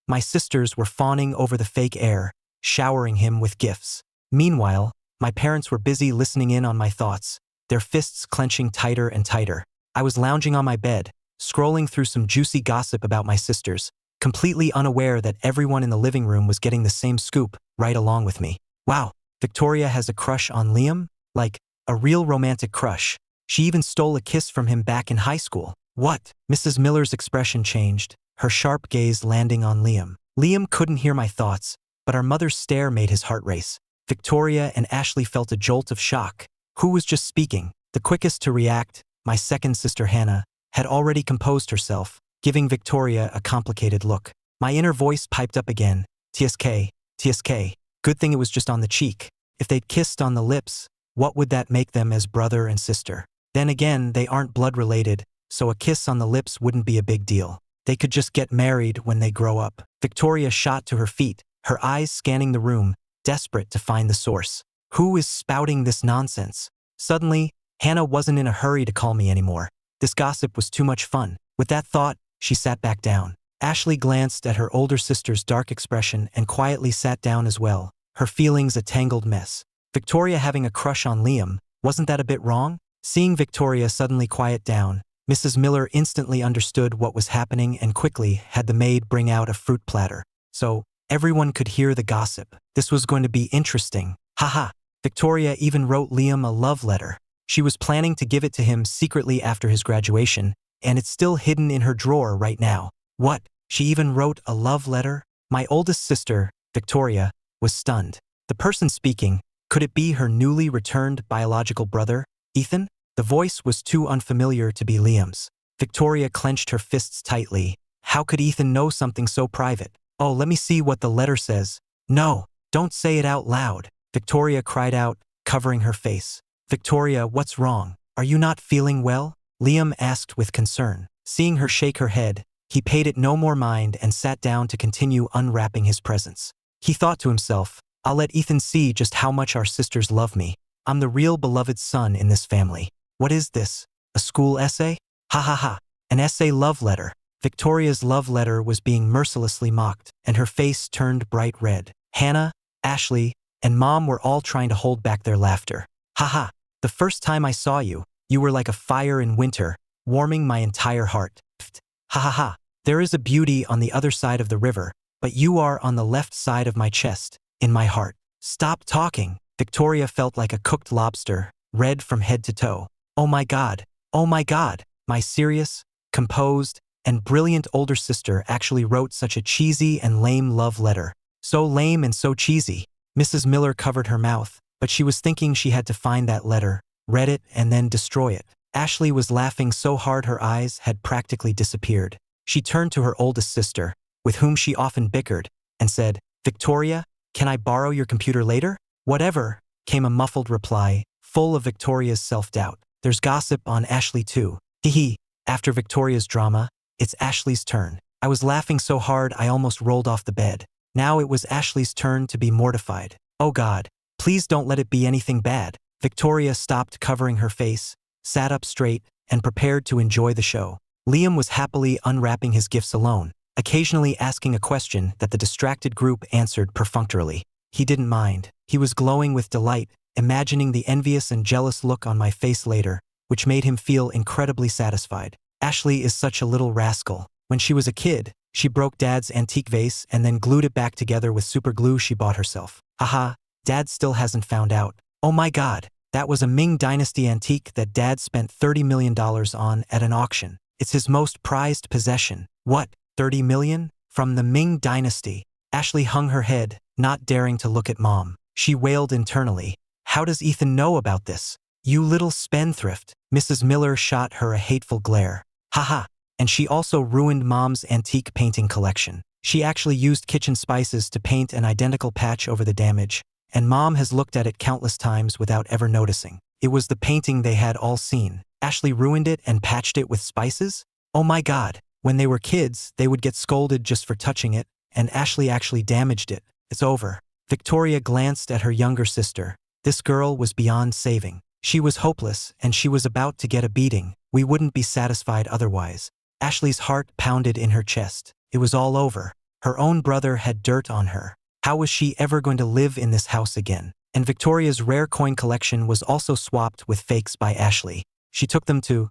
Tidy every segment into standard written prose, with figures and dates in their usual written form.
My sisters were fawning over the fake heir, showering him with gifts. Meanwhile, my parents were busy listening in on my thoughts, their fists clenching tighter and tighter. I was lounging on my bed, scrolling through some juicy gossip about my sisters, completely unaware that everyone in the living room was getting the same scoop right along with me. Wow, Victoria has a crush on Liam? Like, a real romantic crush. She even stole a kiss from him back in high school. What? Mrs. Miller's expression changed, her sharp gaze landing on Liam. Liam couldn't hear my thoughts, but our mother's stare made his heart race. Victoria and Ashley felt a jolt of shock. Who was just speaking? The quickest to react, my second sister Hannah, had already composed herself, giving Victoria a complicated look. My inner voice piped up again. TSK, TSK. Good thing it was just on the cheek. If they'd kissed on the lips, what would that make them as brother and sister? Then again, they aren't blood related, so a kiss on the lips wouldn't be a big deal. They could just get married when they grow up. Victoria shot to her feet, her eyes scanning the room, desperate to find the source. Who is spouting this nonsense? Suddenly, Hannah wasn't in a hurry to call me anymore. This gossip was too much fun. With that thought, she sat back down. Ashley glanced at her older sister's dark expression and quietly sat down as well, her feelings a tangled mess. Victoria having a crush on Liam, wasn't that a bit wrong? Seeing Victoria suddenly quiet down, Mrs. Miller instantly understood what was happening and quickly had the maid bring out a fruit platter. So, everyone could hear the gossip. This was going to be interesting. Haha. Victoria even wrote Liam a love letter. She was planning to give it to him secretly after his graduation, and it's still hidden in her drawer right now. What? She even wrote a love letter? My oldest sister, Victoria, was stunned. The person speaking, could it be her newly returned biological brother, Ethan? The voice was too unfamiliar to be Liam's. Victoria clenched her fists tightly. How could Ethan know something so private? Oh, let me see what the letter says. No, don't say it out loud, Victoria cried out, covering her face. Victoria, what's wrong? Are you not feeling well? Liam asked with concern. Seeing her shake her head, he paid it no more mind and sat down to continue unwrapping his presents. He thought to himself, I'll let Ethan see just how much our sisters love me. I'm the real beloved son in this family. What is this? A school essay? Ha ha ha. An essay love letter. Victoria's love letter was being mercilessly mocked, and her face turned bright red. Hannah, Ashley, and Mom were all trying to hold back their laughter. Ha ha. The first time I saw you, you were like a fire in winter, warming my entire heart. Pfft. Ha ha ha. There is a beauty on the other side of the river, but you are on the left side of my chest, in my heart. Stop talking. Victoria felt like a cooked lobster, red from head to toe. Oh my God. Oh my God. My serious, composed, and brilliant older sister actually wrote such a cheesy and lame love letter. So lame and so cheesy. Mrs. Miller covered her mouth, but she was thinking she had to find that letter, read it, and then destroy it. Ashley was laughing so hard her eyes had practically disappeared. She turned to her oldest sister, with whom she often bickered, and said, Victoria, can I borrow your computer later? Whatever, came a muffled reply, full of Victoria's self-doubt. There's gossip on Ashley too. Hee. After Victoria's drama, it's Ashley's turn. I was laughing so hard I almost rolled off the bed. Now it was Ashley's turn to be mortified. Oh God, please don't let it be anything bad. Victoria stopped covering her face, sat up straight, and prepared to enjoy the show. Liam was happily unwrapping his gifts alone, occasionally asking a question that the distracted group answered perfunctorily. He didn't mind. He was glowing with delight, imagining the envious and jealous look on my face later, which made him feel incredibly satisfied. Ashley is such a little rascal. When she was a kid, she broke Dad's antique vase and then glued it back together with super glue she bought herself. Haha, Dad still hasn't found out. Oh my God, that was a Ming Dynasty antique that Dad spent $30 million on at an auction. It's his most prized possession. What, 30 million? From the Ming Dynasty? Ashley hung her head, not daring to look at Mom. She wailed internally. How does Ethan know about this? You little spendthrift. Mrs. Miller shot her a hateful glare. Haha. And she also ruined Mom's antique painting collection. She actually used kitchen spices to paint an identical patch over the damage, and Mom has looked at it countless times without ever noticing. It was the painting they had all seen. Ashley ruined it and patched it with spices? Oh my God. When they were kids, they would get scolded just for touching it, and Ashley actually damaged it. It's over. Victoria glanced at her younger sister. This girl was beyond saving. She was hopeless, and she was about to get a beating. We wouldn't be satisfied otherwise. Ashley's heart pounded in her chest. It was all over. Her own brother had dirt on her. How was she ever going to live in this house again? And Victoria's rare coin collection was also swapped with fakes by Ashley. She took them to,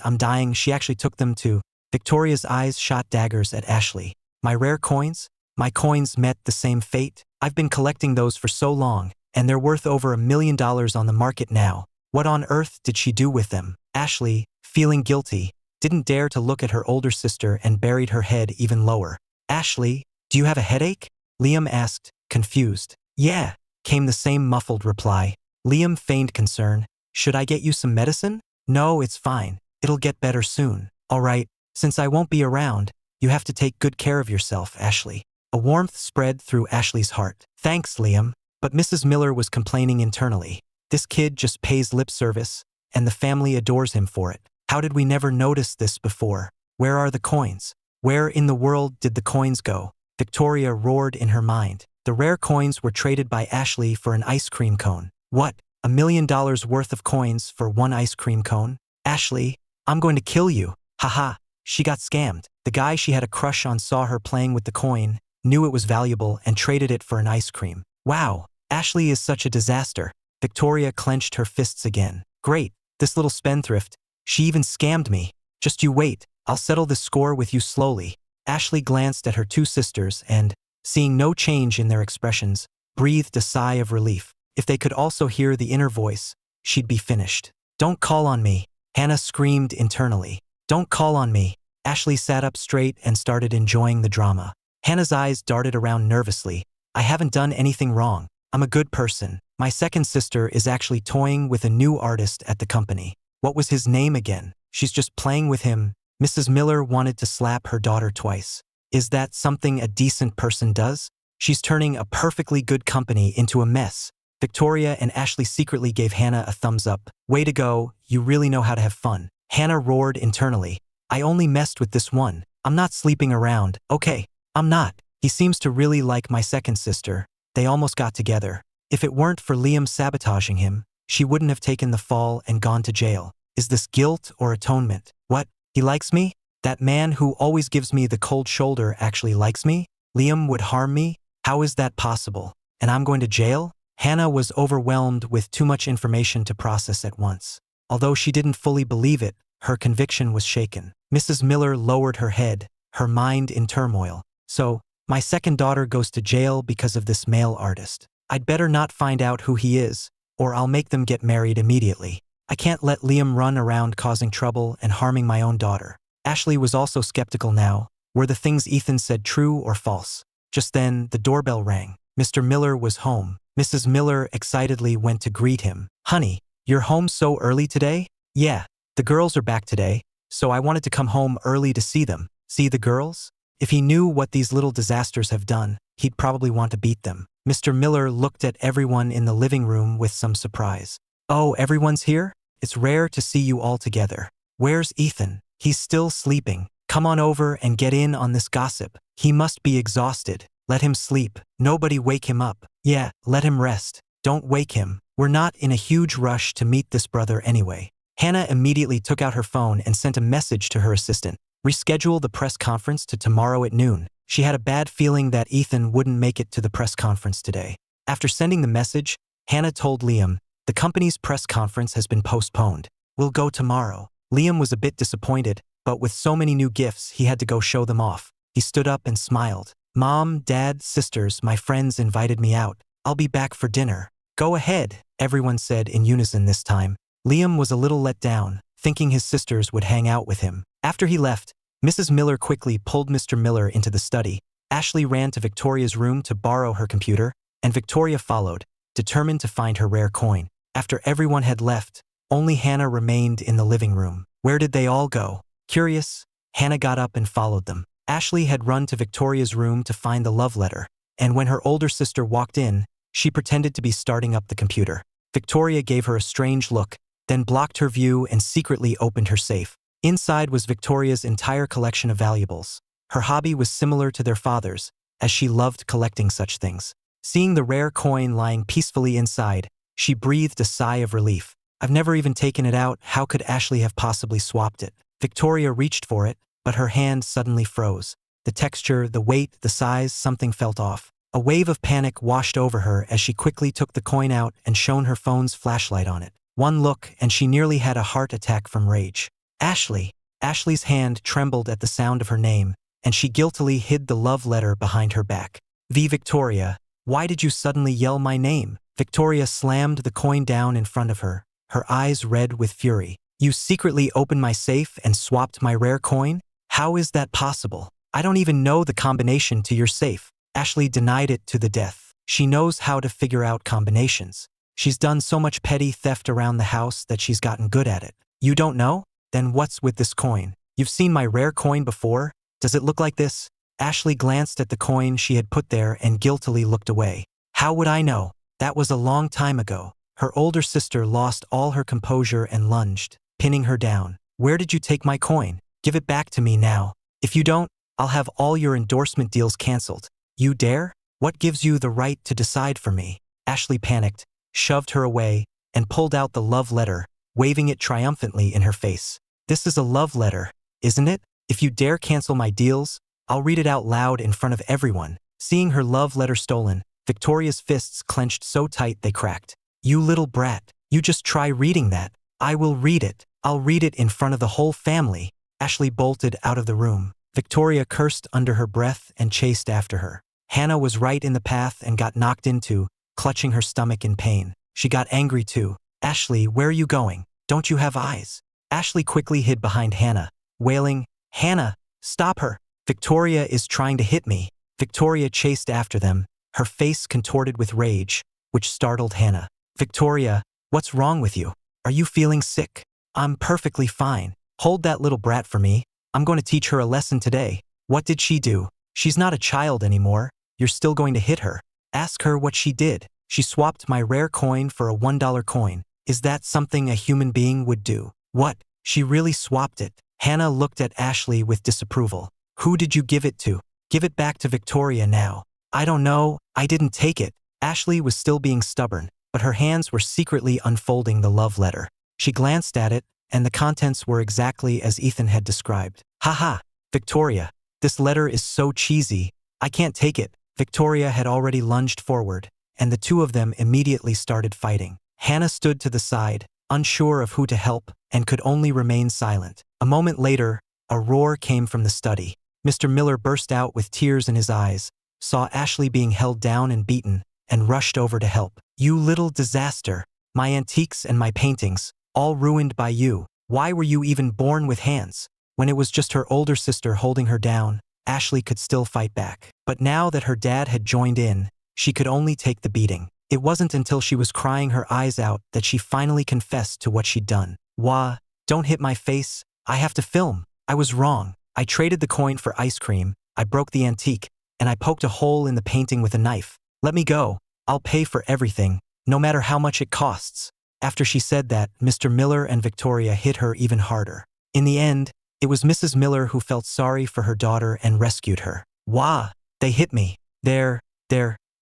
I'm dying, she actually took them to. Victoria's eyes shot daggers at Ashley. My rare coins? My coins met the same fate? I've been collecting those for so long, and they're worth over $1 million on the market now. What on earth did she do with them? Ashley, feeling guilty, didn't dare to look at her older sister and buried her head even lower. Ashley, do you have a headache? Liam asked, confused. Yeah, came the same muffled reply. Liam feigned concern. Should I get you some medicine? No, it's fine. It'll get better soon. All right, since I won't be around, you have to take good care of yourself, Ashley. A warmth spread through Ashley's heart. Thanks, Liam. But Mrs. Miller was complaining internally. This kid just pays lip service, and the family adores him for it. How did we never notice this before? Where are the coins? Where in the world did the coins go? Victoria roared in her mind. The rare coins were traded by Ashley for an ice cream cone. What? $1 million worth of coins for one ice cream cone? Ashley, I'm going to kill you. Haha, she got scammed. The guy she had a crush on saw her playing with the coin, knew it was valuable, and traded it for an ice cream. Wow, Ashley is such a disaster. Victoria clenched her fists again. Great, this little spendthrift. She even scammed me. Just you wait, I'll settle this score with you slowly. Ashley glanced at her two sisters and, seeing no change in their expressions, breathed a sigh of relief. If they could also hear the inner voice, she'd be finished. Don't call on me, Hannah screamed internally. Don't call on me. Ashley sat up straight and started enjoying the drama. Hannah's eyes darted around nervously. I haven't done anything wrong. I'm a good person. My second sister is actually toying with a new artist at the company. What was his name again? She's just playing with him. Mrs. Miller wanted to slap her daughter twice. Is that something a decent person does? She's turning a perfectly good company into a mess. Victoria and Ashley secretly gave Hannah a thumbs up. Way to go, you really know how to have fun. Hannah roared internally. I only messed with this one. I'm not sleeping around. Okay, I'm not. He seems to really like my second sister. They almost got together. If it weren't for Liam sabotaging him, she wouldn't have taken the fall and gone to jail. Is this guilt or atonement? What? He likes me? That man who always gives me the cold shoulder actually likes me? Liam would harm me? How is that possible? And I'm going to jail? Hannah was overwhelmed with too much information to process at once. Although she didn't fully believe it, her conviction was shaken. Mrs. Miller lowered her head, her mind in turmoil. So, my second daughter goes to jail because of this male artist. I'd better not find out who he is, or I'll make them get married immediately. I can't let Liam run around causing trouble and harming my own daughter. Ashley was also skeptical now. Were the things Ethan said true or false? Just then, the doorbell rang. Mr. Miller was home. Mrs. Miller excitedly went to greet him. Honey, you're home so early today? Yeah, the girls are back today, so I wanted to come home early to see them. See the girls? If he knew what these little disasters have done, he'd probably want to beat them. Mr. Miller looked at everyone in the living room with some surprise. Oh, everyone's here? It's rare to see you all together. Where's Ethan? He's still sleeping. Come on over and get in on this gossip. He must be exhausted. Let him sleep. Nobody wake him up. Yeah, let him rest. Don't wake him. We're not in a huge rush to meet this brother anyway. Hannah immediately took out her phone and sent a message to her assistant. Reschedule the press conference to tomorrow at noon. She had a bad feeling that Ethan wouldn't make it to the press conference today. After sending the message, Hannah told Liam, the company's press conference has been postponed. We'll go tomorrow. Liam was a bit disappointed, but with so many new gifts, he had to go show them off. He stood up and smiled. Mom, Dad, sisters, my friends invited me out. I'll be back for dinner. Go ahead, everyone said in unison this time. Liam was a little let down, thinking his sisters would hang out with him. After he left, Mrs. Miller quickly pulled Mr. Miller into the study. Ashley ran to Victoria's room to borrow her computer, and Victoria followed, determined to find her rare coin. After everyone had left, only Hannah remained in the living room. Where did they all go? Curious, Hannah got up and followed them. Ashley had run to Victoria's room to find the love letter, and when her older sister walked in, she pretended to be starting up the computer. Victoria gave her a strange look, then blocked her view and secretly opened her safe. Inside was Victoria's entire collection of valuables. Her hobby was similar to their father's, as she loved collecting such things. Seeing the rare coin lying peacefully inside, she breathed a sigh of relief. I've never even taken it out. How could Ashley have possibly swapped it? Victoria reached for it, but her hand suddenly froze. The texture, the weight, the size, something felt off. A wave of panic washed over her as she quickly took the coin out and shone her phone's flashlight on it. One look, and she nearly had a heart attack from rage. Ashley. Ashley's hand trembled at the sound of her name, and she guiltily hid the love letter behind her back. Victoria, why did you suddenly yell my name? Victoria slammed the coin down in front of her, her eyes red with fury. You secretly opened my safe and swapped my rare coin? How is that possible? I don't even know the combination to your safe. Ashley denied it to the death. She knows how to figure out combinations. She's done so much petty theft around the house that she's gotten good at it. You don't know? Then what's with this coin? You've seen my rare coin before? Does it look like this? Ashley glanced at the coin she had put there and guiltily looked away. How would I know? That was a long time ago. Her older sister lost all her composure and lunged, pinning her down. Where did you take my coin? Give it back to me now. If you don't, I'll have all your endorsement deals canceled. You dare? What gives you the right to decide for me? Ashley panicked, shoved her away, and pulled out the love letter, waving it triumphantly in her face. This is a love letter, isn't it? If you dare cancel my deals, I'll read it out loud in front of everyone. Seeing her love letter stolen, Victoria's fists clenched so tight they cracked. You little brat, you just try reading that. I will read it. I'll read it in front of the whole family. Ashley bolted out of the room. Victoria cursed under her breath and chased after her. Hannah was right in the path and got knocked into, clutching her stomach in pain. She got angry too. Ashley, where are you going? Don't you have eyes? Ashley quickly hid behind Hannah, wailing, Hannah, stop her. Victoria is trying to hit me. Victoria chased after them, her face contorted with rage, which startled Hannah. Victoria, what's wrong with you? Are you feeling sick? I'm perfectly fine. Hold that little brat for me. I'm going to teach her a lesson today. What did she do? She's not a child anymore. You're still going to hit her. Ask her what she did. She swapped my rare coin for a $1 coin. Is that something a human being would do? What? She really swapped it. Hannah looked at Ashley with disapproval. Who did you give it to? Give it back to Victoria now. I don't know. I didn't take it. Ashley was still being stubborn, but her hands were secretly unfolding the love letter. She glanced at it, and the contents were exactly as Ethan had described. Haha, Victoria, this letter is so cheesy. I can't take it. Victoria had already lunged forward, and the two of them immediately started fighting. Hannah stood to the side, unsure of who to help, and could only remain silent. A moment later, a roar came from the study. Mr. Miller burst out with tears in his eyes, saw Ashley being held down and beaten, and rushed over to help. You little disaster. My antiques and my paintings, all ruined by you. Why were you even born with hands? When it was just her older sister holding her down, Ashley could still fight back. But now that her dad had joined in, she could only take the beating. It wasn't until she was crying her eyes out that she finally confessed to what she'd done. Wah, don't hit my face. I have to film. I was wrong. I traded the coin for ice cream, I broke the antique, and I poked a hole in the painting with a knife. Let me go. I'll pay for everything, no matter how much it costs. After she said that, Mr. Miller and Victoria hit her even harder. In the end, it was Mrs. Miller who felt sorry for her daughter and rescued her. Wah, they hit me. There,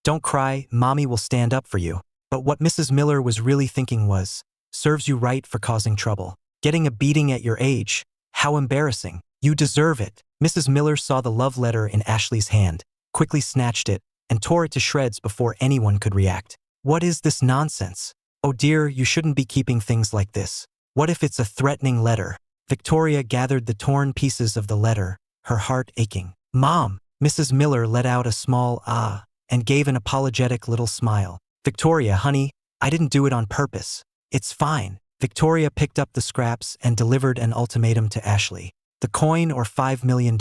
don't cry, Mommy will stand up for you. But what Mrs. Miller was really thinking was, serves you right for causing trouble. Getting a beating at your age. How embarrassing. You deserve it. Mrs. Miller saw the love letter in Ashley's hand, quickly snatched it, and tore it to shreds before anyone could react. What is this nonsense? Oh dear, you shouldn't be keeping things like this. What if it's a threatening letter? Victoria gathered the torn pieces of the letter, her heart aching. Mom! Mrs. Miller let out a small ah, and gave an apologetic little smile. Victoria, honey, I didn't do it on purpose. It's fine. Victoria picked up the scraps and delivered an ultimatum to Ashley. The coin or $5 million.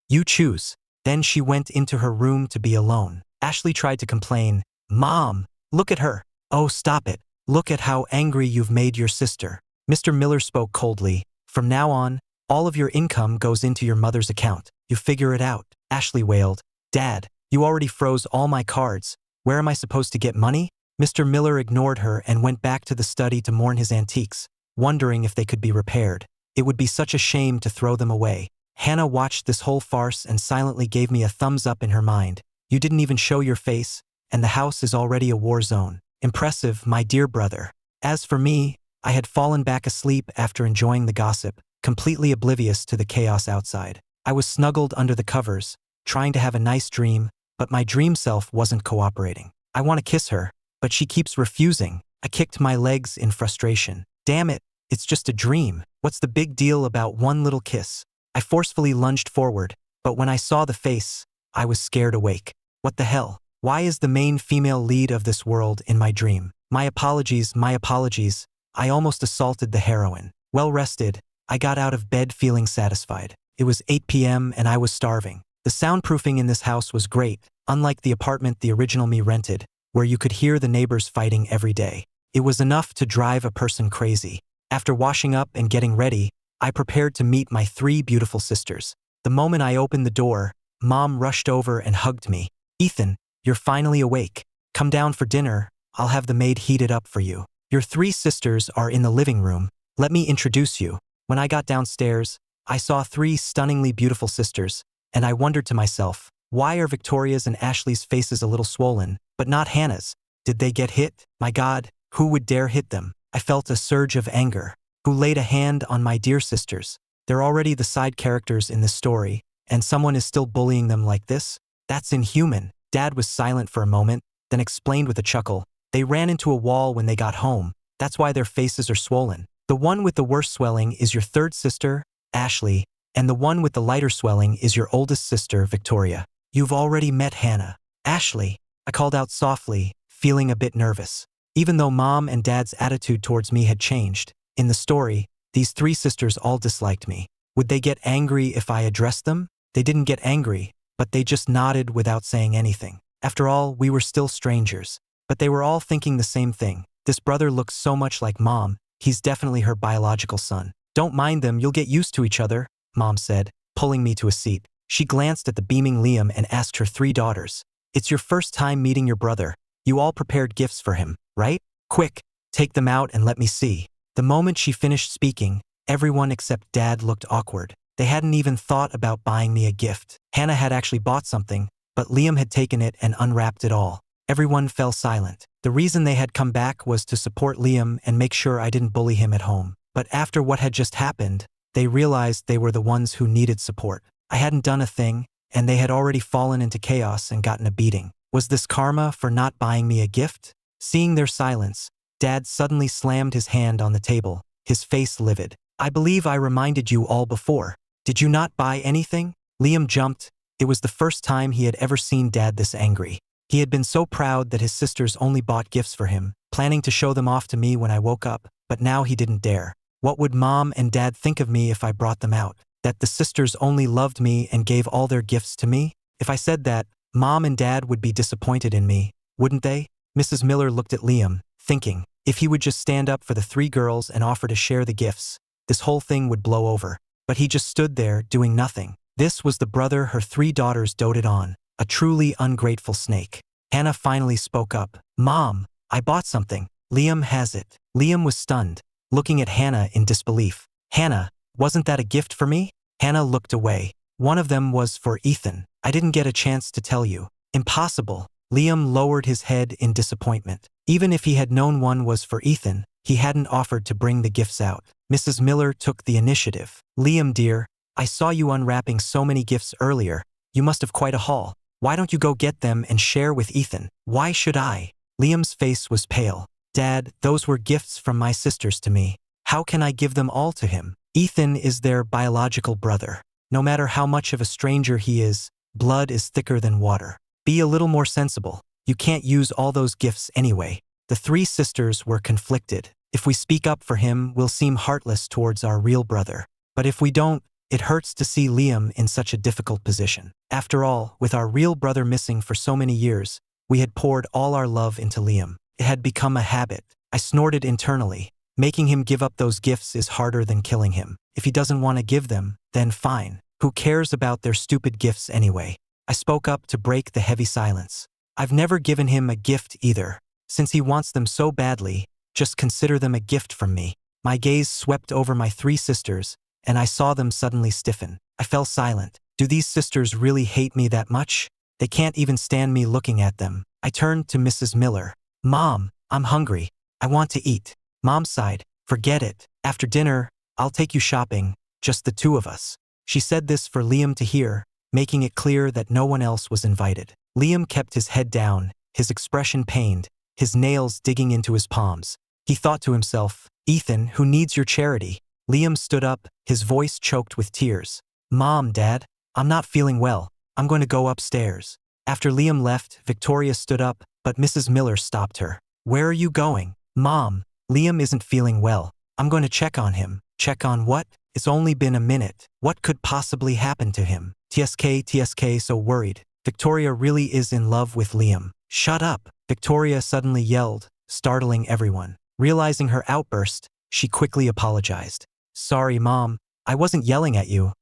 You choose. Then she went into her room to be alone. Ashley tried to complain. Mom, look at her. Oh, stop it. Look at how angry you've made your sister. Mr. Miller spoke coldly. From now on, all of your income goes into your mother's account. You figure it out. Ashley wailed. Dad, you already froze all my cards. Where am I supposed to get money? Mr. Miller ignored her and went back to the study to mourn his antiques, wondering if they could be repaired. It would be such a shame to throw them away. Hannah watched this whole farce and silently gave me a thumbs up in her mind. You didn't even show your face, and the house is already a war zone. Impressive, my dear brother. As for me, I had fallen back asleep after enjoying the gossip, completely oblivious to the chaos outside. I was snuggled under the covers, trying to have a nice dream, but my dream self wasn't cooperating. I want to kiss her, but she keeps refusing. I kicked my legs in frustration. Damn it, it's just a dream. What's the big deal about one little kiss? I forcefully lunged forward, but when I saw the face, I was scared awake. What the hell? Why is the main female lead of this world in my dream? My apologies, my apologies. I almost assaulted the heroine. Well rested, I got out of bed feeling satisfied. It was 8 p.m. and I was starving. The soundproofing in this house was great, unlike the apartment the original me rented, where you could hear the neighbors fighting every day. It was enough to drive a person crazy. After washing up and getting ready, I prepared to meet my 3 beautiful sisters. The moment I opened the door, Mom rushed over and hugged me. Ethan, you're finally awake. Come down for dinner. I'll have the maid heat it up for you. Your 3 sisters are in the living room. Let me introduce you. When I got downstairs, I saw 3 stunningly beautiful sisters, and I wondered to myself, why are Victoria's and Ashley's faces a little swollen, but not Hannah's? Did they get hit? My God, who would dare hit them? I felt a surge of anger. Who laid a hand on my dear sisters? They're already the side characters in this story, and someone is still bullying them like this? That's inhuman. Dad was silent for a moment, then explained with a chuckle. They ran into a wall when they got home. That's why their faces are swollen. The one with the worst swelling is your 3rd sister, Ashley, and the one with the lighter swelling is your oldest sister, Victoria. You've already met Hannah. Ashley, I called out softly, feeling a bit nervous. Even though Mom and Dad's attitude towards me had changed, in the story, these 3 sisters all disliked me. Would they get angry if I addressed them? They didn't get angry, but they just nodded without saying anything. After all, we were still strangers. But they were all thinking the same thing. This brother looks so much like Mom, he's definitely her biological son. Don't mind them, you'll get used to each other, Mom said, pulling me to a seat. She glanced at the beaming Liam and asked her 3 daughters. It's your first time meeting your brother. You all prepared gifts for him, right? Quick, take them out and let me see. The moment she finished speaking, everyone except Dad looked awkward. They hadn't even thought about buying me a gift. Hannah had actually bought something, but Liam had taken it and unwrapped it all. Everyone fell silent. The reason they had come back was to support Liam and make sure I didn't bully him at home. But after what had just happened, they realized they were the ones who needed support. I hadn't done a thing, and they had already fallen into chaos and gotten a beating. Was this karma for not buying me a gift? Seeing their silence, Dad suddenly slammed his hand on the table, his face livid. I believe I reminded you all before. Did you not buy anything? Liam jumped. It was the first time he had ever seen Dad this angry. He had been so proud that his sisters only bought gifts for him, planning to show them off to me when I woke up, but now he didn't dare. What would Mom and Dad think of me if I brought them out? That the sisters only loved me and gave all their gifts to me? If I said that, Mom and Dad would be disappointed in me, wouldn't they? Mrs. Miller looked at Liam, thinking, if he would just stand up for the 3 girls and offer to share the gifts, this whole thing would blow over. But he just stood there, doing nothing. This was the brother her 3 daughters doted on, a truly ungrateful snake. Hannah finally spoke up. Mom, I bought something. Liam has it. Liam was stunned, looking at Hannah in disbelief. Hannah, wasn't that a gift for me? Hannah looked away. One of them was for Ethan. I didn't get a chance to tell you. Impossible. Liam lowered his head in disappointment. Even if he had known one was for Ethan, he hadn't offered to bring the gifts out. Mrs. Miller took the initiative. Liam dear, I saw you unwrapping so many gifts earlier. You must have quite a haul. Why don't you go get them and share with Ethan? Why should I? Liam's face was pale. Dad, those were gifts from my sisters to me. How can I give them all to him? Ethan is their biological brother. No matter how much of a stranger he is, blood is thicker than water. Be a little more sensible. You can't use all those gifts anyway. The 3 sisters were conflicted. If we speak up for him, we'll seem heartless towards our real brother. But if we don't, it hurts to see Liam in such a difficult position. After all, with our real brother missing for so many years, we had poured all our love into Liam. It had become a habit. I snorted internally. Making him give up those gifts is harder than killing him. If he doesn't want to give them, then fine. Who cares about their stupid gifts anyway? I spoke up to break the heavy silence. I've never given him a gift either. Since he wants them so badly, just consider them a gift from me. My gaze swept over my 3 sisters, and I saw them suddenly stiffen. I fell silent. Do these sisters really hate me that much? They can't even stand me looking at them. I turned to Mrs. Miller. Mom, I'm hungry. I want to eat. Mom sighed. Forget it. After dinner, I'll take you shopping, just the 2 of us. She said this for Liam to hear, making it clear that no one else was invited. Liam kept his head down, his expression pained, his nails digging into his palms. He thought to himself, "Ethan, who needs your charity?" Liam stood up, his voice choked with tears. "Mom, Dad, I'm not feeling well. I'm going to go upstairs." After Liam left, Victoria stood up, but Mrs. Miller stopped her. "Where are you going?" "Mom, Liam isn't feeling well. I'm going to check on him." "Check on what? It's only been a minute. What could possibly happen to him?" TSK so worried. Victoria really is in love with Liam. "Shut up," Victoria suddenly yelled, startling everyone. Realizing her outburst, she quickly apologized. "Sorry, Mom. I wasn't yelling at you.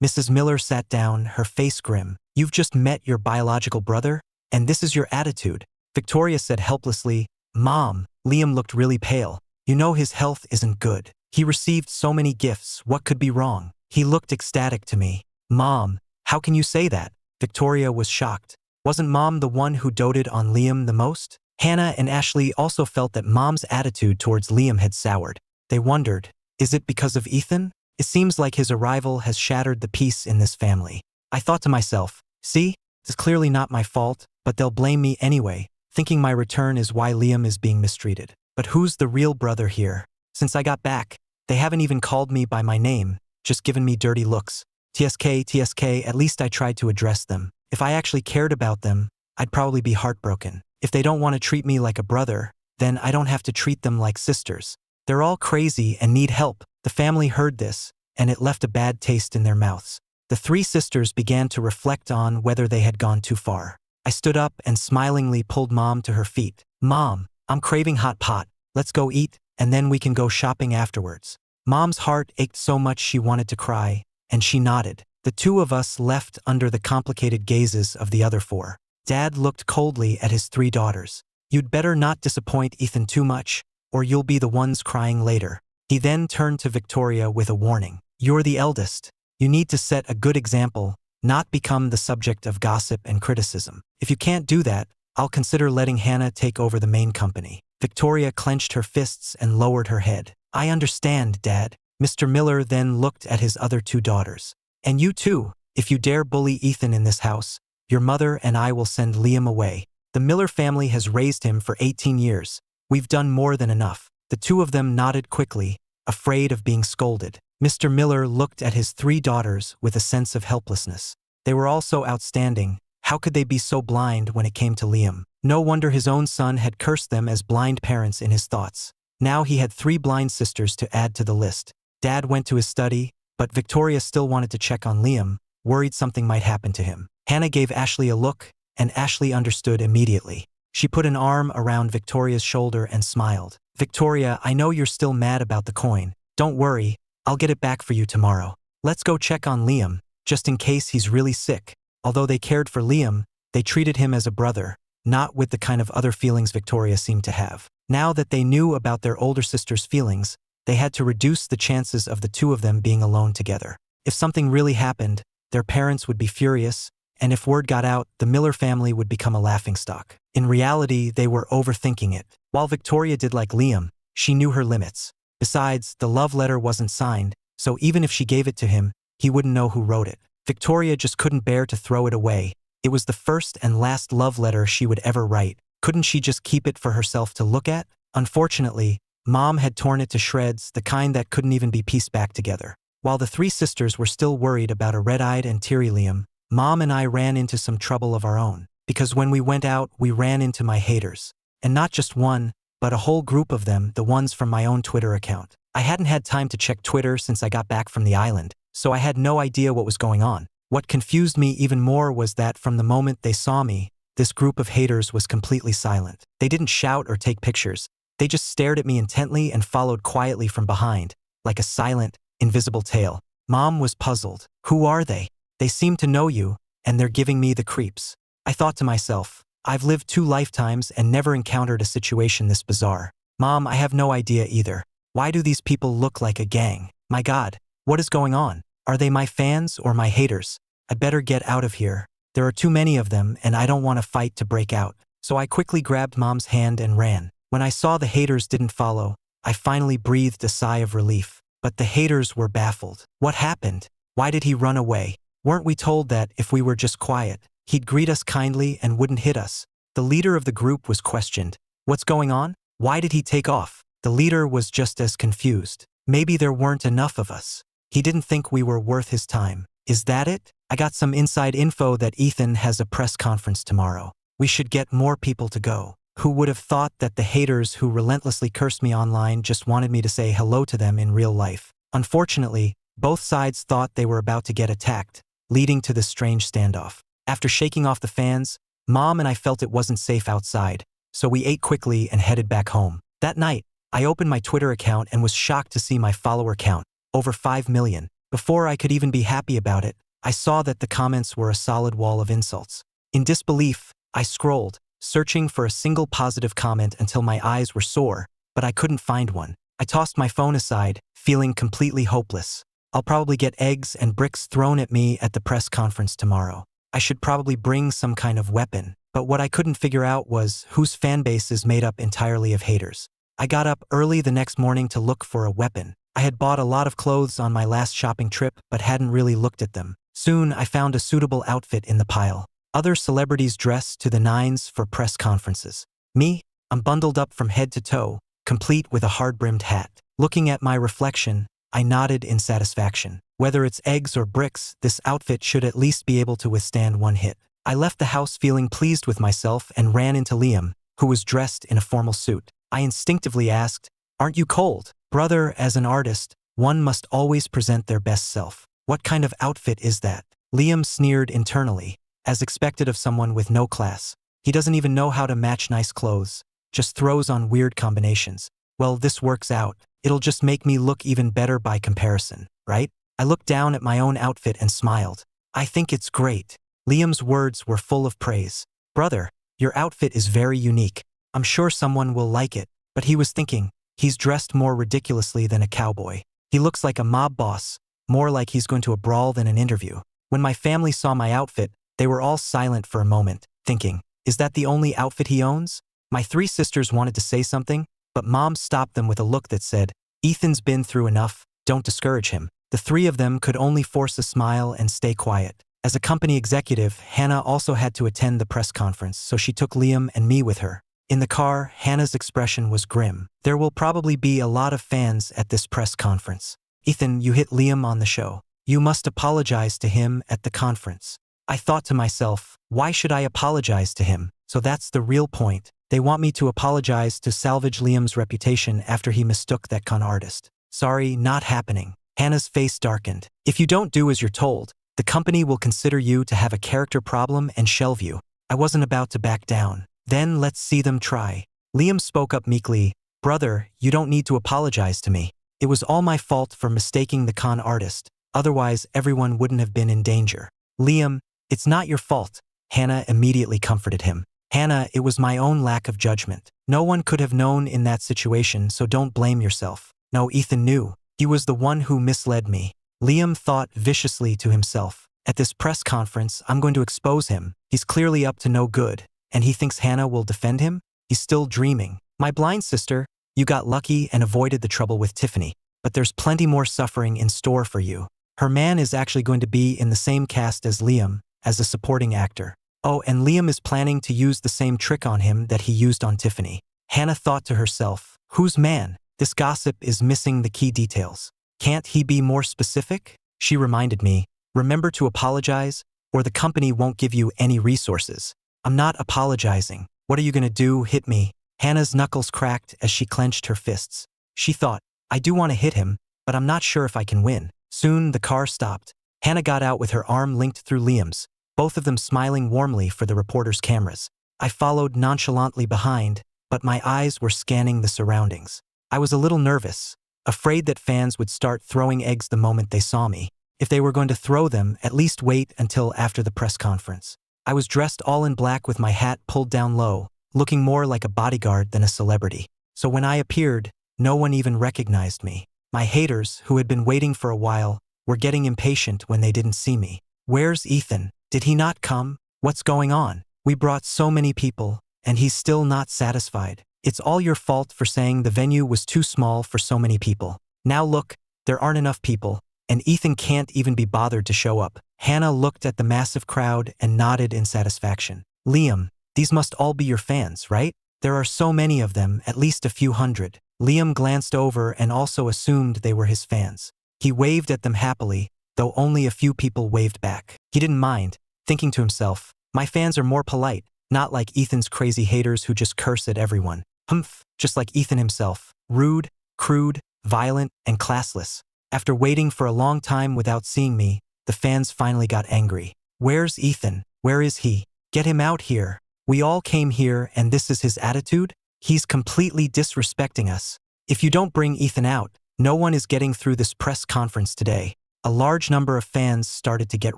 Mrs. Miller sat down, her face grim. "You've just met your biological brother? And this is your attitude?" Victoria said helplessly. "Mom," Liam looked really pale. "You know his health isn't good. He received so many gifts. What could be wrong? He looked ecstatic to me." "Mom, how can you say that?" Victoria was shocked. Wasn't Mom the one who doted on Liam the most? Hannah and Ashley also felt that Mom's attitude towards Liam had soured. They wondered, is it because of Ethan? It seems like his arrival has shattered the peace in this family. I thought to myself, see, it's clearly not my fault, but they'll blame me anyway, thinking my return is why Liam is being mistreated. But who's the real brother here? Since I got back, they haven't even called me by my name, just given me dirty looks. TSK, at least I tried to address them. If I actually cared about them, I'd probably be heartbroken. If they don't want to treat me like a brother, then I don't have to treat them like sisters. They're all crazy and need help. The family heard this, and it left a bad taste in their mouths. The three sisters began to reflect on whether they had gone too far. I stood up and smilingly pulled Mom to her feet. "Mom, I'm craving hot pot. Let's go eat, and then we can go shopping afterwards." Mom's heart ached so much she wanted to cry, and she nodded. The two of us left under the complicated gazes of the other four. Dad looked coldly at his three daughters. "You'd better not disappoint Ethan too much, or you'll be the ones crying later." He then turned to Victoria with a warning. "You're the eldest. You need to set a good example, not become the subject of gossip and criticism. If you can't do that, I'll consider letting Hannah take over the main company." Victoria clenched her fists and lowered her head. "I understand, Dad." Mr. Miller then looked at his other two daughters. "And you too. If you dare bully Ethan in this house, your mother and I will send Liam away. The Miller family has raised him for 18 years. We've done more than enough." The two of them nodded quickly, afraid of being scolded. Mr. Miller looked at his three daughters with a sense of helplessness. They were all so outstanding. How could they be so blind when it came to Liam? No wonder his own son had cursed them as blind parents in his thoughts. Now he had three blind sisters to add to the list. Dad went to his study, but Victoria still wanted to check on Liam, worried something might happen to him. Hannah gave Ashley a look, and Ashley understood immediately. She put an arm around Victoria's shoulder and smiled. "Victoria, I know you're still mad about the coin. Don't worry, I'll get it back for you tomorrow. Let's go check on Liam, just in case he's really sick." Although they cared for Liam, they treated him as a brother, not with the kind of other feelings Victoria seemed to have. Now that they knew about their older sister's feelings, they had to reduce the chances of the two of them being alone together. If something really happened, their parents would be furious, and if word got out, the Miller family would become a laughingstock. In reality, they were overthinking it. While Victoria did like Liam, she knew her limits. Besides, the love letter wasn't signed, so even if she gave it to him, he wouldn't know who wrote it. Victoria just couldn't bear to throw it away. It was the first and last love letter she would ever write. Couldn't she just keep it for herself to look at? Unfortunately, Mom had torn it to shreds, the kind that couldn't even be pieced back together. While the three sisters were still worried about a red-eyed and teary Liam, Mom and I ran into some trouble of our own. Because when we went out, we ran into my haters. And not just one, but a whole group of them, the ones from my own Twitter account. I hadn't had time to check Twitter since I got back from the island, so I had no idea what was going on. What confused me even more was that from the moment they saw me, this group of haters was completely silent. They didn't shout or take pictures. They just stared at me intently and followed quietly from behind, like a silent, invisible tail. Mom was puzzled. Who are they? They seem to know you, and they're giving me the creeps. I thought to myself, I've lived 2 lifetimes and never encountered a situation this bizarre. Mom, I have no idea either. Why do these people look like a gang? My God, what is going on? Are they my fans or my haters? I better get out of here. There are too many of them and I don't want a fight to break out. So I quickly grabbed Mom's hand and ran. When I saw the haters didn't follow, I finally breathed a sigh of relief. But the haters were baffled. What happened? Why did he run away? Weren't we told that if we were just quiet, he'd greet us kindly and wouldn't hit us? The leader of the group was questioned. What's going on? Why did he take off? The leader was just as confused. Maybe there weren't enough of us. He didn't think we were worth his time. Is that it? I got some inside info that Ethan has a press conference tomorrow. We should get more people to go. Who would have thought that the haters who relentlessly cursed me online just wanted me to say hello to them in real life? Unfortunately, both sides thought they were about to get attacked, leading to this strange standoff. After shaking off the fans, Mom and I felt it wasn't safe outside, so we ate quickly and headed back home. That night, I opened my Twitter account and was shocked to see my follower count, over 5 million. Before I could even be happy about it, I saw that the comments were a solid wall of insults. In disbelief, I scrolled, searching for a single positive comment until my eyes were sore, but I couldn't find one. I tossed my phone aside, feeling completely hopeless. I'll probably get eggs and bricks thrown at me at the press conference tomorrow. I should probably bring some kind of weapon, but what I couldn't figure out was whose fanbase is made up entirely of haters. I got up early the next morning to look for a weapon. I had bought a lot of clothes on my last shopping trip but hadn't really looked at them. Soon I found a suitable outfit in the pile. Other celebrities dress to the nines for press conferences. Me? I'm bundled up from head to toe, complete with a hard-brimmed hat. Looking at my reflection, I nodded in satisfaction. Whether it's eggs or bricks, this outfit should at least be able to withstand one hit. I left the house feeling pleased with myself and ran into Liam, who was dressed in a formal suit. I instinctively asked, "Aren't you cold?" "Brother, as an artist, one must always present their best self. What kind of outfit is that?" Liam sneered internally, as expected of someone with no class. He doesn't even know how to match nice clothes, just throws on weird combinations. Well, this works out. It'll just make me look even better by comparison, right? I looked down at my own outfit and smiled. "I think it's great." Liam's words were full of praise. "Brother, your outfit is very unique. I'm sure someone will like it." But he was thinking, he's dressed more ridiculously than a cowboy. He looks like a mob boss, more like he's going to a brawl than an interview. When my family saw my outfit, they were all silent for a moment, thinking, is that the only outfit he owns? My 3 sisters wanted to say something, but Mom stopped them with a look that said, "Ethan's been through enough, don't discourage him." The 3 of them could only force a smile and stay quiet. As a company executive, Hannah also had to attend the press conference, so she took Liam and me with her. In the car, Hannah's expression was grim. "There will probably be a lot of fans at this press conference. Ethan, you hit Liam on the show. You must apologize to him at the conference." I thought to myself, why should I apologize to him? So that's the real point. They want me to apologize to salvage Liam's reputation after he mistook that con artist. Sorry, not happening. Hannah's face darkened. "If you don't do as you're told, the company will consider you to have a character problem and shelve you." I wasn't about to back down. "Then let's see them try." Liam spoke up meekly, "Brother, you don't need to apologize to me. It was all my fault for mistaking the con artist. Otherwise, everyone wouldn't have been in danger." "Liam, it's not your fault." Hannah immediately comforted him. "Hannah, it was my own lack of judgment. No one could have known in that situation, so don't blame yourself." No, Ethan knew. He was the one who misled me. Liam thought viciously to himself. At this press conference, I'm going to expose him. He's clearly up to no good. And he thinks Hannah will defend him? He's still dreaming. "My blind sister, you got lucky and avoided the trouble with Tiffany. But there's plenty more suffering in store for you. Her man is actually going to be in the same cast as Liam, as a supporting actor. Oh, and Liam is planning to use the same trick on him that he used on Tiffany." Hannah thought to herself, whose man? This gossip is missing the key details. Can't he be more specific? She reminded me, "Remember to apologize, or the company won't give you any resources." "I'm not apologizing. What are you going to do, hit me?" Hannah's knuckles cracked as she clenched her fists. She thought, I do want to hit him, but I'm not sure if I can win. Soon the car stopped. Hannah got out with her arm linked through Liam's, both of them smiling warmly for the reporter's cameras. I followed nonchalantly behind, but my eyes were scanning the surroundings. I was a little nervous, afraid that fans would start throwing eggs the moment they saw me. If they were going to throw them, at least wait until after the press conference. I was dressed all in black with my hat pulled down low, looking more like a bodyguard than a celebrity. So when I appeared, no one even recognized me. My haters, who had been waiting for a while, were getting impatient when they didn't see me. "Where's Ethan? Did he not come? What's going on? We brought so many people, and he's still not satisfied. It's all your fault for saying the venue was too small for so many people. Now look, there aren't enough people. and Ethan can't even be bothered to show up. Hannah looked at the massive crowd and nodded in satisfaction. Liam, these must all be your fans, right? There are so many of them, at least a few hundred. Liam glanced over and also assumed they were his fans. He waved at them happily, though only a few people waved back. He didn't mind, thinking to himself, my fans are more polite, not like Ethan's crazy haters who just curse at everyone. Humph, just like Ethan himself. Rude, crude, violent, and classless. After waiting for a long time without seeing me, the fans finally got angry. Where's Ethan? Where is he? Get him out here. We all came here and this is his attitude? He's completely disrespecting us. If you don't bring Ethan out, no one is getting through this press conference today. A large number of fans started to get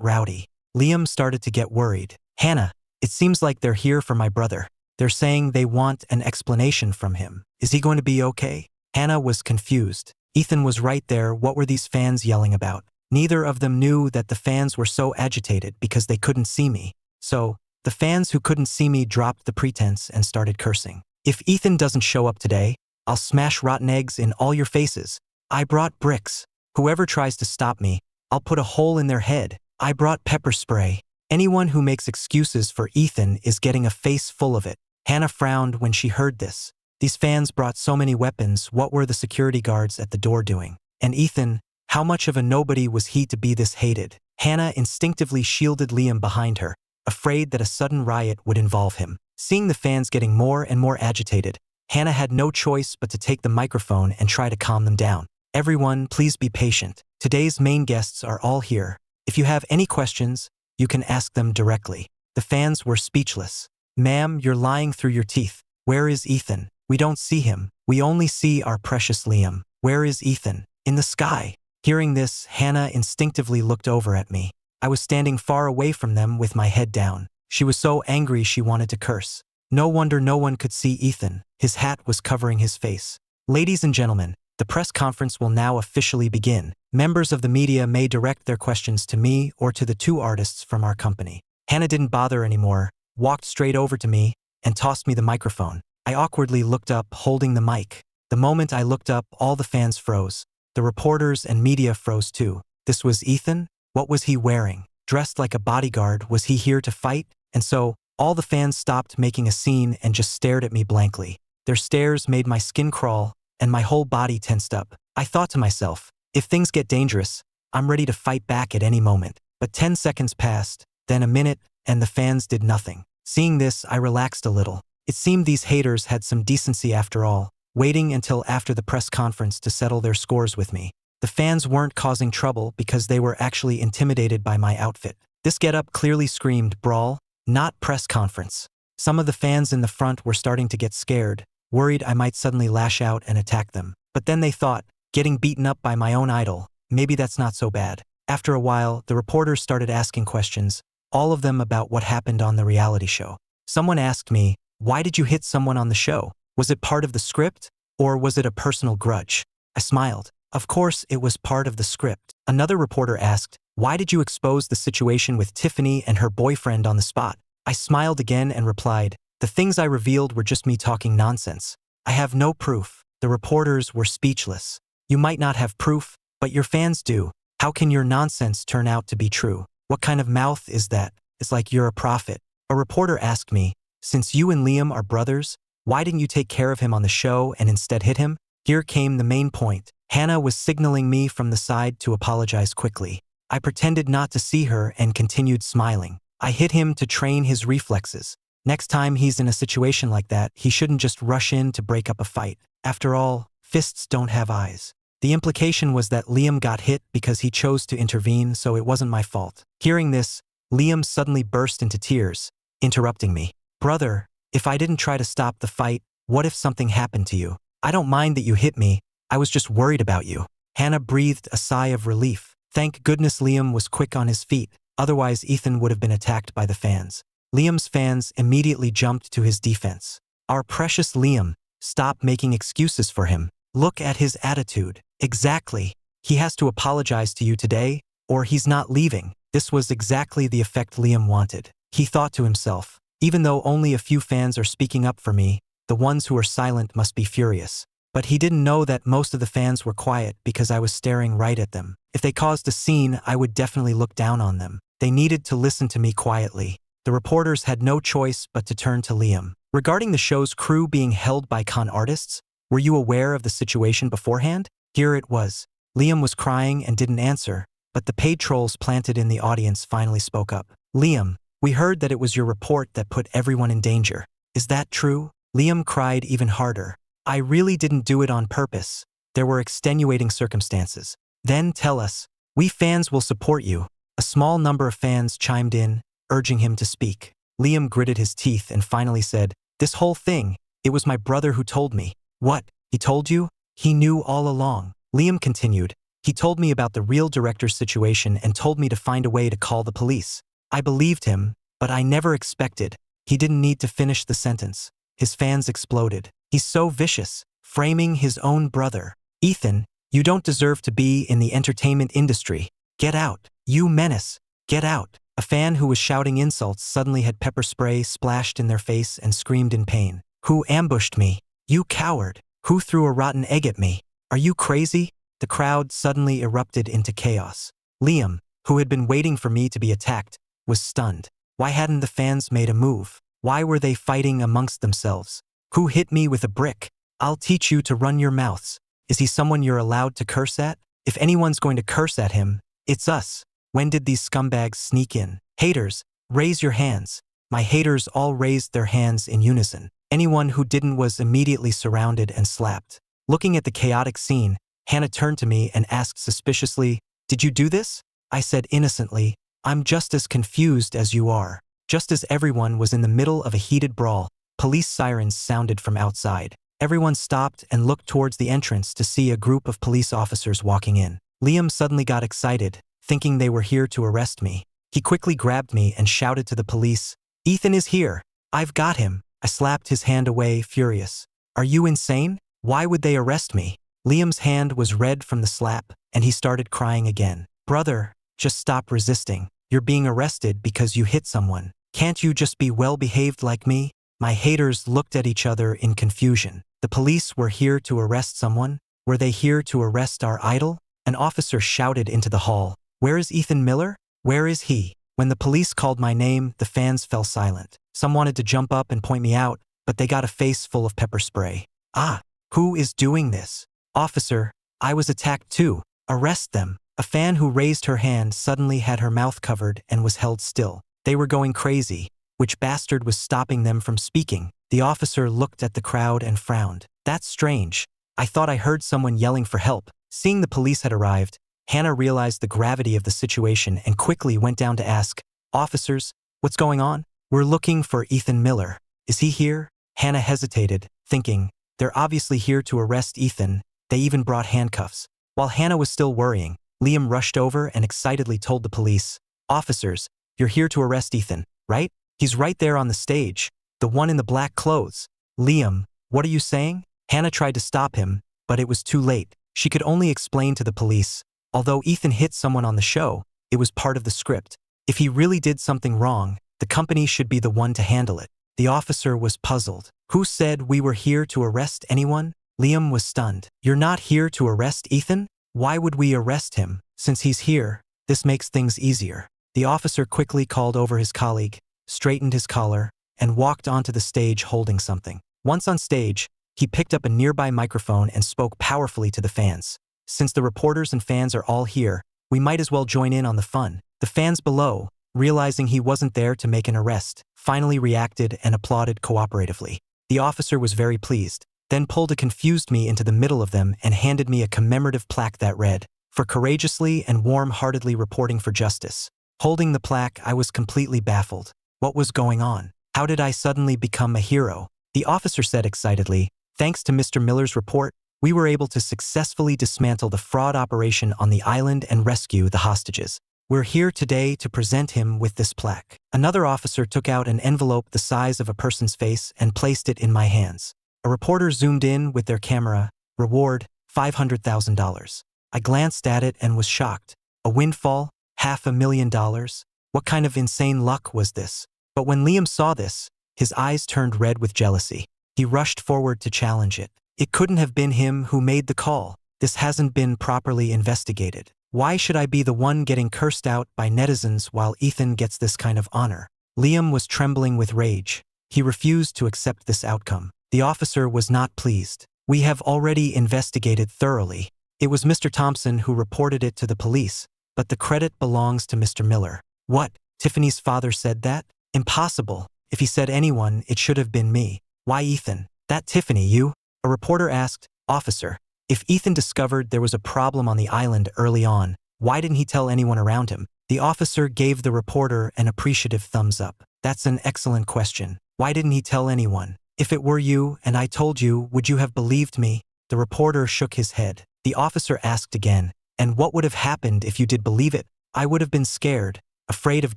rowdy. Liam started to get worried. Hannah, it seems like they're here for my brother. They're saying they want an explanation from him. Is he going to be okay? Hannah was confused. Ethan was right there. What were these fans yelling about? Neither of them knew that the fans were so agitated because they couldn't see me. So, the fans who couldn't see me dropped the pretense and started cursing. If Ethan doesn't show up today, I'll smash rotten eggs in all your faces. I brought bricks. Whoever tries to stop me, I'll put a hole in their head. I brought pepper spray. Anyone who makes excuses for Ethan is getting a face full of it. Hannah frowned when she heard this. These fans brought so many weapons. What were the security guards at the door doing? And Ethan, how much of a nobody was he to be this hated? Hannah instinctively shielded Liam behind her, afraid that a sudden riot would involve him. Seeing the fans getting more and more agitated, Hannah had no choice but to take the microphone and try to calm them down. Everyone, please be patient. Today's main guests are all here. If you have any questions, you can ask them directly. The fans were speechless. Ma'am, you're lying through your teeth. Where is Ethan? We don't see him. We only see our precious Liam. Where is Ethan? In the sky. Hearing this, Hannah instinctively looked over at me. I was standing far away from them with my head down. She was so angry she wanted to curse. No wonder no one could see Ethan. His hat was covering his face. Ladies and gentlemen, the press conference will now officially begin. Members of the media may direct their questions to me or to the two artists from our company. Hannah didn't bother anymore, walked straight over to me, and tossed me the microphone. I awkwardly looked up, holding the mic. The moment I looked up, all the fans froze. The reporters and media froze too. This was Ethan? What was he wearing? Dressed like a bodyguard, was he here to fight? And so, all the fans stopped making a scene and just stared at me blankly. Their stares made my skin crawl, and my whole body tensed up. I thought to myself, if things get dangerous, I'm ready to fight back at any moment. But 10 seconds passed, then a minute, and the fans did nothing. Seeing this, I relaxed a little. It seemed these haters had some decency after all, waiting until after the press conference to settle their scores with me. The fans weren't causing trouble because they were actually intimidated by my outfit. This getup clearly screamed brawl, not press conference. Some of the fans in the front were starting to get scared, worried I might suddenly lash out and attack them. But then they thought, getting beaten up by my own idol, maybe that's not so bad. After a while, the reporters started asking questions, all of them about what happened on the reality show. Someone asked me, why did you hit someone on the show? Was it part of the script? Or was it a personal grudge? I smiled. Of course, it was part of the script. Another reporter asked, why did you expose the situation with Tiffany and her boyfriend on the spot? I smiled again and replied, the things I revealed were just me talking nonsense. I have no proof. The reporters were speechless. You might not have proof, but your fans do. How can your nonsense turn out to be true? What kind of mouth is that? It's like you're a prophet. A reporter asked me, since you and Liam are brothers, why didn't you take care of him on the show and instead hit him? Here came the main point. Hannah was signaling me from the side to apologize quickly. I pretended not to see her and continued smiling. I hit him to train his reflexes. Next time he's in a situation like that, he shouldn't just rush in to break up a fight. After all, fists don't have eyes. The implication was that Liam got hit because he chose to intervene, so it wasn't my fault. Hearing this, Liam suddenly burst into tears, interrupting me. Brother, if I didn't try to stop the fight, what if something happened to you? I don't mind that you hit me. I was just worried about you. Hannah breathed a sigh of relief. Thank goodness Liam was quick on his feet, otherwise Ethan would have been attacked by the fans. Liam's fans immediately jumped to his defense. Our precious Liam, stop making excuses for him. Look at his attitude. Exactly. He has to apologize to you today, or he's not leaving. This was exactly the effect Liam wanted. He thought to himself, even though only a few fans are speaking up for me, the ones who are silent must be furious. But he didn't know that most of the fans were quiet because I was staring right at them. If they caused a scene, I would definitely look down on them. They needed to listen to me quietly. The reporters had no choice but to turn to Liam. Regarding the show's crew being held by con artists, were you aware of the situation beforehand? Here it was. Liam was crying and didn't answer, but the paid trolls planted in the audience finally spoke up. Liam, we heard that it was your report that put everyone in danger. Is that true? Liam cried even harder. I really didn't do it on purpose. There were extenuating circumstances. Then tell us. We fans will support you. A small number of fans chimed in, urging him to speak. Liam gritted his teeth and finally said, this whole thing, it was my brother who told me. What? He told you? He knew all along. Liam continued. He told me about the real director's situation and told me to find a way to call the police. I believed him, but I never expected. He didn't need to finish the sentence. His fans exploded. He's so vicious, framing his own brother. Ethan, you don't deserve to be in the entertainment industry. Get out. You menace. Get out. A fan who was shouting insults suddenly had pepper spray splashed in their face and screamed in pain. Who ambushed me? You coward. Who threw a rotten egg at me? Are you crazy? The crowd suddenly erupted into chaos. Liam, who had been waiting for me to be attacked, was stunned. Why hadn't the fans made a move? Why were they fighting amongst themselves? Who hit me with a brick? I'll teach you to run your mouths. Is he someone you're allowed to curse at? If anyone's going to curse at him, it's us. When did these scumbags sneak in? Haters, raise your hands. My haters all raised their hands in unison. Anyone who didn't was immediately surrounded and slapped. Looking at the chaotic scene, Hannah turned to me and asked suspiciously, did you do this? I said innocently, I'm just as confused as you are. Just as everyone was in the middle of a heated brawl, police sirens sounded from outside. Everyone stopped and looked towards the entrance to see a group of police officers walking in. Liam suddenly got excited, thinking they were here to arrest me. He quickly grabbed me and shouted to the police, Ethan is here. I've got him. I slapped his hand away, furious. Are you insane? Why would they arrest me? Liam's hand was red from the slap, and he started crying again. Brother, just stop resisting. You're being arrested because you hit someone. Can't you just be well-behaved like me? My haters looked at each other in confusion. The police were here to arrest someone? Were they here to arrest our idol? An officer shouted into the hall. Where is Ethan Miller? Where is he? When the police called my name, the fans fell silent. Some wanted to jump up and point me out, but they got a face full of pepper spray. Ah, who is doing this? Officer, I was attacked too. Arrest them. A fan who raised her hand suddenly had her mouth covered and was held still. They were going crazy. Which bastard was stopping them from speaking? The officer looked at the crowd and frowned. That's strange. I thought I heard someone yelling for help. Seeing the police had arrived, Hannah realized the gravity of the situation and quickly went down to ask, Officers, what's going on? We're looking for Ethan Miller. Is he here? Hannah hesitated, thinking, they're obviously here to arrest Ethan. They even brought handcuffs. While Hannah was still worrying, Liam rushed over and excitedly told the police, Officers, you're here to arrest Ethan, right? He's right there on the stage. The one in the black clothes. Liam, what are you saying? Hannah tried to stop him, but it was too late. She could only explain to the police, although Ethan hit someone on the show, it was part of the script. If he really did something wrong, the company should be the one to handle it. The officer was puzzled. Who said we were here to arrest anyone? Liam was stunned. You're not here to arrest Ethan? Why would we arrest him? Since he's here, this makes things easier. The officer quickly called over his colleague, straightened his collar, and walked onto the stage holding something. Once on stage, he picked up a nearby microphone and spoke powerfully to the fans. Since the reporters and fans are all here, we might as well join in on the fun. The fans below, realizing he wasn't there to make an arrest, finally reacted and applauded cooperatively. The officer was very pleased, then pulled a confused me into the middle of them and handed me a commemorative plaque that read, for courageously and warm-heartedly reporting for justice. Holding the plaque, I was completely baffled. What was going on? How did I suddenly become a hero? The officer said excitedly, thanks to Mr. Miller's report, we were able to successfully dismantle the fraud operation on the island and rescue the hostages. We're here today to present him with this plaque. Another officer took out an envelope the size of a person's face and placed it in my hands. A reporter zoomed in with their camera. Reward, $500,000. I glanced at it and was shocked. A windfall? $500,000? What kind of insane luck was this? But when Liam saw this, his eyes turned red with jealousy. He rushed forward to challenge it. It couldn't have been him who made the call. This hasn't been properly investigated. Why should I be the one getting cursed out by netizens while Ethan gets this kind of honor? Liam was trembling with rage. He refused to accept this outcome. The officer was not pleased. We have already investigated thoroughly. It was Mr. Thompson who reported it to the police, but the credit belongs to Mr. Miller. What? Tiffany's father said that? Impossible. If he said anyone, it should have been me. Why Ethan? That Tiffany, you? A reporter asked. Officer, if Ethan discovered there was a problem on the island early on, why didn't he tell anyone around him? The officer gave the reporter an appreciative thumbs up. That's an excellent question. Why didn't he tell anyone? If it were you and I told you, would you have believed me? The reporter shook his head. The officer asked again, and what would have happened if you did believe it? I would have been scared, afraid of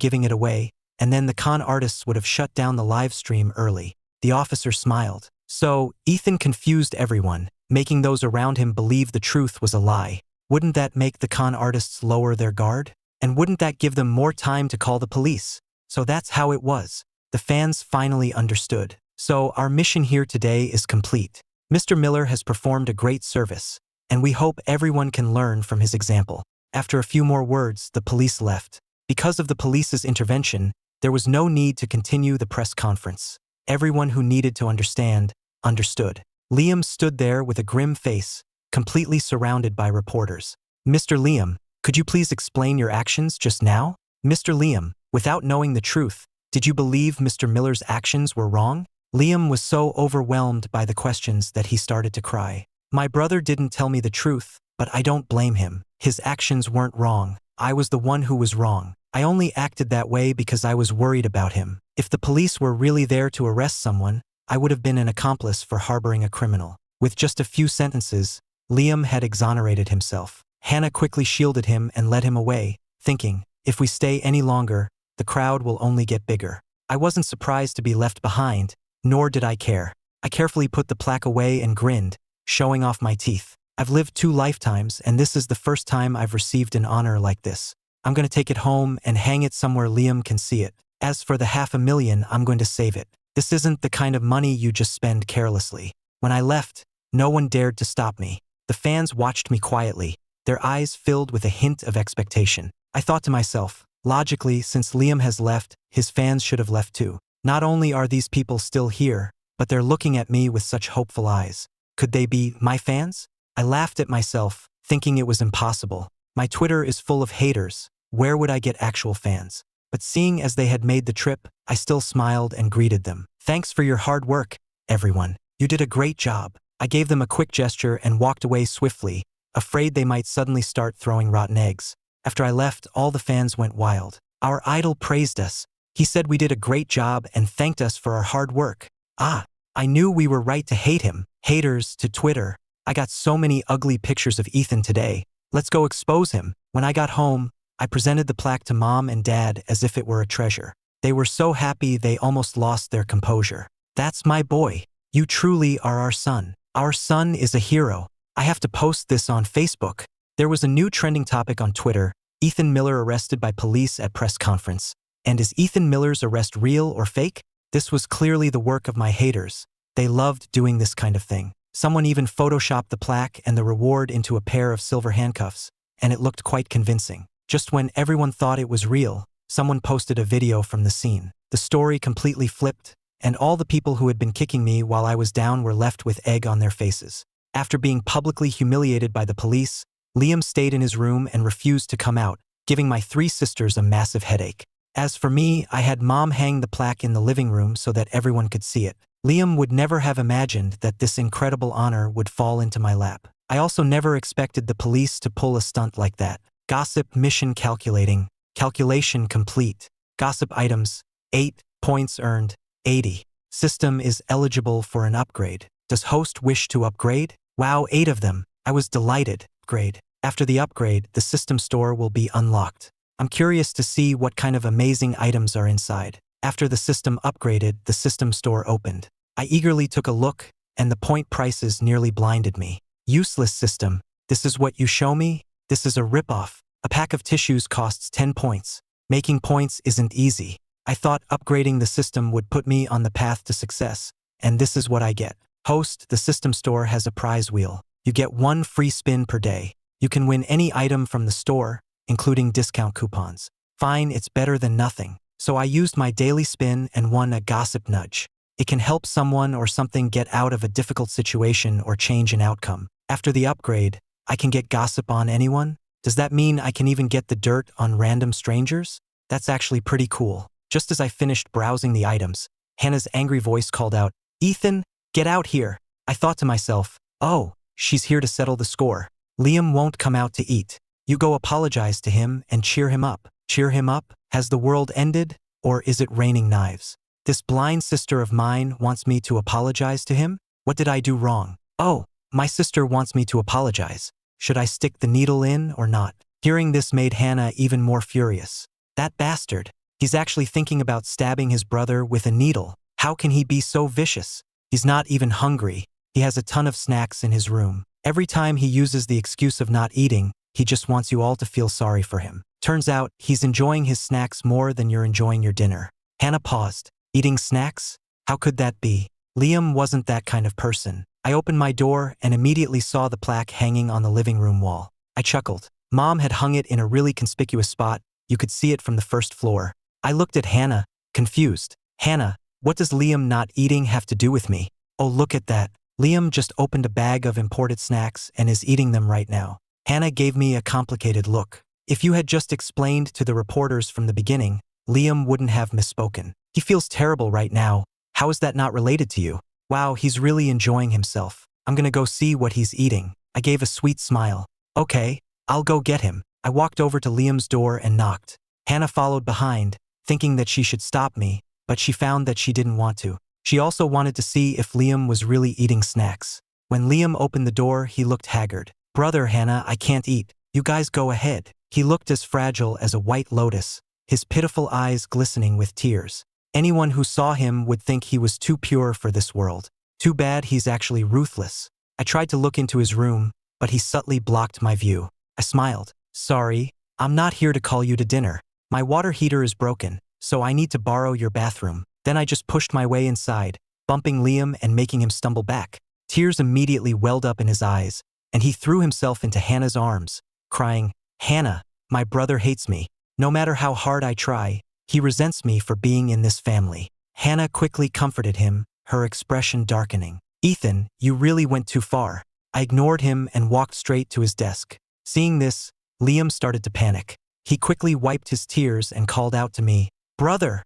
giving it away, and then the con artists would have shut down the live stream early. The officer smiled. So, Ethan confused everyone, making those around him believe the truth was a lie. Wouldn't that make the con artists lower their guard? And wouldn't that give them more time to call the police? So that's how it was. The fans finally understood. So our mission here today is complete. Mr. Miller has performed a great service, and we hope everyone can learn from his example. After a few more words, the police left. Because of the police's intervention, there was no need to continue the press conference. Everyone who needed to understand, understood. Liam stood there with a grim face, completely surrounded by reporters. Mr. Liam, could you please explain your actions just now? Mr. Liam, without knowing the truth, did you believe Mr. Miller's actions were wrong? Liam was so overwhelmed by the questions that he started to cry. My brother didn't tell me the truth, but I don't blame him. His actions weren't wrong. I was the one who was wrong. I only acted that way because I was worried about him. If the police were really there to arrest someone, I would have been an accomplice for harboring a criminal. With just a few sentences, Liam had exonerated himself. Hannah quickly shielded him and led him away, thinking, if we stay any longer, the crowd will only get bigger. I wasn't surprised to be left behind, nor did I care. I carefully put the plaque away and grinned, showing off my teeth. I've lived 2 lifetimes, and this is the first time I've received an honor like this. I'm going to take it home and hang it somewhere Liam can see it. As for the $500,000, I'm going to save it. This isn't the kind of money you just spend carelessly. When I left, no one dared to stop me. The fans watched me quietly, their eyes filled with a hint of expectation. I thought to myself, logically, since Liam has left, his fans should have left too. Not only are these people still here, but they're looking at me with such hopeful eyes. Could they be my fans? I laughed at myself, thinking it was impossible. My Twitter is full of haters. Where would I get actual fans? But seeing as they had made the trip, I still smiled and greeted them. Thanks for your hard work, everyone. You did a great job. I gave them a quick gesture and walked away swiftly, afraid they might suddenly start throwing rotten eggs. After I left, all the fans went wild. Our idol praised us. He said we did a great job and thanked us for our hard work. I knew we were right to hate him. Haters to Twitter. I got so many ugly pictures of Ethan today. Let's go expose him. When I got home, I presented the plaque to Mom and Dad as if it were a treasure. They were so happy they almost lost their composure. That's my boy. You truly are our son. Our son is a hero. I have to post this on Facebook. There was a new trending topic on Twitter. Ethan Miller arrested by police at press conference. And is Ethan Miller's arrest real or fake? This was clearly the work of my haters. They loved doing this kind of thing. Someone even photoshopped the plaque and the reward into a pair of silver handcuffs, and it looked quite convincing. Just when everyone thought it was real, someone posted a video from the scene. The story completely flipped, and all the people who had been kicking me while I was down were left with egg on their faces. After being publicly humiliated by the police, Liam stayed in his room and refused to come out, giving my 3 sisters a massive headache. As for me, I had Mom hang the plaque in the living room so that everyone could see it. Liam would never have imagined that this incredible honor would fall into my lap. I also never expected the police to pull a stunt like that. Gossip mission calculating. Calculation complete. Gossip items. 8 points earned. 80. System is eligible for an upgrade. Does host wish to upgrade? Wow, 8 of them. I was delighted. Upgrade. After the upgrade, the system store will be unlocked. I'm curious to see what kind of amazing items are inside. After the system upgraded, the system store opened. I eagerly took a look, and the point prices nearly blinded me. Useless system. This is what you show me? This is a ripoff. A pack of tissues costs 10 points. Making points isn't easy. I thought upgrading the system would put me on the path to success, and this is what I get. Host, the system store has a prize wheel. You get 1 free spin per day. You can win any item from the store, including discount coupons. Fine, it's better than nothing. So I used my daily spin and won a gossip nudge. It can help someone or something get out of a difficult situation or change an outcome. After the upgrade, I can get gossip on anyone? Does that mean I can even get the dirt on random strangers? That's actually pretty cool. Just as I finished browsing the items, Hannah's angry voice called out, "Ethan, get out here." I thought to myself, oh, she's here to settle the score. Liam won't come out to eat. You go apologize to him and cheer him up. Cheer him up? Has the world ended? Or is it raining knives? This blind sister of mine wants me to apologize to him? What did I do wrong? Oh, my sister wants me to apologize. Should I stick the needle in or not? Hearing this made Hannah even more furious. That bastard. He's actually thinking about stabbing his brother with a needle. How can he be so vicious? He's not even hungry. He has a ton of snacks in his room. Every time he uses the excuse of not eating, he just wants you all to feel sorry for him. Turns out, he's enjoying his snacks more than you're enjoying your dinner. Hannah paused. Eating snacks? How could that be? Liam wasn't that kind of person. I opened my door and immediately saw the plaque hanging on the living room wall. I chuckled. Mom had hung it in a really conspicuous spot. You could see it from the first floor. I looked at Hannah, confused. Hannah, what does Liam not eating have to do with me? Oh, look at that. Liam just opened a bag of imported snacks and is eating them right now. Hannah gave me a complicated look. If you had just explained to the reporters from the beginning, Liam wouldn't have misspoken. He feels terrible right now. How is that not related to you? Wow, he's really enjoying himself. I'm gonna go see what he's eating. I gave a sweet smile. Okay, I'll go get him. I walked over to Liam's door and knocked. Hannah followed behind, thinking that she should stop me, but she found that she didn't want to. She also wanted to see if Liam was really eating snacks. When Liam opened the door, he looked haggard. Brother, Hannah, I can't eat. You guys go ahead. He looked as fragile as a white lotus, his pitiful eyes glistening with tears. Anyone who saw him would think he was too pure for this world. Too bad he's actually ruthless. I tried to look into his room, but he subtly blocked my view. I smiled. Sorry, I'm not here to call you to dinner. My water heater is broken, so I need to borrow your bathroom. Then I just pushed my way inside, bumping Liam and making him stumble back. Tears immediately welled up in his eyes, and he threw himself into Hannah's arms, crying, "Hannah, my brother hates me. No matter how hard I try, he resents me for being in this family." Hannah quickly comforted him, her expression darkening. "Ethan, you really went too far." I ignored him and walked straight to his desk. Seeing this, Liam started to panic. He quickly wiped his tears and called out to me, Brother,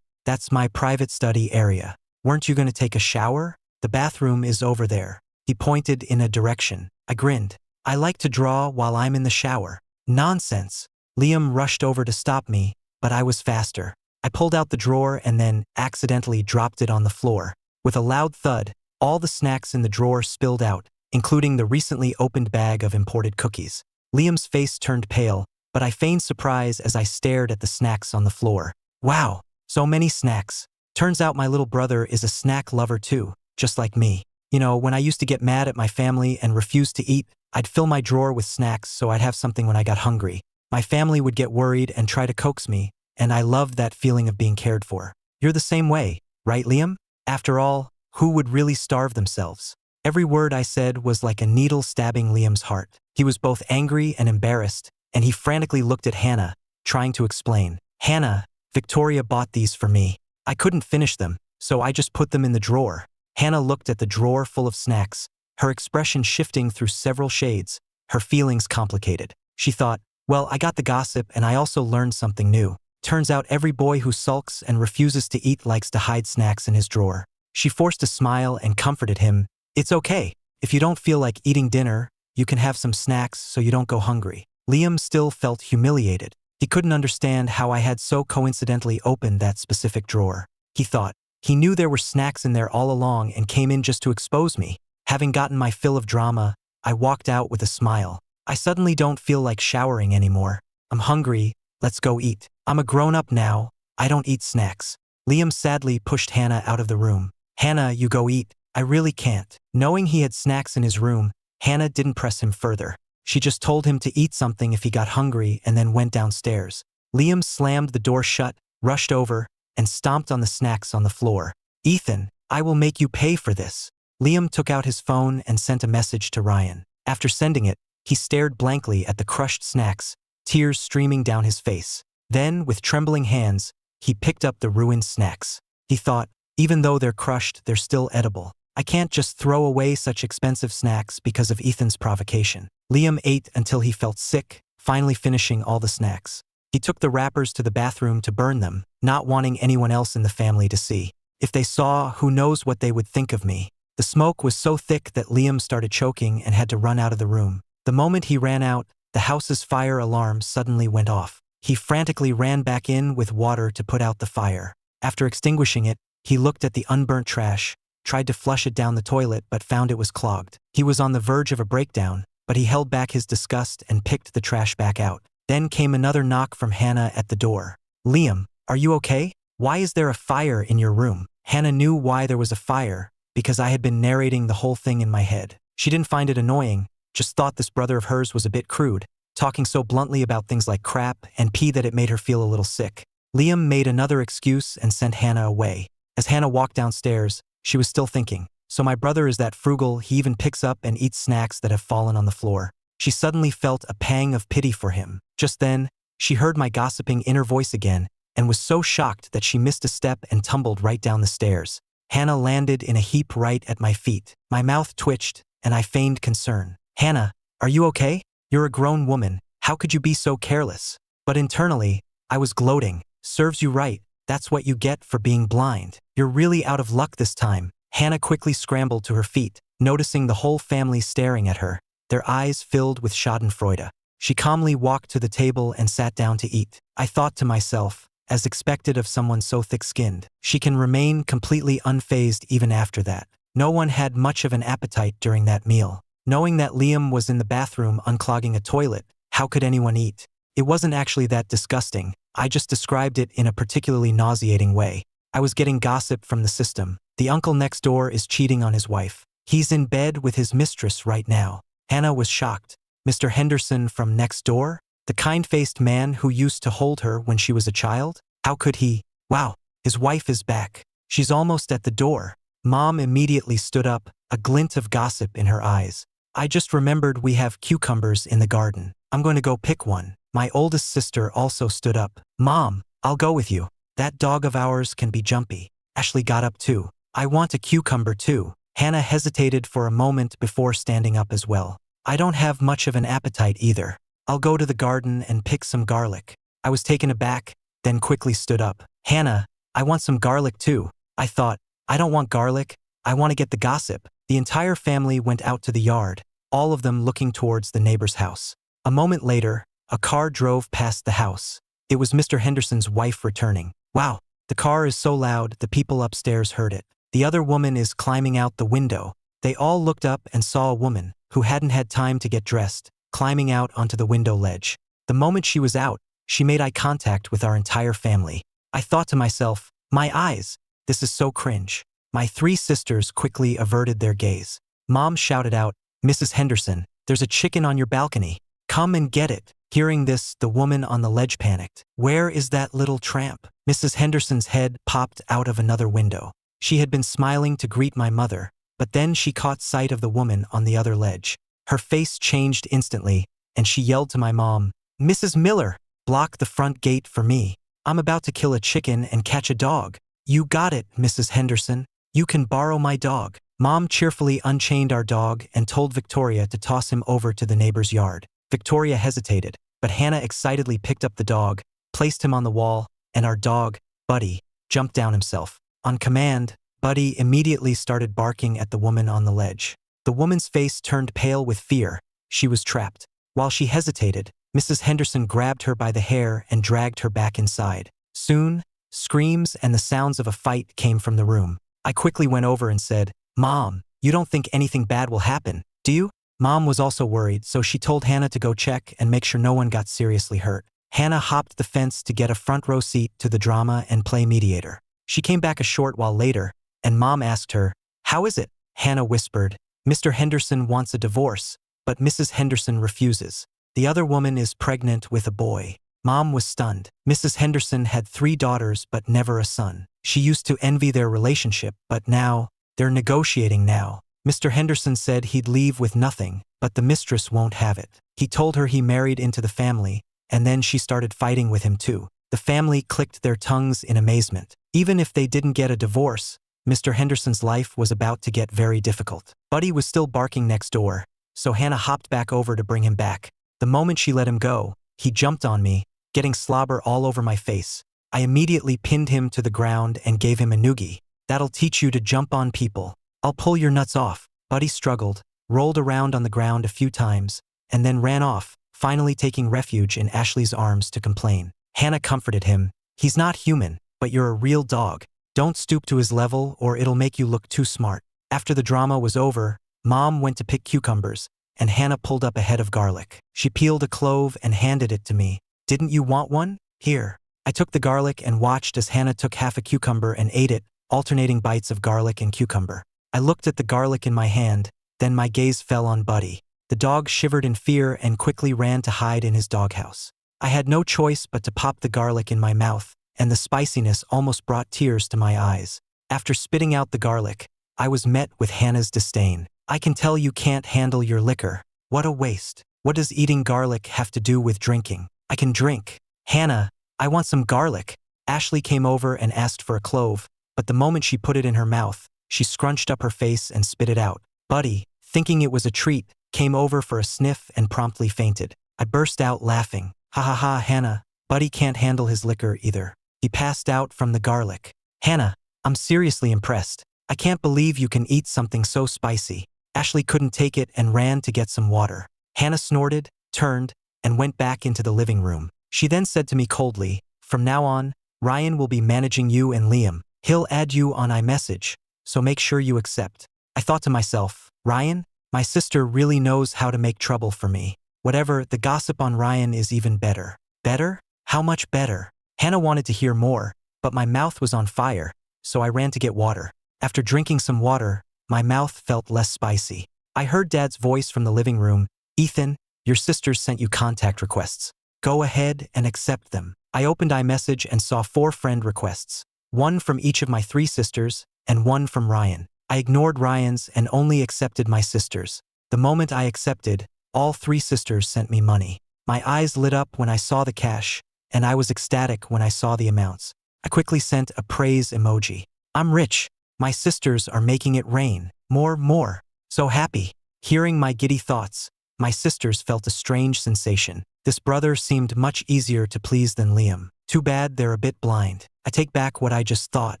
that's my private study area. Weren't you going to take a shower? The bathroom is over there." He pointed in a direction. I grinned. "I like to draw while I'm in the shower." "Nonsense." Liam rushed over to stop me, but I was faster. I pulled out the drawer and then accidentally dropped it on the floor. With a loud thud, all the snacks in the drawer spilled out, including the recently opened bag of imported cookies. Liam's face turned pale, but I feigned surprise as I stared at the snacks on the floor. Wow, so many snacks. Turns out my little brother is a snack lover too, just like me. You know, when I used to get mad at my family and refused to eat, I'd fill my drawer with snacks so I'd have something when I got hungry. My family would get worried and try to coax me, and I loved that feeling of being cared for. You're the same way, right, Liam? After all, who would really starve themselves? Every word I said was like a needle stabbing Liam's heart. He was both angry and embarrassed, and he frantically looked at Hannah, trying to explain. "Hannah, Victoria bought these for me. I couldn't finish them, so I just put them in the drawer." Hannah looked at the drawer full of snacks, her expression shifting through several shades, her feelings complicated. She thought, well, I got the gossip and I also learned something new. Turns out every boy who sulks and refuses to eat likes to hide snacks in his drawer. She forced a smile and comforted him. "It's okay. If you don't feel like eating dinner, you can have some snacks so you don't go hungry." Liam still felt humiliated. He couldn't understand how I had so coincidentally opened that specific drawer. He thought, he knew there were snacks in there all along and came in just to expose me. Having gotten my fill of drama, I walked out with a smile. I suddenly don't feel like showering anymore. I'm hungry, let's go eat. I'm a grown-up now, I don't eat snacks. Liam sadly pushed Hannah out of the room. "Hannah, you go eat. I really can't." Knowing he had snacks in his room, Hannah didn't press him further. She just told him to eat something if he got hungry and then went downstairs. Liam slammed the door shut, rushed over, and stomped on the snacks on the floor. "Ethan, I will make you pay for this." Liam took out his phone and sent a message to Ryan. After sending it, he stared blankly at the crushed snacks, tears streaming down his face. Then, with trembling hands, he picked up the ruined snacks. He thought, even though they're crushed, they're still edible. I can't just throw away such expensive snacks because of Ethan's provocation. Liam ate until he felt sick, finally finishing all the snacks. He took the wrappers to the bathroom to burn them, not wanting anyone else in the family to see. If they saw, who knows what they would think of me. The smoke was so thick that Liam started choking and had to run out of the room. The moment he ran out, the house's fire alarm suddenly went off. He frantically ran back in with water to put out the fire. After extinguishing it, he looked at the unburnt trash, tried to flush it down the toilet but found it was clogged. He was on the verge of a breakdown, but he held back his disgust and picked the trash back out. Then came another knock from Hannah at the door. Liam, are you okay? Why is there a fire in your room? Hannah knew why there was a fire, because I had been narrating the whole thing in my head. She didn't find it annoying, just thought this brother of hers was a bit crude, talking so bluntly about things like crap and pee that it made her feel a little sick. Liam made another excuse and sent Hannah away. As Hannah walked downstairs, she was still thinking, so my brother is that frugal he even picks up and eats snacks that have fallen on the floor. She suddenly felt a pang of pity for him. Just then, she heard my gossiping inner voice again and was so shocked that she missed a step and tumbled right down the stairs. Hannah landed in a heap right at my feet. My mouth twitched, and I feigned concern. Hannah, are you okay? You're a grown woman. How could you be so careless? But internally, I was gloating. Serves you right. That's what you get for being blind. You're really out of luck this time. Hannah quickly scrambled to her feet, noticing the whole family staring at her, their eyes filled with schadenfreude. She calmly walked to the table and sat down to eat. I thought to myself, as expected of someone so thick-skinned, she can remain completely unfazed even after that. No one had much of an appetite during that meal. Knowing that Liam was in the bathroom unclogging a toilet, how could anyone eat? It wasn't actually that disgusting. I just described it in a particularly nauseating way. I was getting gossip from the system. The uncle next door is cheating on his wife. He's in bed with his mistress right now. Hannah was shocked. Mr. Henderson from next door? The kind-faced man who used to hold her when she was a child? How could he? Wow, his wife is back. She's almost at the door. Mom immediately stood up, a glint of gossip in her eyes. I just remembered we have cucumbers in the garden. I'm going to go pick one. My oldest sister also stood up. Mom, I'll go with you. That dog of ours can be jumpy. Ashley got up too. I want a cucumber too. Hannah hesitated for a moment before standing up as well. I don't have much of an appetite either. I'll go to the garden and pick some garlic. I was taken aback, then quickly stood up. Hannah, I want some garlic too. I thought, I don't want garlic. I want to get the gossip. The entire family went out to the yard, all of them looking towards the neighbor's house. A moment later, a car drove past the house. It was Mr. Henderson's wife returning. Wow, the car is so loud the people upstairs heard it. The other woman is climbing out the window. They all looked up and saw a woman, who hadn't had time to get dressed, climbing out onto the window ledge. The moment she was out, she made eye contact with our entire family. I thought to myself, my eyes, this is so cringe. My three sisters quickly averted their gaze. Mom shouted out, Mrs. Henderson, there's a chicken on your balcony. Come and get it. Hearing this, the woman on the ledge panicked. Where is that little tramp? Mrs. Henderson's head popped out of another window. She had been smiling to greet my mother, but then she caught sight of the woman on the other ledge. Her face changed instantly, and she yelled to my mom, Mrs. Miller, block the front gate for me. I'm about to kill a chicken and catch a dog. You got it, Mrs. Henderson. You can borrow my dog. Mom cheerfully unchained our dog and told Victoria to toss him over to the neighbor's yard. Victoria hesitated, but Hannah excitedly picked up the dog, placed him on the wall, and our dog, Buddy, jumped down himself. On command, Buddy immediately started barking at the woman on the ledge. The woman's face turned pale with fear. She was trapped. While she hesitated, Mrs. Henderson grabbed her by the hair and dragged her back inside. Soon, screams and the sounds of a fight came from the room. I quickly went over and said, Mom, you don't think anything bad will happen, do you? Mom was also worried, so she told Hannah to go check and make sure no one got seriously hurt. Hannah hopped the fence to get a front row seat to the drama and play mediator. She came back a short while later, and Mom asked her, How is it? Hannah whispered, Mr. Henderson wants a divorce, but Mrs. Henderson refuses. The other woman is pregnant with a boy. Mom was stunned. Mrs. Henderson had 3 daughters but never a son. She used to envy their relationship, but now, they're negotiating now. Mr. Henderson said he'd leave with nothing, but the mistress won't have it. He told her he married into the family, and then she started fighting with him too. The family clicked their tongues in amazement. Even if they didn't get a divorce, Mr. Henderson's life was about to get very difficult. Buddy was still barking next door, so Hannah hopped back over to bring him back. The moment she let him go, he jumped on me, getting slobber all over my face. I immediately pinned him to the ground and gave him a noogie. That'll teach you to jump on people. I'll pull your nuts off. Buddy struggled, rolled around on the ground a few times, and then ran off, finally taking refuge in Ashley's arms to complain. Hannah comforted him. He's not human, but you're a real dog. Don't stoop to his level or it'll make you look too smart. After the drama was over, Mom went to pick cucumbers, and Hannah pulled up a head of garlic. She peeled a clove and handed it to me. Didn't you want one? Here. I took the garlic and watched as Hannah took half a cucumber and ate it, alternating bites of garlic and cucumber. I looked at the garlic in my hand, then my gaze fell on Buddy. The dog shivered in fear and quickly ran to hide in his doghouse. I had no choice but to pop the garlic in my mouth, and the spiciness almost brought tears to my eyes. After spitting out the garlic, I was met with Hannah's disdain. I can tell you can't handle your liquor. What a waste. What does eating garlic have to do with drinking? I can drink. Hannah, I want some garlic. Ashley came over and asked for a clove, but the moment she put it in her mouth, she scrunched up her face and spit it out. Buddy, thinking it was a treat, came over for a sniff and promptly fainted. I burst out laughing. Ha ha ha, Hannah, Buddy can't handle his liquor either. He passed out from the garlic. Hannah, I'm seriously impressed. I can't believe you can eat something so spicy. Ashley couldn't take it and ran to get some water. Hannah snorted, turned, and went back into the living room. She then said to me coldly, from now on, Ryan will be managing you and Liam. He'll add you on iMessage, so make sure you accept. I thought to myself, Ryan? My sister really knows how to make trouble for me. Whatever, the gossip on Ryan is even better. Better? How much better? Hannah wanted to hear more, but my mouth was on fire, so I ran to get water. After drinking some water, my mouth felt less spicy. I heard Dad's voice from the living room. Ethan, your sisters sent you contact requests. Go ahead and accept them. I opened iMessage and saw 4 friend requests. One from each of my 3 sisters, and one from Ryan. I ignored Ryan's and only accepted my sister's. The moment I accepted, all 3 sisters sent me money. My eyes lit up when I saw the cash, and I was ecstatic when I saw the amounts. I quickly sent a praise emoji. I'm rich. My sisters are making it rain. More. So happy. Hearing my giddy thoughts, my sisters felt a strange sensation. This brother seemed much easier to please than Liam. Too bad they're a bit blind. I take back what I just thought,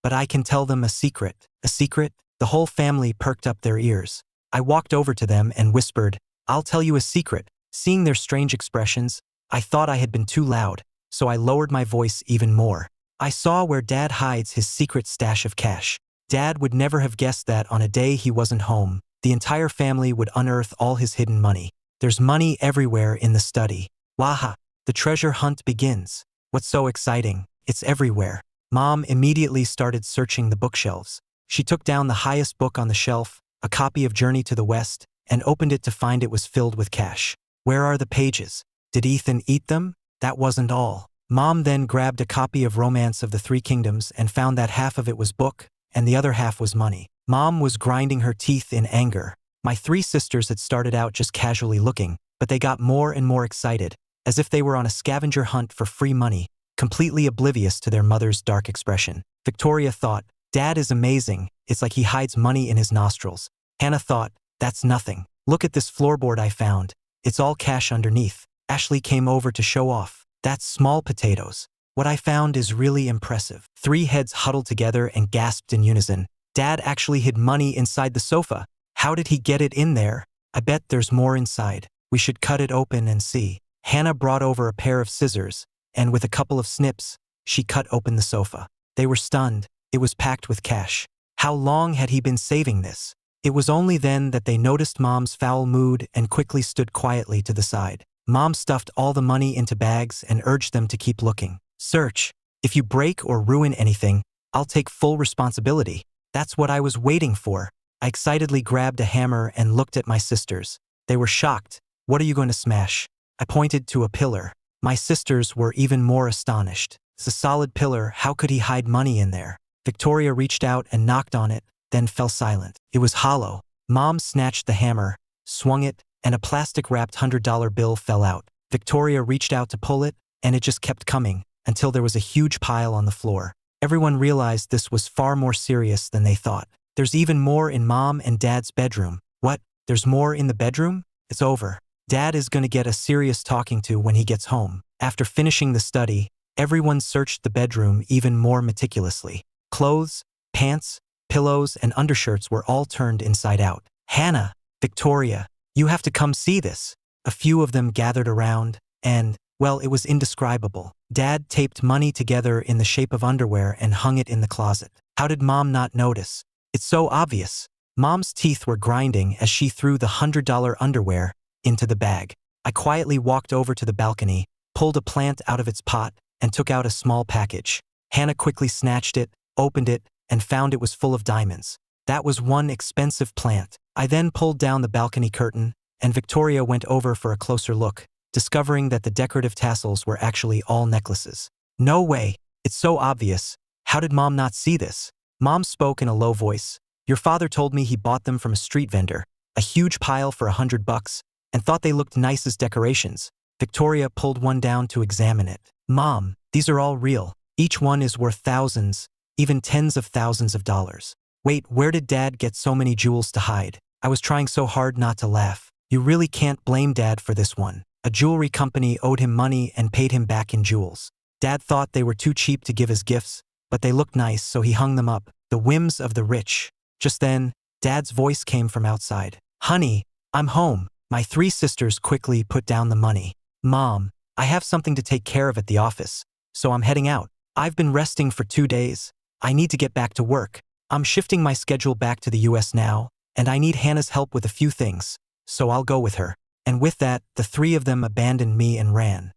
but I can tell them a secret. A secret? The whole family perked up their ears. I walked over to them and whispered, I'll tell you a secret. Seeing their strange expressions, I thought I had been too loud, so I lowered my voice even more. I saw where Dad hides his secret stash of cash. Dad would never have guessed that on a day he wasn't home, the entire family would unearth all his hidden money. There's money everywhere in the study. Waha! The treasure hunt begins. What's so exciting? It's everywhere. Mom immediately started searching the bookshelves. She took down the highest book on the shelf, a copy of Journey to the West, and opened it to find it was filled with cash. Where are the pages? Did Ethan eat them? That wasn't all. Mom then grabbed a copy of Romance of the Three Kingdoms and found that half of it was book, and the other half was money. Mom was grinding her teeth in anger. My 3 sisters had started out just casually looking, but they got more and more excited, as if they were on a scavenger hunt for free money, completely oblivious to their mother's dark expression. Victoria thought, Dad is amazing, it's like he hides money in his nostrils. Hannah thought, that's nothing. Look at this floorboard I found. It's all cash underneath. Ashley came over to show off. That's small potatoes. What I found is really impressive. 3 heads huddled together and gasped in unison. Dad actually hid money inside the sofa. How did he get it in there? I bet there's more inside. We should cut it open and see. Hannah brought over a pair of scissors, and with a couple of snips, she cut open the sofa. They were stunned. It was packed with cash. How long had he been saving this? It was only then that they noticed Mom's foul mood and quickly stood quietly to the side. Mom stuffed all the money into bags and urged them to keep looking. Search. If you break or ruin anything, I'll take full responsibility. That's what I was waiting for. I excitedly grabbed a hammer and looked at my sisters. They were shocked. What are you going to smash? I pointed to a pillar. My sisters were even more astonished. It's a solid pillar. How could he hide money in there? Victoria reached out and knocked on it, then fell silent. It was hollow. Mom snatched the hammer, swung it, and a plastic-wrapped $100 bill fell out. Victoria reached out to pull it, and it just kept coming, until there was a huge pile on the floor. Everyone realized this was far more serious than they thought. There's even more in Mom and Dad's bedroom. What? There's more in the bedroom? It's over. Dad is going to get a serious talking to when he gets home. After finishing the study, everyone searched the bedroom even more meticulously. Clothes, pants, pillows, and undershirts were all turned inside out. Hannah, Victoria, you have to come see this. A few of them gathered around, and, well, it was indescribable. Dad taped money together in the shape of underwear and hung it in the closet. How did Mom not notice? It's so obvious. Mom's teeth were grinding as she threw the $100 underwear into the bag. I quietly walked over to the balcony, pulled a plant out of its pot, and took out a small package. Hannah quickly snatched it, opened it, and found it was full of diamonds. That was one expensive plant. I then pulled down the balcony curtain, and Victoria went over for a closer look, discovering that the decorative tassels were actually all necklaces. No way! It's so obvious. How did Mom not see this? Mom spoke in a low voice. Your father told me he bought them from a street vendor, a huge pile for $100, and thought they looked nice as decorations. Victoria pulled one down to examine it. Mom, these are all real. Each one is worth thousands, even tens of thousands of dollars. Wait, where did Dad get so many jewels to hide? I was trying so hard not to laugh. You really can't blame Dad for this one. A jewelry company owed him money and paid him back in jewels. Dad thought they were too cheap to give as gifts, but they looked nice, so he hung them up. The whims of the rich. Just then, Dad's voice came from outside. Honey, I'm home. My 3 sisters quickly put down the money. Mom, I have something to take care of at the office, so I'm heading out. I've been resting for 2 days. I need to get back to work. I'm shifting my schedule back to the US now, and I need Hannah's help with a few things, so I'll go with her. And with that, the 3 of them abandoned me and ran.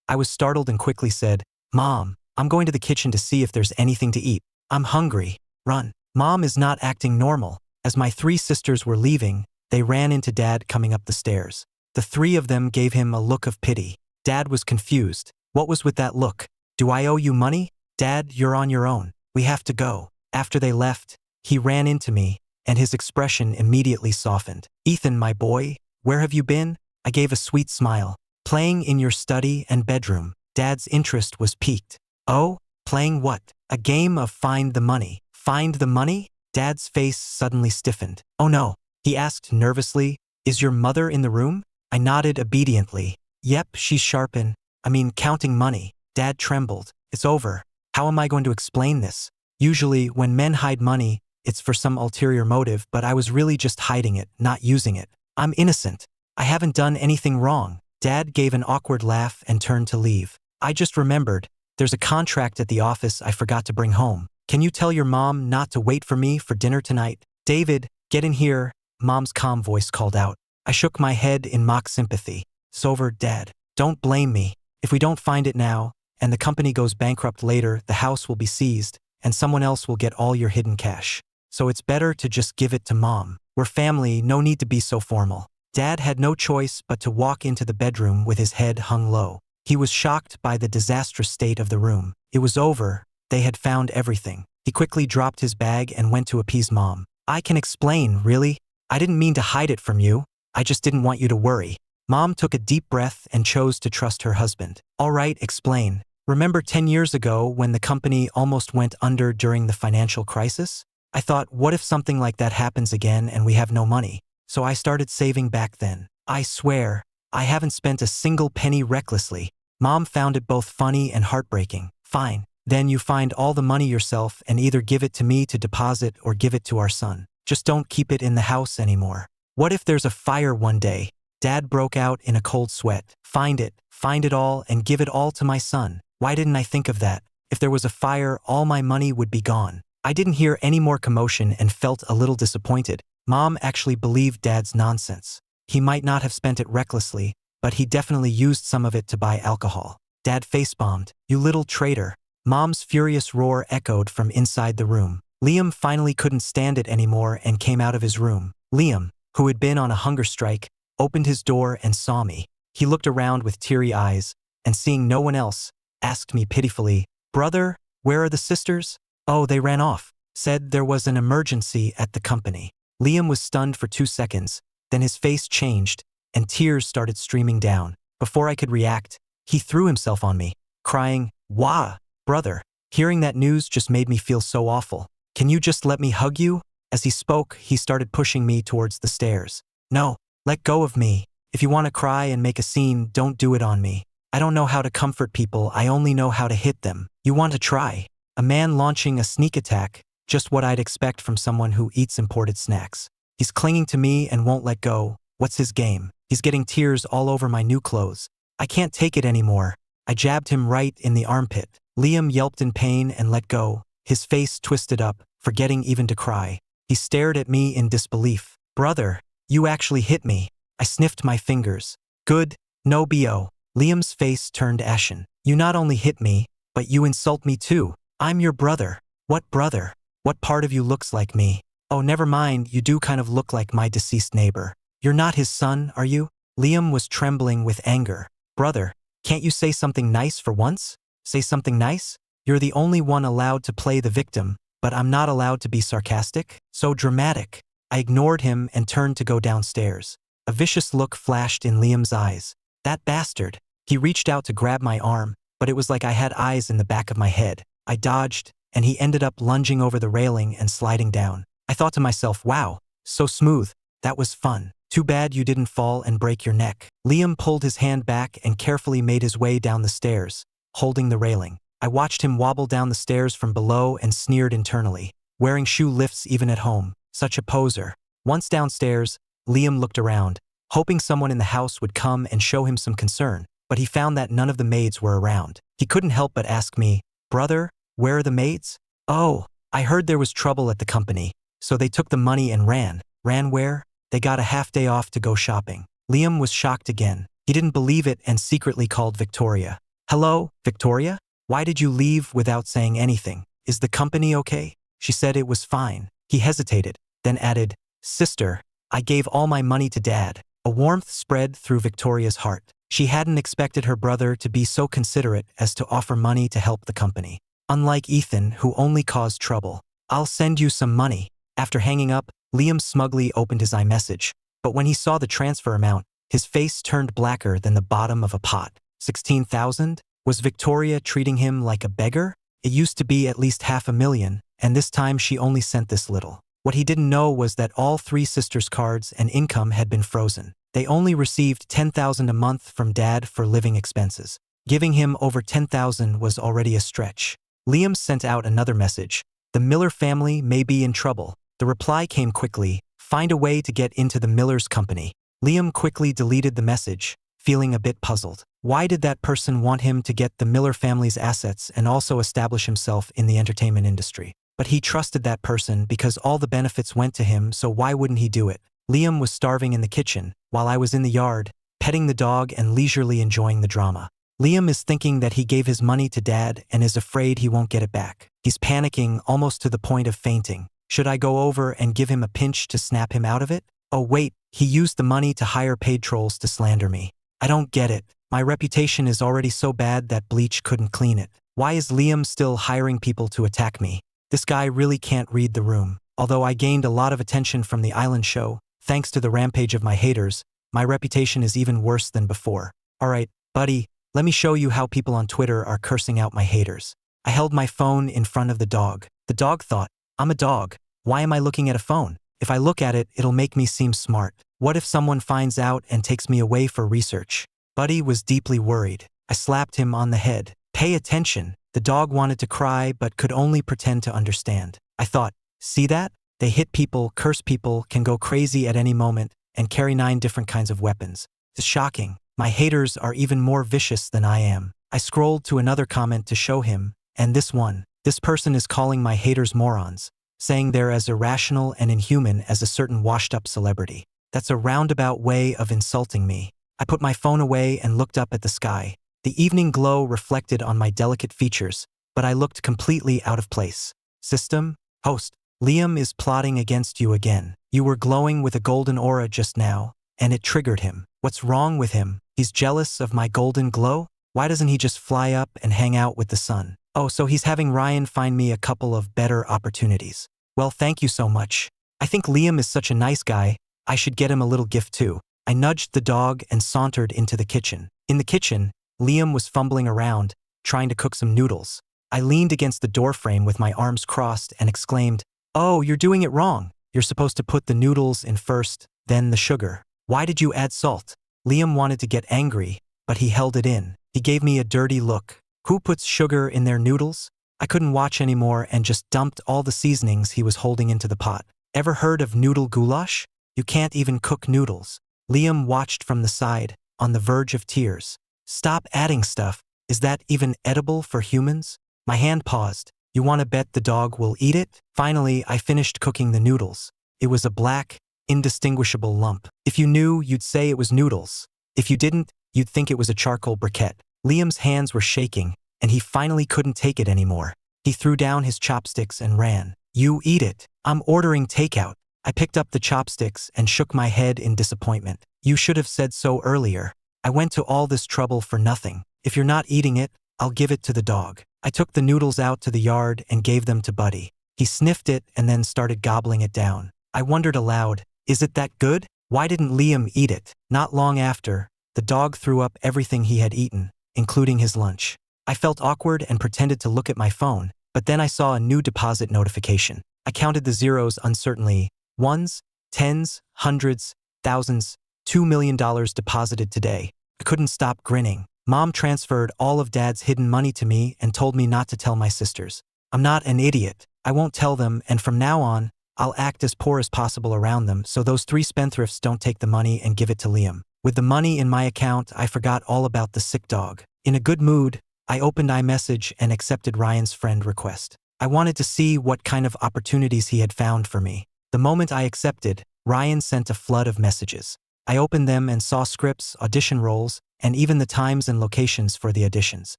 I was startled and quickly said, Mom, I'm going to the kitchen to see if there's anything to eat. I'm hungry. Run. Mom is not acting normal. As my 3 sisters were leaving, they ran into Dad coming up the stairs. The 3 of them gave him a look of pity. Dad was confused. What was with that look? Do I owe you money? Dad, you're on your own. We have to go. After they left, he ran into me, and his expression immediately softened. Ethan, my boy, where have you been? I gave a sweet smile. Playing in your study and bedroom. Dad's interest was piqued. Oh, playing what? A game of find the money. Find the money? Dad's face suddenly stiffened. Oh no, he asked nervously. Is your mother in the room? I nodded obediently. Yep, she's counting money. Dad trembled. It's over. How am I going to explain this? Usually, when men hide money, it's for some ulterior motive, but I was really just hiding it, not using it. I'm innocent. I haven't done anything wrong. Dad gave an awkward laugh and turned to leave. I just remembered. There's a contract at the office I forgot to bring home. Can you tell your mom not to wait for me for dinner tonight? David, get in here, Mom's calm voice called out. I shook my head in mock sympathy. Sober, Dad. Don't blame me. If we don't find it now, and the company goes bankrupt later, the house will be seized, and someone else will get all your hidden cash. So it's better to just give it to Mom. We're family, no need to be so formal. Dad had no choice but to walk into the bedroom with his head hung low. He was shocked by the disastrous state of the room. It was over. They had found everything. He quickly dropped his bag and went to appease Mom. I can explain, really? I didn't mean to hide it from you. I just didn't want you to worry. Mom took a deep breath and chose to trust her husband. All right, explain. Remember 10 years ago when the company almost went under during the financial crisis? I thought, what if something like that happens again and we have no money? So I started saving back then. I swear, I haven't spent a single penny recklessly. Mom found it both funny and heartbreaking. Fine. Then you find all the money yourself and either give it to me to deposit or give it to our son. Just don't keep it in the house anymore. What if there's a fire one day? Dad broke out in a cold sweat. Find it all and give it all to my son. Why didn't I think of that? If there was a fire, all my money would be gone. I didn't hear any more commotion and felt a little disappointed. Mom actually believed Dad's nonsense. He might not have spent it recklessly, but he definitely used some of it to buy alcohol. Dad face-bombed. You little traitor. Mom's furious roar echoed from inside the room. Liam finally couldn't stand it anymore and came out of his room. Liam, who had been on a hunger strike, opened his door and saw me. He looked around with teary eyes, and seeing no one else, asked me pitifully, Brother, where are the sisters? Oh, they ran off. Said there was an emergency at the company. Liam was stunned for 2 seconds, then his face changed, and tears started streaming down. Before I could react, he threw himself on me, crying, "Wah, brother." Hearing that news just made me feel so awful. "Can you just let me hug you?" As he spoke, he started pushing me towards the stairs. "No, let go of me. If you want to cry and make a scene, don't do it on me. I don't know how to comfort people, I only know how to hit them. You want to try?" A man launching a sneak attack, just what I'd expect from someone who eats imported snacks. He's clinging to me and won't let go. What's his game? He's getting tears all over my new clothes. I can't take it anymore. I jabbed him right in the armpit. Liam yelped in pain and let go, his face twisted up, forgetting even to cry. He stared at me in disbelief. "Brother, you actually hit me." I sniffed my fingers. "Good, no BO. Liam's face turned ashen. "You not only hit me, but you insult me too. I'm your brother." "What brother? What part of you looks like me?" "Oh, never mind, you do kind of look like my deceased neighbor." "You're not his son, are you?" Liam was trembling with anger. "Brother, can't you say something nice for once? Say something nice? You're the only one allowed to play the victim, but I'm not allowed to be sarcastic? So dramatic." I ignored him and turned to go downstairs. A vicious look flashed in Liam's eyes. "That bastard." He reached out to grab my arm, but it was like I had eyes in the back of my head. I dodged, and he ended up lunging over the railing and sliding down. I thought to myself, wow, so smooth. That was fun. Too bad you didn't fall and break your neck. Liam pulled his hand back and carefully made his way down the stairs, holding the railing. I watched him wobble down the stairs from below and sneered internally. Wearing shoe lifts even at home. Such a poser. Once downstairs, Liam looked around, hoping someone in the house would come and show him some concern, but he found that none of the maids were around. He couldn't help but ask me, "Brother, where are the maids?" "Oh, I heard there was trouble at the company, so they took the money and ran." "Ran where?" "They got a half day off to go shopping." Liam was shocked again. He didn't believe it and secretly called Victoria. "Hello, Victoria? Why did you leave without saying anything? Is the company okay?" She said it was fine. He hesitated, then added, "Sister, I gave all my money to Dad." A warmth spread through Victoria's heart. She hadn't expected her brother to be so considerate as to offer money to help the company. Unlike Ethan, who only caused trouble. "I'll send you some money." After hanging up, Liam smugly opened his iMessage, but when he saw the transfer amount, his face turned blacker than the bottom of a pot. 16,000? Was Victoria treating him like a beggar? It used to be at least 500,000, and this time she only sent this little. What he didn't know was that all three sisters' cards and income had been frozen. They only received 10,000 a month from Dad for living expenses. Giving him over 10,000 was already a stretch. Liam sent out another message. "The Miller family may be in trouble." The reply came quickly, "Find a way to get into the Miller's company." Liam quickly deleted the message, feeling a bit puzzled. Why did that person want him to get the Miller family's assets and also establish himself in the entertainment industry? But he trusted that person because all the benefits went to him, so why wouldn't he do it? Liam was starving in the kitchen, while I was in the yard, petting the dog and leisurely enjoying the drama. Liam is thinking that he gave his money to Dad and is afraid he won't get it back. He's panicking almost to the point of fainting. Should I go over and give him a pinch to snap him out of it? Oh wait, he used the money to hire paid trolls to slander me. I don't get it. My reputation is already so bad that bleach couldn't clean it. Why is Liam still hiring people to attack me? This guy really can't read the room. Although I gained a lot of attention from the island show, thanks to the rampage of my haters, my reputation is even worse than before. Alright, buddy, let me show you how people on Twitter are cursing out my haters. I held my phone in front of the dog. The dog thought, I'm a dog. Why am I looking at a phone? If I look at it, it'll make me seem smart. What if someone finds out and takes me away for research? Buddy was deeply worried. I slapped him on the head. Pay attention. The dog wanted to cry but could only pretend to understand. I thought, see that? They hit people, curse people, can go crazy at any moment, and carry 9 different kinds of weapons. It's shocking. My haters are even more vicious than I am. I scrolled to another comment to show him, and this one. This person is calling my haters morons, saying they're as irrational and inhuman as a certain washed-up celebrity. That's a roundabout way of insulting me. I put my phone away and looked up at the sky. The evening glow reflected on my delicate features, but I looked completely out of place. System? Host. Liam is plotting against you again. You were glowing with a golden aura just now, and it triggered him. What's wrong with him? He's jealous of my golden glow? Why doesn't he just fly up and hang out with the sun? Oh, so he's having Ryan find me a couple of better opportunities. Well, thank you so much. I think Liam is such a nice guy, I should get him a little gift too. I nudged the dog and sauntered into the kitchen. In the kitchen, Liam was fumbling around, trying to cook some noodles. I leaned against the doorframe with my arms crossed and exclaimed, "Oh, you're doing it wrong. You're supposed to put the noodles in first, then the sugar. Why did you add salt?" Liam wanted to get angry, but he held it in. He gave me a dirty look. Who puts sugar in their noodles? I couldn't watch anymore and just dumped all the seasonings he was holding into the pot. Ever heard of noodle goulash? You can't even cook noodles. Liam watched from the side, on the verge of tears. Stop adding stuff. Is that even edible for humans? My hand paused. You want to bet the dog will eat it? Finally, I finished cooking the noodles. It was a black, indistinguishable lump. If you knew, you'd say it was noodles. If you didn't, you'd think it was a charcoal briquette. Liam's hands were shaking, and he finally couldn't take it anymore. He threw down his chopsticks and ran. You eat it. I'm ordering takeout. I picked up the chopsticks and shook my head in disappointment. You should have said so earlier. I went to all this trouble for nothing. If you're not eating it, I'll give it to the dog. I took the noodles out to the yard and gave them to Buddy. He sniffed it and then started gobbling it down. I wondered aloud, is it that good? Why didn't Liam eat it? Not long after, the dog threw up everything he had eaten, including his lunch. I felt awkward and pretended to look at my phone, but then I saw a new deposit notification. I counted the zeros uncertainly. Ones, tens, hundreds, thousands, $2 million deposited today. I couldn't stop grinning. Mom transferred all of Dad's hidden money to me and told me not to tell my sisters. I'm not an idiot. I won't tell them, and from now on, I'll act as poor as possible around them so those 3 spendthrifts don't take the money and give it to Liam. With the money in my account, I forgot all about the sick dog. In a good mood, I opened iMessage and accepted Ryan's friend request. I wanted to see what kind of opportunities he had found for me. The moment I accepted, Ryan sent a flood of messages. I opened them and saw scripts, audition roles, and even the times and locations for the auditions.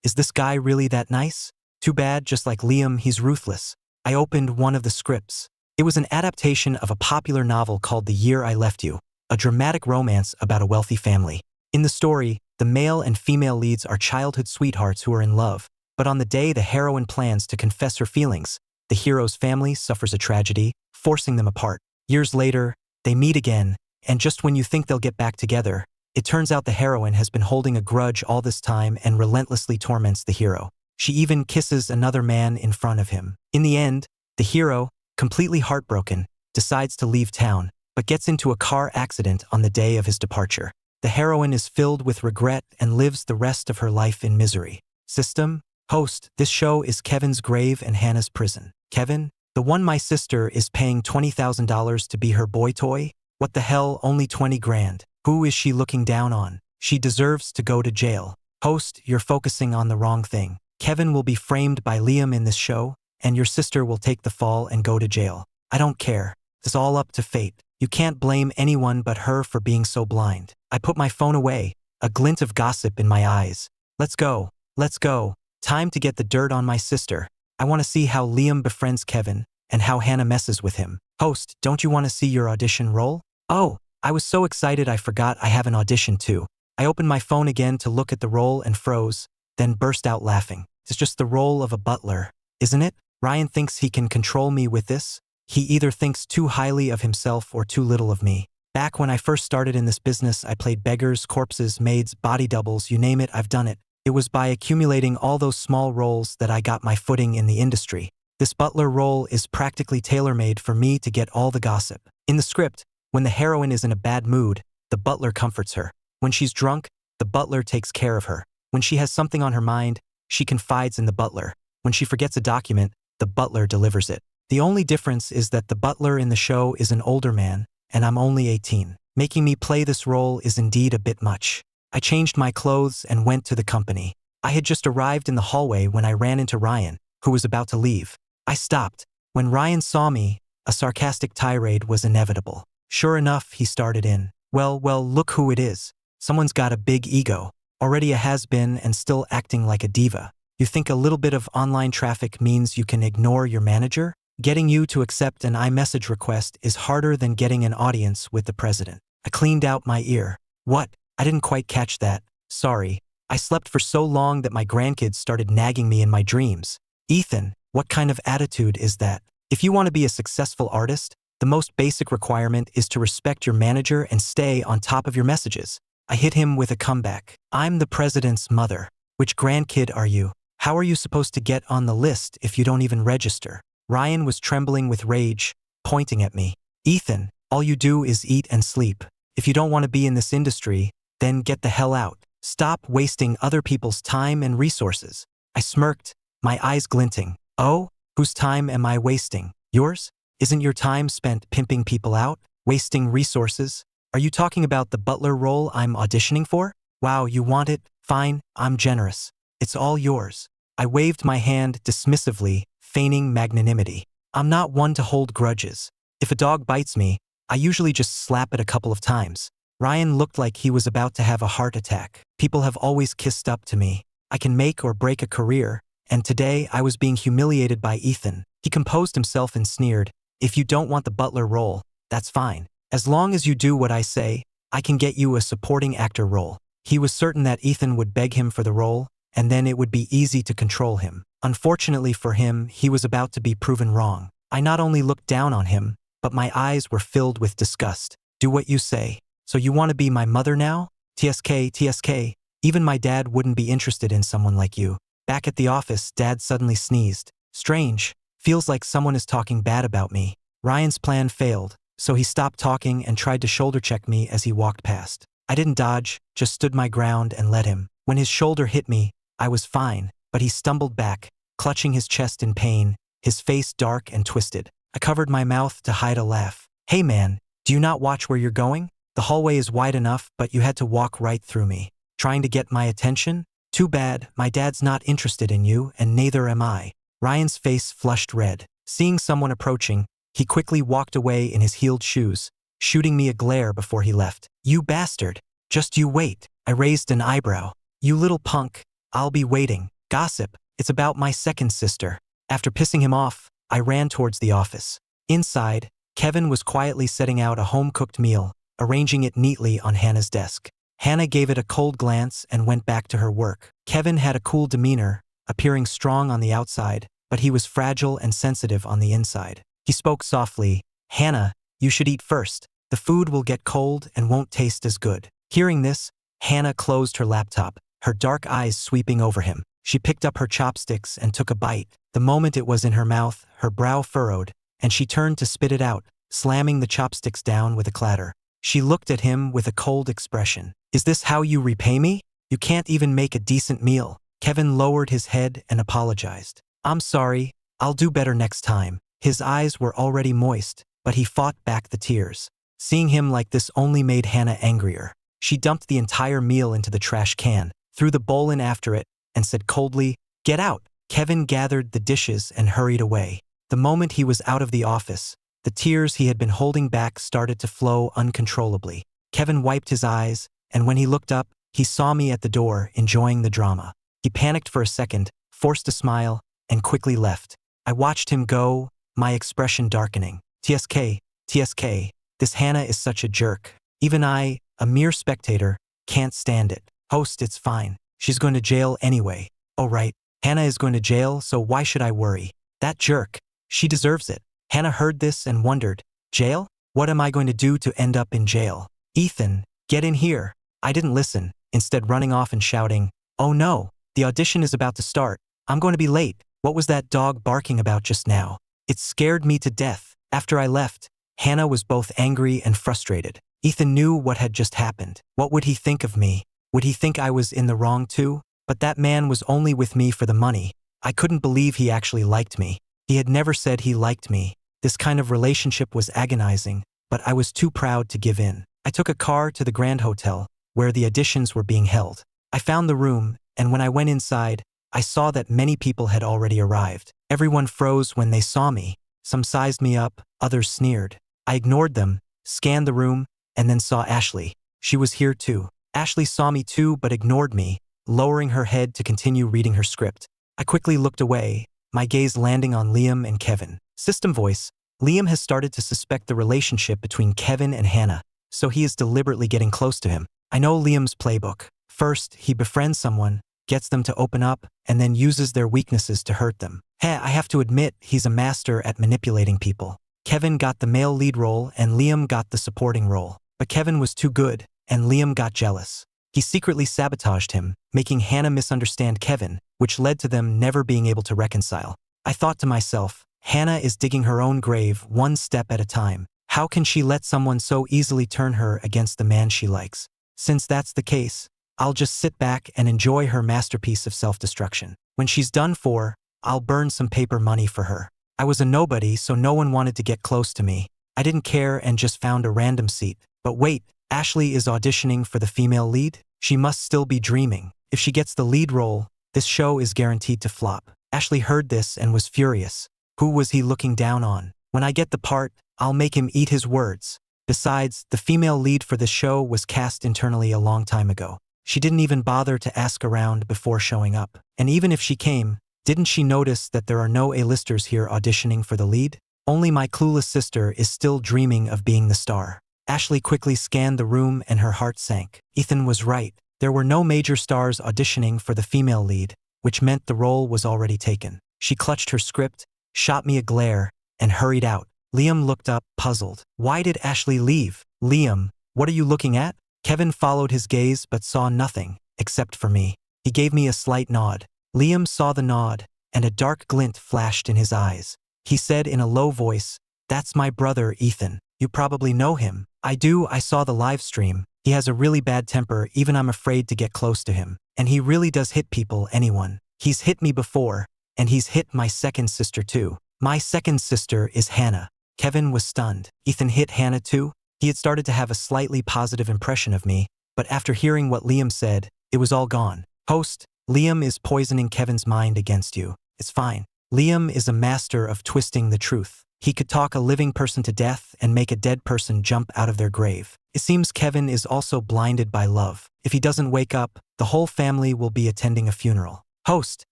Is this guy really that nice? Too bad, just like Liam, he's ruthless. I opened one of the scripts. It was an adaptation of a popular novel called The Year I Left You, a dramatic romance about a wealthy family. In the story, the male and female leads are childhood sweethearts who are in love, but on the day the heroine plans to confess her feelings, the hero's family suffers a tragedy, forcing them apart. Years later, they meet again, and just when you think they'll get back together, it turns out the heroine has been holding a grudge all this time and relentlessly torments the hero. She even kisses another man in front of him. In the end, the hero, completely heartbroken, decides to leave town, but gets into a car accident on the day of his departure. The heroine is filled with regret and lives the rest of her life in misery. System? Host, this show is Kevin's grave and Hannah's prison. Kevin? The one my sister is paying $20,000 to be her boy toy? What the hell, only 20 grand. Who is she looking down on? She deserves to go to jail. Host, you're focusing on the wrong thing. Kevin will be framed by Liam in this show, and your sister will take the fall and go to jail. I don't care. It's all up to fate. You can't blame anyone but her for being so blind. I put my phone away, a glint of gossip in my eyes. Let's go. Let's go. Time to get the dirt on my sister. I want to see how Liam befriends Kevin and how Hannah messes with him. Host, don't you want to see your audition role? Oh, I was so excited I forgot I have an audition too. I opened my phone again to look at the role and froze, then burst out laughing. It's just the role of a butler, isn't it? Ryan thinks he can control me with this. He either thinks too highly of himself or too little of me. Back when I first started in this business, I played beggars, corpses, maids, body doubles, you name it, I've done it. It was by accumulating all those small roles that I got my footing in the industry. This butler role is practically tailor-made for me to get all the gossip. In the script, when the heroine is in a bad mood, the butler comforts her. When she's drunk, the butler takes care of her. When she has something on her mind, she confides in the butler. When she forgets a document, the butler delivers it. The only difference is that the butler in the show is an older man, and I'm only 18. Making me play this role is indeed a bit much. I changed my clothes and went to the company. I had just arrived in the hallway when I ran into Ryan, who was about to leave. I stopped. When Ryan saw me, a sarcastic tirade was inevitable. Sure enough, he started in. Well, look who it is. Someone's got a big ego. Already a has-been and still acting like a diva. You think a little bit of online traffic means you can ignore your manager? Getting you to accept an iMessage request is harder than getting an audience with the president. I cleaned out my ear. What? I didn't quite catch that. Sorry. I slept for so long that my grandkids started nagging me in my dreams. Ethan, what kind of attitude is that? If you want to be a successful artist, The most basic requirement is to respect your manager and stay on top of your messages. I hit him with a comeback. I'm the president's mother. Which grandkid are you? How are you supposed to get on the list if you don't even register? Ryan was trembling with rage, pointing at me. Ethan, all you do is eat and sleep. If you don't want to be in this industry, then get the hell out. Stop wasting other people's time and resources. I smirked, my eyes glinting. Oh, whose time am I wasting? Yours? Isn't your time spent pimping people out? Wasting resources? Are you talking about the butler role I'm auditioning for? Wow, you want it? Fine, I'm generous. It's all yours. I waved my hand dismissively, feigning magnanimity. I'm not one to hold grudges. If a dog bites me, I usually just slap it a couple of times. Ryan looked like he was about to have a heart attack. People have always kissed up to me. I can make or break a career, and today I was being humiliated by Ethan. He composed himself and sneered, "If you don't want the butler role, that's fine. As long as you do what I say, I can get you a supporting actor role." He was certain that Ethan would beg him for the role, and then it would be easy to control him. Unfortunately for him, he was about to be proven wrong. I not only looked down on him, but my eyes were filled with disgust. Do what you say. So you want to be my mother now? TSK, TSK. Even my dad wouldn't be interested in someone like you. Back at the office, Dad suddenly sneezed. Strange. Feels like someone is talking bad about me. Ryan's plan failed, so he stopped talking and tried to shoulder check me as he walked past. I didn't dodge, just stood my ground and let him. When his shoulder hit me, I was fine, but he stumbled back, clutching his chest in pain, his face dark and twisted. I covered my mouth to hide a laugh. Hey man, do you not watch where you're going? The hallway is wide enough, but you had to walk right through me. Trying to get my attention? Too bad, my dad's not interested in you, and neither am I. Ryan's face flushed red. Seeing someone approaching, he quickly walked away in his heeled shoes, shooting me a glare before he left. You bastard. Just you wait. I raised an eyebrow. You little punk. I'll be waiting. Gossip. It's about my second sister. After pissing him off, I ran towards the office. Inside, Kevin was quietly setting out a home-cooked meal, arranging it neatly on Hannah's desk. Hannah gave it a cold glance and went back to her work. Kevin had a cool demeanor, appearing strong on the outside, but he was fragile and sensitive on the inside. He spoke softly. Hannah, you should eat first. The food will get cold and won't taste as good. Hearing this, Hannah closed her laptop, her dark eyes sweeping over him. She picked up her chopsticks and took a bite. The moment it was in her mouth, her brow furrowed, and she turned to spit it out, slamming the chopsticks down with a clatter. She looked at him with a cold expression. Is this how you repay me? You can't even make a decent meal. Kevin lowered his head and apologized. I'm sorry, I'll do better next time. His eyes were already moist, but he fought back the tears. Seeing him like this only made Hannah angrier. She dumped the entire meal into the trash can, threw the bowl in after it, and said coldly, "Get out." Kevin gathered the dishes and hurried away. The moment he was out of the office, the tears he had been holding back started to flow uncontrollably. Kevin wiped his eyes, and when he looked up, he saw me at the door, enjoying the drama. He panicked for a second, forced a smile, and quickly left. I watched him go, my expression darkening. TSK, TSK, this Hannah is such a jerk. Even I, a mere spectator, can't stand it. Host, it's fine. She's going to jail anyway. Oh right, Hannah is going to jail, so why should I worry? That jerk. She deserves it. Hannah heard this and wondered, jail? What am I going to do to end up in jail? Ethan, get in here. I didn't listen, instead running off and shouting, oh no, the audition is about to start. I'm going to be late. What was that dog barking about just now? It scared me to death. After I left, Hannah was both angry and frustrated. Ethan knew what had just happened. What would he think of me? Would he think I was in the wrong too? But that man was only with me for the money. I couldn't believe he actually liked me. He had never said he liked me. This kind of relationship was agonizing, but I was too proud to give in. I took a car to the Grand Hotel, where the auditions were being held. I found the room, and when I went inside, I saw that many people had already arrived. Everyone froze when they saw me. Some sized me up, others sneered. I ignored them, scanned the room, and then saw Ashley. She was here too. Ashley saw me too but ignored me, lowering her head to continue reading her script. I quickly looked away, my gaze landing on Liam and Kevin. System voice. Liam has started to suspect the relationship between Kevin and Hannah, so he is deliberately getting close to him. I know Liam's playbook. First, he befriends someone, gets them to open up, and then uses their weaknesses to hurt them. I have to admit, he's a master at manipulating people. Kevin got the male lead role and Liam got the supporting role. But Kevin was too good, and Liam got jealous. He secretly sabotaged him, making Hannah misunderstand Kevin, which led to them never being able to reconcile. I thought to myself, Hannah is digging her own grave one step at a time. How can she let someone so easily turn her against the man she likes? Since that's the case, I'll just sit back and enjoy her masterpiece of self-destruction. When she's done for, I'll burn some paper money for her. I was a nobody, so no one wanted to get close to me. I didn't care and just found a random seat. But wait, Ashley is auditioning for the female lead? She must still be dreaming. If she gets the lead role, this show is guaranteed to flop. Ashley heard this and was furious. Who was he looking down on? When I get the part, I'll make him eat his words. Besides, the female lead for this show was cast internally a long time ago. She didn't even bother to ask around before showing up. And even if she came, didn't she notice that there are no A-listers here auditioning for the lead? Only my clueless sister is still dreaming of being the star. Ashley quickly scanned the room and her heart sank. Ethan was right. There were no major stars auditioning for the female lead, which meant the role was already taken. She clutched her script, shot me a glare, and hurried out. Liam looked up, puzzled. Why did Ashley leave? Liam, what are you looking at? Kevin followed his gaze but saw nothing, except for me. He gave me a slight nod. Liam saw the nod, and a dark glint flashed in his eyes. He said in a low voice, "That's my brother, Ethan. You probably know him." "I do, I saw the live stream. He has a really bad temper, even I'm afraid to get close to him. And he really does hit people, anyone. He's hit me before, and he's hit my second sister too. My second sister is Hannah." Kevin was stunned. Ethan hit Hannah too? He had started to have a slightly positive impression of me, but after hearing what Liam said, it was all gone. "Host, Liam is poisoning Kevin's mind against you. It's fine." Liam is a master of twisting the truth. He could talk a living person to death and make a dead person jump out of their grave. It seems Kevin is also blinded by love. If he doesn't wake up, the whole family will be attending a funeral. "Host,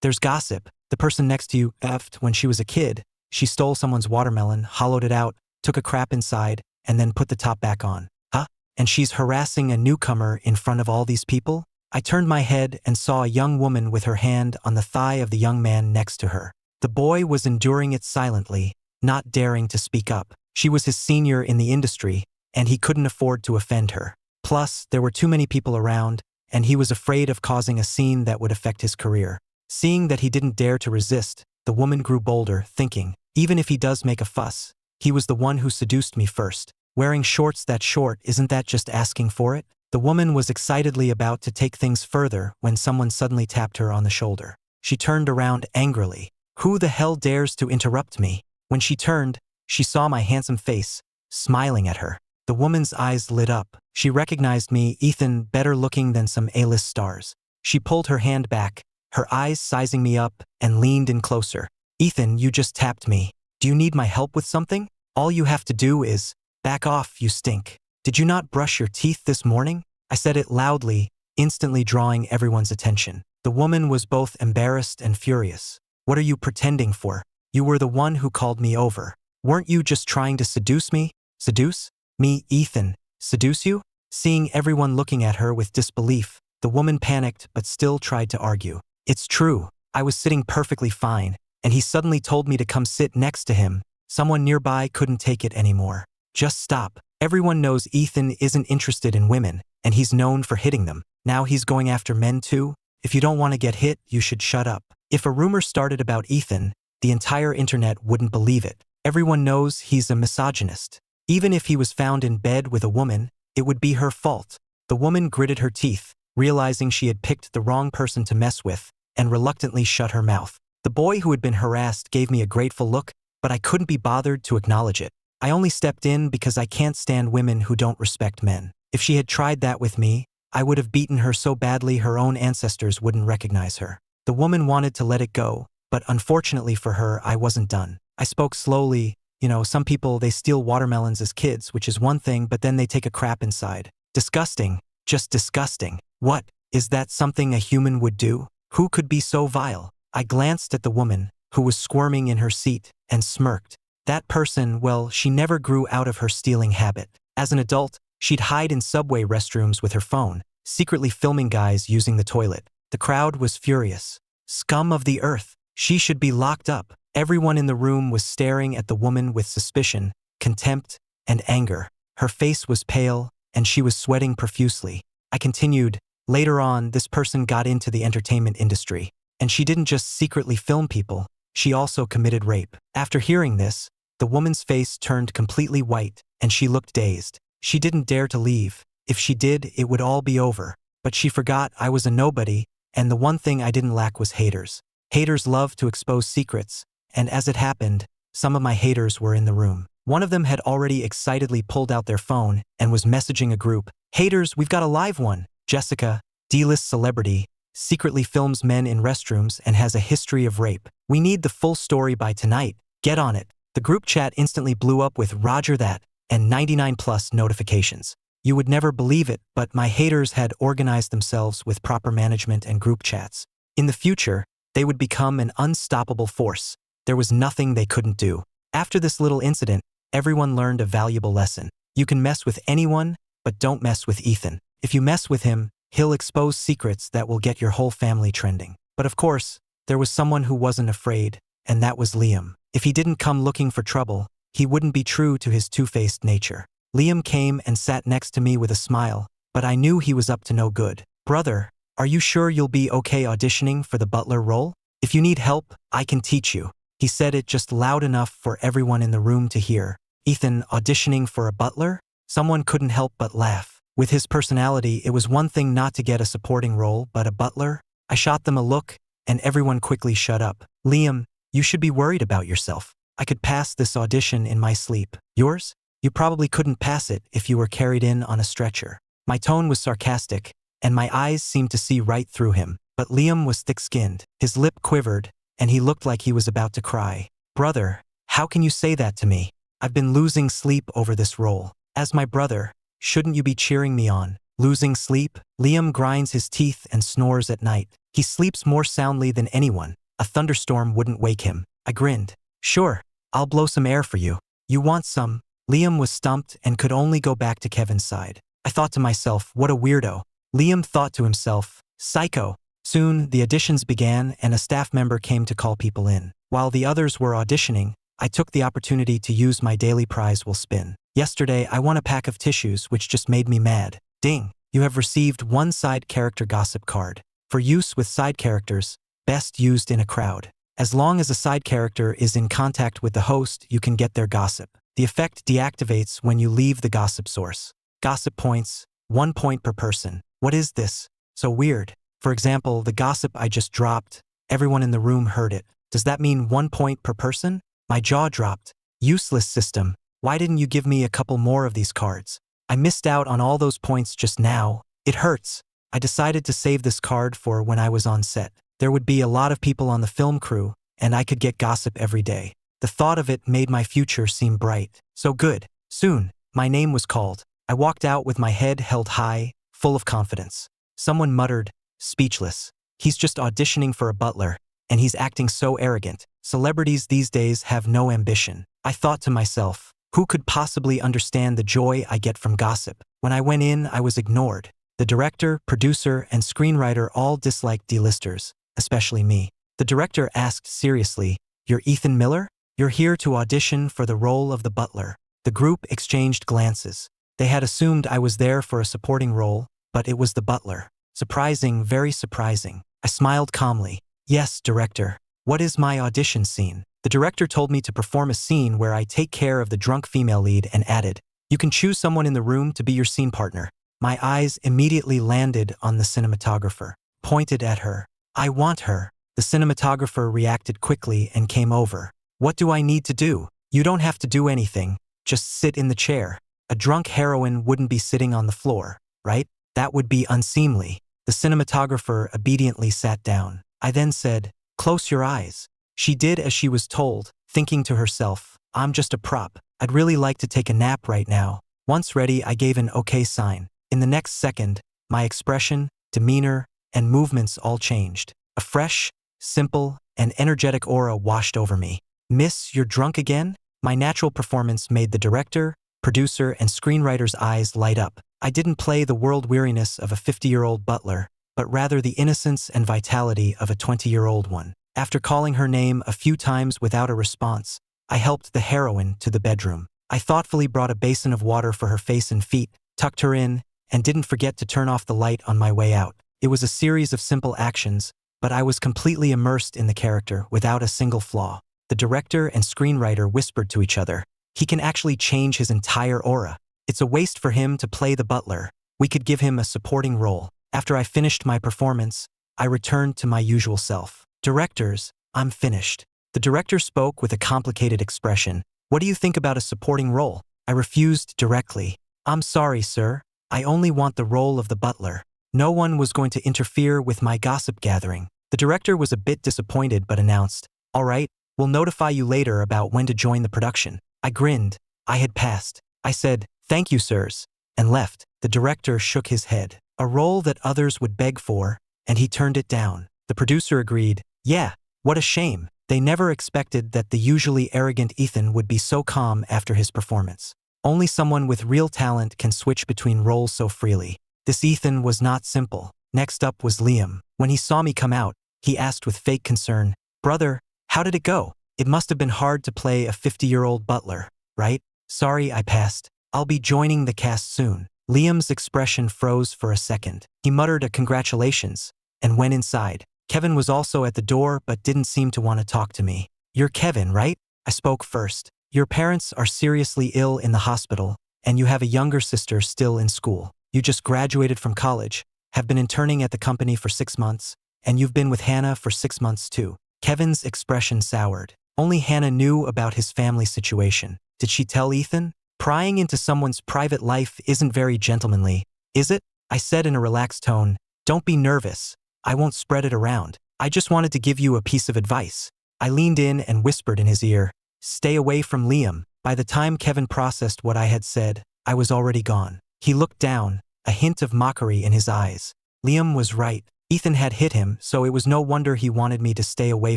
there's gossip. The person next to you effed when she was a kid. She stole someone's watermelon, hollowed it out, took a crap inside, and then put the top back on." "Huh? And she's harassing a newcomer in front of all these people?" I turned my head and saw a young woman with her hand on the thigh of the young man next to her. The boy was enduring it silently, not daring to speak up. She was his senior in the industry, and he couldn't afford to offend her. Plus, there were too many people around, and he was afraid of causing a scene that would affect his career. Seeing that he didn't dare to resist, the woman grew bolder, thinking, even if he does make a fuss, he was the one who seduced me first. Wearing shorts that short, isn't that just asking for it? The woman was excitedly about to take things further when someone suddenly tapped her on the shoulder. She turned around angrily. "Who the hell dares to interrupt me?" When she turned, she saw my handsome face, smiling at her. The woman's eyes lit up. She recognized me, Ethan, better looking than some A-list stars. She pulled her hand back, her eyes sizing me up, and leaned in closer. "Ethan, you just tapped me. Do you need my help with something? All you have to do is, back off, you stink. Did you not brush your teeth this morning?" I said it loudly, instantly drawing everyone's attention. The woman was both embarrassed and furious. "What are you pretending for? You were the one who called me over. Weren't you just trying to seduce me?" "Seduce? Me, Ethan? Seduce you?" Seeing everyone looking at her with disbelief, the woman panicked but still tried to argue. "It's true. I was sitting perfectly fine, and he suddenly told me to come sit next to him. Someone nearby couldn't take it anymore." "Just stop. Everyone knows Ethan isn't interested in women, and he's known for hitting them. Now he's going after men too? If you don't want to get hit, you should shut up." If a rumor started about Ethan, the entire internet wouldn't believe it. Everyone knows he's a misogynist. Even if he was found in bed with a woman, it would be her fault. The woman gritted her teeth, realizing she had picked the wrong person to mess with, and reluctantly shut her mouth. The boy who had been harassed gave me a grateful look, but I couldn't be bothered to acknowledge it. I only stepped in because I can't stand women who don't respect men. If she had tried that with me, I would have beaten her so badly her own ancestors wouldn't recognize her. The woman wanted to let it go, but unfortunately for her, I wasn't done. I spoke slowly. "You know, some people, they steal watermelons as kids, which is one thing, but then they take a crap inside. Disgusting. Just disgusting. What? Is that something a human would do? Who could be so vile?" I glanced at the woman, who was squirming in her seat, and smirked. That person, well, she never grew out of her stealing habit. As an adult, she'd hide in subway restrooms with her phone, secretly filming guys using the toilet. The crowd was furious. Scum of the earth. She should be locked up. Everyone in the room was staring at the woman with suspicion, contempt, and anger. Her face was pale, and she was sweating profusely. I continued, later on, this person got into the entertainment industry, and she didn't just secretly film people, she also committed rape. After hearing this, the woman's face turned completely white, and she looked dazed. She didn't dare to leave. If she did, it would all be over. But she forgot I was a nobody, and the one thing I didn't lack was haters. Haters love to expose secrets, and as it happened, some of my haters were in the room. One of them had already excitedly pulled out their phone and was messaging a group. "Haters, we've got a live one. Jessica, D-list celebrity, secretly films men in restrooms and has a history of rape. We need the full story by tonight. Get on it." The group chat instantly blew up with "Roger that" and 99+ notifications. You would never believe it, but my haters had organized themselves with proper management and group chats. In the future, they would become an unstoppable force. There was nothing they couldn't do. After this little incident, everyone learned a valuable lesson. You can mess with anyone, but don't mess with Ethan. If you mess with him, he'll expose secrets that will get your whole family trending. But of course, there was someone who wasn't afraid, and that was Liam. If he didn't come looking for trouble, he wouldn't be true to his two-faced nature. Liam came and sat next to me with a smile, but I knew he was up to no good. "Brother, are you sure you'll be okay auditioning for the butler role? If you need help, I can teach you." He said it just loud enough for everyone in the room to hear. Ethan auditioning for a butler? Someone couldn't help but laugh. With his personality, it was one thing not to get a supporting role, but a butler? I shot them a look, and everyone quickly shut up. "Liam, you should be worried about yourself. I could pass this audition in my sleep. Yours? You probably couldn't pass it if you were carried in on a stretcher." My tone was sarcastic, and my eyes seemed to see right through him. But Liam was thick-skinned. His lip quivered, and he looked like he was about to cry. "Brother, how can you say that to me? I've been losing sleep over this role. As my brother, shouldn't you be cheering me on?" Losing sleep? Liam grinds his teeth and snores at night. He sleeps more soundly than anyone. A thunderstorm wouldn't wake him. I grinned. "Sure, I'll blow some air for you. You want some?" Liam was stumped and could only go back to Kevin's side. I thought to myself, what a weirdo. Liam thought to himself, psycho. Soon, the auditions began and a staff member came to call people in. While the others were auditioning, I took the opportunity to use my daily prize will spin. Yesterday, I won a pack of tissues, which just made me mad. Ding! You have received one side character gossip card. For use with side characters, best used in a crowd. As long as a side character is in contact with the host, you can get their gossip. The effect deactivates when you leave the gossip source. Gossip points, 1 point per person. What is this? So weird. For example, the gossip I just dropped, everyone in the room heard it. Does that mean 1 point per person? My jaw dropped. Useless system. Why didn't you give me a couple more of these cards? I missed out on all those points just now. It hurts. I decided to save this card for when I was on set. There would be a lot of people on the film crew, and I could get gossip every day. The thought of it made my future seem bright. So good. Soon, my name was called. I walked out with my head held high, full of confidence. Someone muttered, speechless. He's just auditioning for a butler, and he's acting so arrogant. Celebrities these days have no ambition. I thought to myself, who could possibly understand the joy I get from gossip? When I went in, I was ignored. The director, producer, and screenwriter all disliked D-listers, especially me. The director asked seriously, "You're Ethan Miller? You're here to audition for the role of the butler." The group exchanged glances. They had assumed I was there for a supporting role, but it was the butler. Surprising, very surprising. I smiled calmly. "Yes, director. What is my audition scene?" The director told me to perform a scene where I take care of the drunk female lead and added, "You can choose someone in the room to be your scene partner." My eyes immediately landed on the cinematographer. Pointed at her. "I want her." The cinematographer reacted quickly and came over. "What do I need to do?" "You don't have to do anything. Just sit in the chair. A drunk heroine wouldn't be sitting on the floor, right? That would be unseemly." The cinematographer obediently sat down. I then said, "Close your eyes." She did as she was told, thinking to herself, "I'm just a prop. I'd really like to take a nap right now." Once ready, I gave an okay sign. In the next second, my expression, demeanor, and movements all changed. A fresh, simple, and energetic aura washed over me. "Miss, you're drunk again?" My natural performance made the director, producer, and screenwriter's eyes light up. I didn't play the world weariness of a 50-year-old butler, but rather the innocence and vitality of a 20-year-old one. After calling her name a few times without a response, I helped the heroine to the bedroom. I thoughtfully brought a basin of water for her face and feet, tucked her in, and didn't forget to turn off the light on my way out. It was a series of simple actions, but I was completely immersed in the character without a single flaw. The director and screenwriter whispered to each other, "He can actually change his entire aura. It's a waste for him to play the butler. We could give him a supporting role." After I finished my performance, I returned to my usual self. "Directors, I'm finished." The director spoke with a complicated expression. "What do you think about a supporting role?" I refused directly. "I'm sorry, sir. I only want the role of the butler." No one was going to interfere with my gossip gathering. The director was a bit disappointed but announced, "All right, we'll notify you later about when to join the production." I grinned. I had passed. I said, "Thank you, sirs," and left. The director shook his head. A role that others would beg for, and he turned it down. The producer agreed, "Yeah, what a shame." They never expected that the usually arrogant Ethan would be so calm after his performance. Only someone with real talent can switch between roles so freely. This Ethan was not simple. Next up was Liam. When he saw me come out, he asked with fake concern, "Brother, how did it go? It must have been hard to play a 50-year-old butler, right?" "Sorry, I passed. I'll be joining the cast soon." Liam's expression froze for a second. He muttered a congratulations and went inside. Kevin was also at the door but didn't seem to want to talk to me. "You're Kevin, right?" I spoke first. "Your parents are seriously ill in the hospital, and you have a younger sister still in school. You just graduated from college, have been interning at the company for 6 months, and you've been with Hannah for 6 months too." Kevin's expression soured. Only Hannah knew about his family situation. Did she tell Ethan? Prying into someone's private life isn't very gentlemanly, is it? I said in a relaxed tone, "Don't be nervous. I won't spread it around. I just wanted to give you a piece of advice." I leaned in and whispered in his ear, "Stay away from Liam." By the time Kevin processed what I had said, I was already gone. He looked down, a hint of mockery in his eyes. Liam was right. Ethan had hit him, so it was no wonder he wanted me to stay away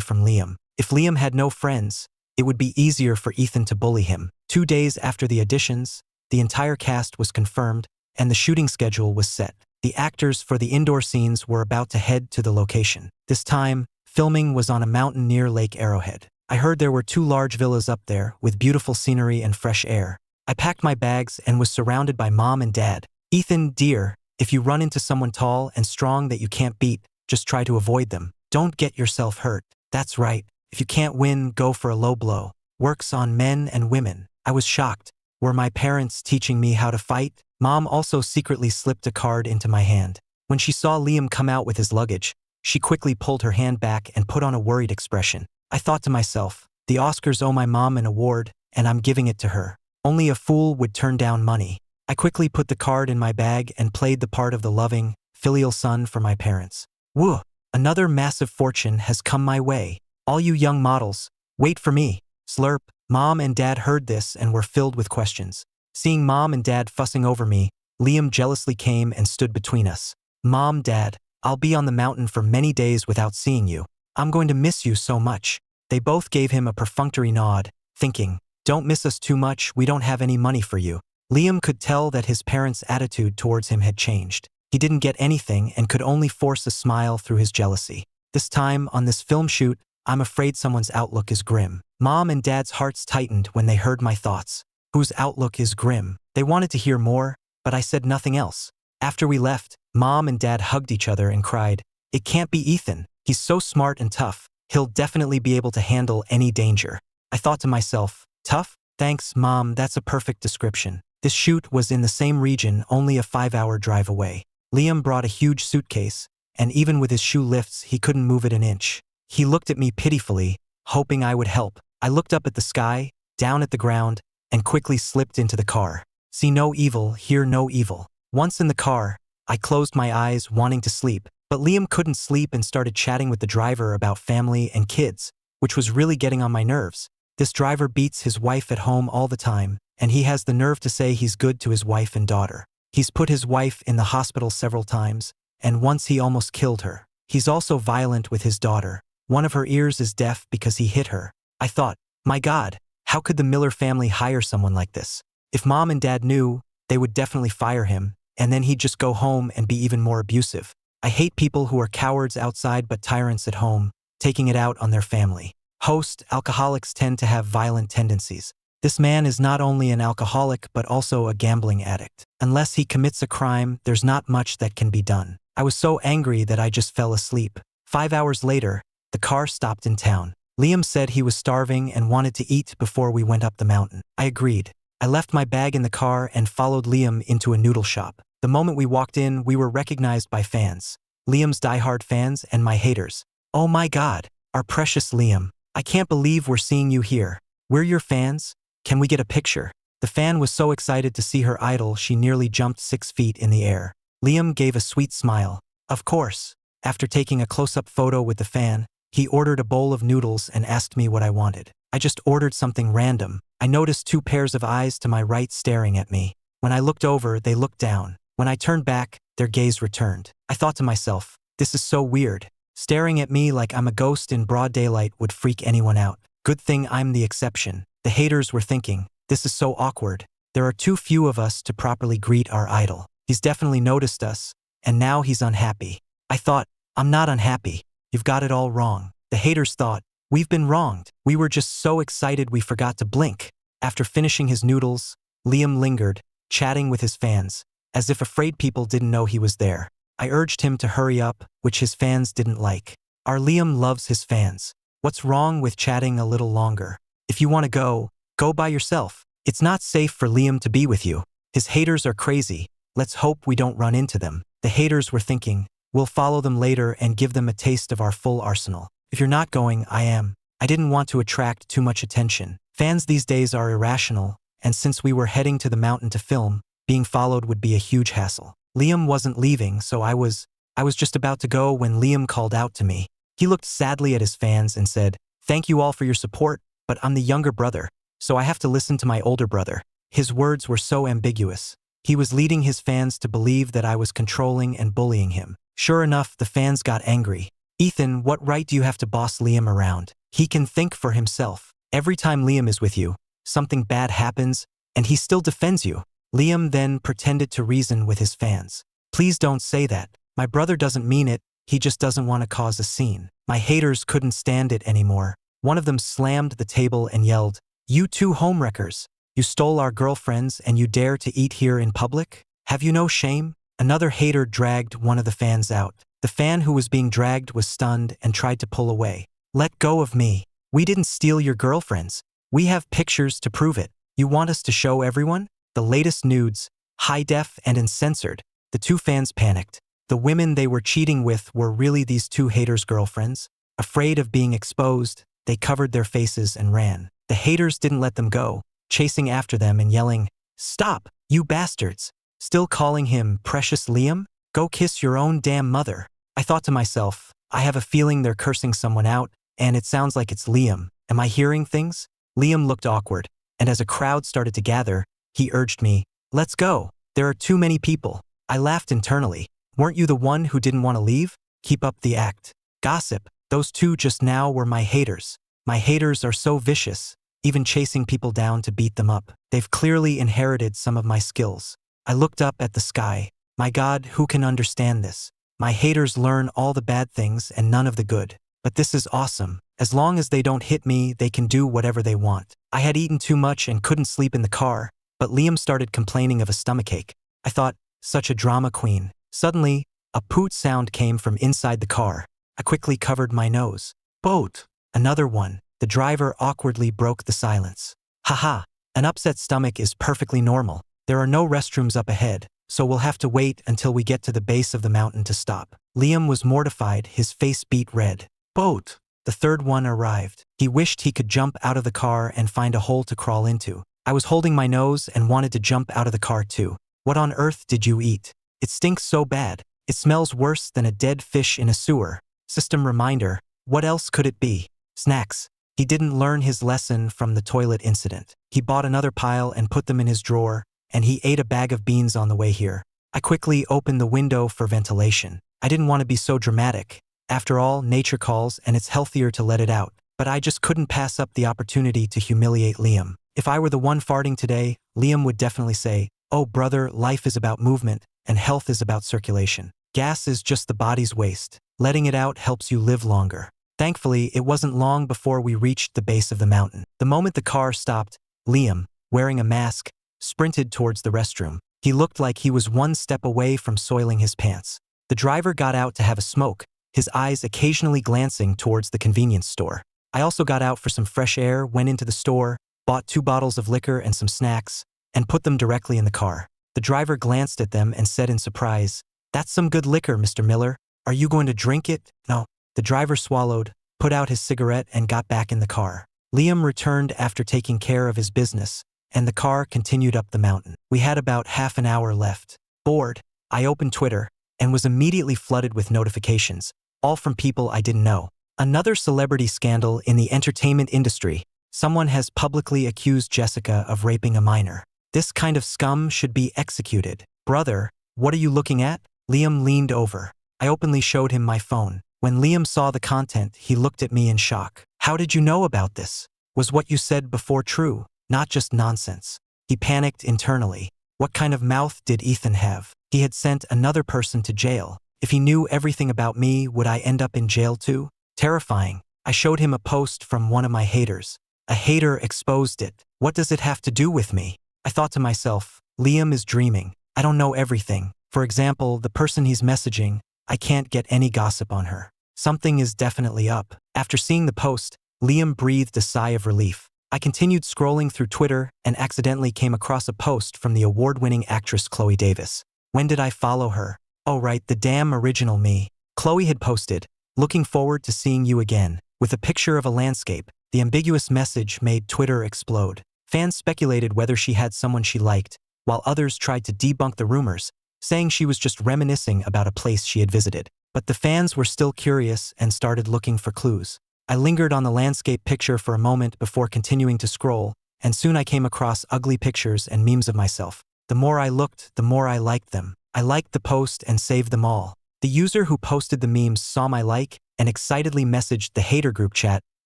from Liam. If Liam had no friends, it would be easier for Ethan to bully him. 2 days after the auditions, the entire cast was confirmed, and the shooting schedule was set. The actors for the indoor scenes were about to head to the location. This time, filming was on a mountain near Lake Arrowhead. I heard there were 2 large villas up there, with beautiful scenery and fresh air. I packed my bags and was surrounded by Mom and Dad. "Ethan, dear, if you run into someone tall and strong that you can't beat, just try to avoid them. Don't get yourself hurt." "That's right. If you can't win, go for a low blow. Works on men and women." I was shocked. Were my parents teaching me how to fight? Mom also secretly slipped a card into my hand. When she saw Liam come out with his luggage, she quickly pulled her hand back and put on a worried expression. I thought to myself, the Oscars owe my mom an award, and I'm giving it to her. Only a fool would turn down money. I quickly put the card in my bag and played the part of the loving, filial son for my parents. Woo! Another massive fortune has come my way. All you young models, wait for me. Slurp. Mom and Dad heard this and were filled with questions. Seeing Mom and Dad fussing over me, Liam jealously came and stood between us. "Mom, Dad, I'll be on the mountain for many days without seeing you. I'm going to miss you so much." They both gave him a perfunctory nod, thinking, "Don't miss us too much, we don't have any money for you." Liam could tell that his parents' attitude towards him had changed. He didn't get anything and could only force a smile through his jealousy. This time, on this film shoot, I'm afraid someone's outlook is grim. Mom and Dad's hearts tightened when they heard my thoughts. Whose outlook is grim? They wanted to hear more, but I said nothing else. After we left, Mom and Dad hugged each other and cried, "It can't be Ethan. He's so smart and tough. He'll definitely be able to handle any danger." I thought to myself, tough? Thanks, Mom, that's a perfect description. This shoot was in the same region, only a 5-hour drive away. Liam brought a huge suitcase, and even with his shoe lifts, he couldn't move it an inch. He looked at me pitifully, hoping I would help. I looked up at the sky, down at the ground, and quickly slipped into the car. See no evil, hear no evil. Once in the car, I closed my eyes, wanting to sleep, but Liam couldn't sleep and started chatting with the driver about family and kids, which was really getting on my nerves. This driver beats his wife at home all the time, and he has the nerve to say he's good to his wife and daughter. He's put his wife in the hospital several times, and once he almost killed her. He's also violent with his daughter. One of her ears is deaf because he hit her. I thought, my God, how could the Miller family hire someone like this? If Mom and Dad knew, they would definitely fire him, and then he'd just go home and be even more abusive. I hate people who are cowards outside but tyrants at home. taking it out on their family. Host, alcoholics tend to have violent tendencies. This man is not only an alcoholic but also a gambling addict. Unless he commits a crime, there's not much that can be done. I was so angry that I just fell asleep. 5 hours later, the car stopped in town. Liam said he was starving and wanted to eat before we went up the mountain. I agreed. I left my bag in the car and followed Liam into a noodle shop. The moment we walked in, we were recognized by fans. Liam's diehard fans and my haters. "Oh my God, our precious Liam. I can't believe we're seeing you here. We're your fans. Can we get a picture?" The fan was so excited to see her idol she nearly jumped 6 feet in the air. Liam gave a sweet smile. Of course. After taking a close-up photo with the fan, he ordered a bowl of noodles and asked me what I wanted. I just ordered something random. I noticed 2 pairs of eyes to my right staring at me. When I looked over, they looked down. When I turned back, their gaze returned. I thought to myself, this is so weird. Staring at me like I'm a ghost in broad daylight would freak anyone out. Good thing I'm the exception. The haters were thinking, this is so awkward. There are too few of us to properly greet our idol. He's definitely noticed us, and now he's unhappy. I thought, I'm not unhappy. You've got it all wrong. The haters thought, we've been wronged. We were just so excited we forgot to blink. After finishing his noodles, Liam lingered, chatting with his fans, as if afraid people didn't know he was there. I urged him to hurry up, which his fans didn't like. Our Liam loves his fans. What's wrong with chatting a little longer? If you want to go by yourself. It's not safe for Liam to be with you. His haters are crazy. Let's hope we don't run into them. The haters were thinking, we'll follow them later and give them a taste of our full arsenal. If you're not going, I am. I didn't want to attract too much attention. Fans these days are irrational, and since we were heading to the mountain to film, being followed would be a huge hassle. Liam wasn't leaving, so I was just about to go when Liam called out to me. He looked sadly at his fans and said, "Thank you all for your support, but I'm the younger brother, so I have to listen to my older brother." His words were so ambiguous. He was leading his fans to believe that I was controlling and bullying him. Sure enough, the fans got angry. "Ethan, what right do you have to boss Liam around? He can think for himself. Every time Liam is with you, something bad happens, and he still defends you." Liam then pretended to reason with his fans. "Please don't say that. My brother doesn't mean it, he just doesn't want to cause a scene." My haters couldn't stand it anymore. One of them slammed the table and yelled, "You two homewreckers! You stole our girlfriends and you dare to eat here in public? Have you no shame?" Another hater dragged one of the fans out. The fan who was being dragged was stunned and tried to pull away. "Let go of me. We didn't steal your girlfriends. We have pictures to prove it. You want us to show everyone?" The latest nudes, high def and uncensored. The 2 fans panicked. The women they were cheating with were really these 2 haters' girlfriends. Afraid of being exposed, they covered their faces and ran. The haters didn't let them go, chasing after them and yelling, "Stop, you bastards! Still calling him precious Liam? Go kiss your own damn mother." I thought to myself, I have a feeling they're cursing someone out, and it sounds like it's Liam. Am I hearing things? Liam looked awkward, and as a crowd started to gather, he urged me, "Let's go. There are too many people." I laughed internally. Weren't you the one who didn't want to leave? Keep up the act. Gossip. Those 2 just now were my haters. My haters are so vicious, even chasing people down to beat them up. They've clearly inherited some of my skills. I looked up at the sky. My God, who can understand this? My haters learn all the bad things and none of the good. But this is awesome. As long as they don't hit me, they can do whatever they want. I had eaten too much and couldn't sleep in the car, but Liam started complaining of a stomachache. I thought, such a drama queen. Suddenly, a poot sound came from inside the car. I quickly covered my nose. Boat. Another one. The driver awkwardly broke the silence. Haha, an upset stomach is perfectly normal. There are no restrooms up ahead, so we'll have to wait until we get to the base of the mountain to stop. Liam was mortified, his face beat red. Boat. The third one arrived. He wished he could jump out of the car and find a hole to crawl into. I was holding my nose and wanted to jump out of the car too. What on earth did you eat? It stinks so bad. It smells worse than a dead fish in a sewer. System reminder, what else could it be? Snacks. He didn't learn his lesson from the toilet incident. He bought another pile and put them in his drawer, and he ate a bag of beans on the way here. I quickly opened the window for ventilation. I didn't want to be so dramatic. After all, nature calls and it's healthier to let it out. But I just couldn't pass up the opportunity to humiliate Liam. If I were the one farting today, Liam would definitely say, "Oh brother, life is about movement, and health is about circulation. Gas is just the body's waste. Letting it out helps you live longer." Thankfully, it wasn't long before we reached the base of the mountain. The moment the car stopped, Liam, wearing a mask, sprinted towards the restroom. He looked like he was one step away from soiling his pants. The driver got out to have a smoke, his eyes occasionally glancing towards the convenience store. I also got out for some fresh air, went into the store, bought 2 bottles of liquor and some snacks, and put them directly in the car. The driver glanced at them and said in surprise, "That's some good liquor, Mr. Miller. Are you going to drink it?" "No." The driver swallowed, put out his cigarette, and got back in the car. Liam returned after taking care of his business, and the car continued up the mountain. We had about half an hour left. Bored, I opened Twitter and was immediately flooded with notifications, all from people I didn't know. Another celebrity scandal in the entertainment industry. Someone has publicly accused Jessica of raping a minor. This kind of scum should be executed. "Brother, what are you looking at?" Liam leaned over. I openly showed him my phone. When Liam saw the content, he looked at me in shock. "How did you know about this? Was what you said before true, not just nonsense?" He panicked internally. What kind of mouth did Ethan have? He had sent another person to jail. If he knew everything about me, would I end up in jail too? Terrifying. I showed him a post from one of my haters. A hater exposed it. What does it have to do with me? I thought to myself, Liam is dreaming. I don't know everything. For example, the person he's messaging, I can't get any gossip on her. Something is definitely up. After seeing the post, Liam breathed a sigh of relief. I continued scrolling through Twitter and accidentally came across a post from the award-winning actress Chloe Davis. When did I follow her? Oh right, the damn original me. Chloe had posted, "Looking forward to seeing you again," with a picture of a landscape. The ambiguous message made Twitter explode. Fans speculated whether she had someone she liked, while others tried to debunk the rumors, saying she was just reminiscing about a place she had visited. But the fans were still curious and started looking for clues. I lingered on the landscape picture for a moment before continuing to scroll, and soon I came across ugly pictures and memes of myself. The more I looked, the more I liked them. I liked the post and saved them all. The user who posted the memes saw my like and excitedly messaged the hater group chat,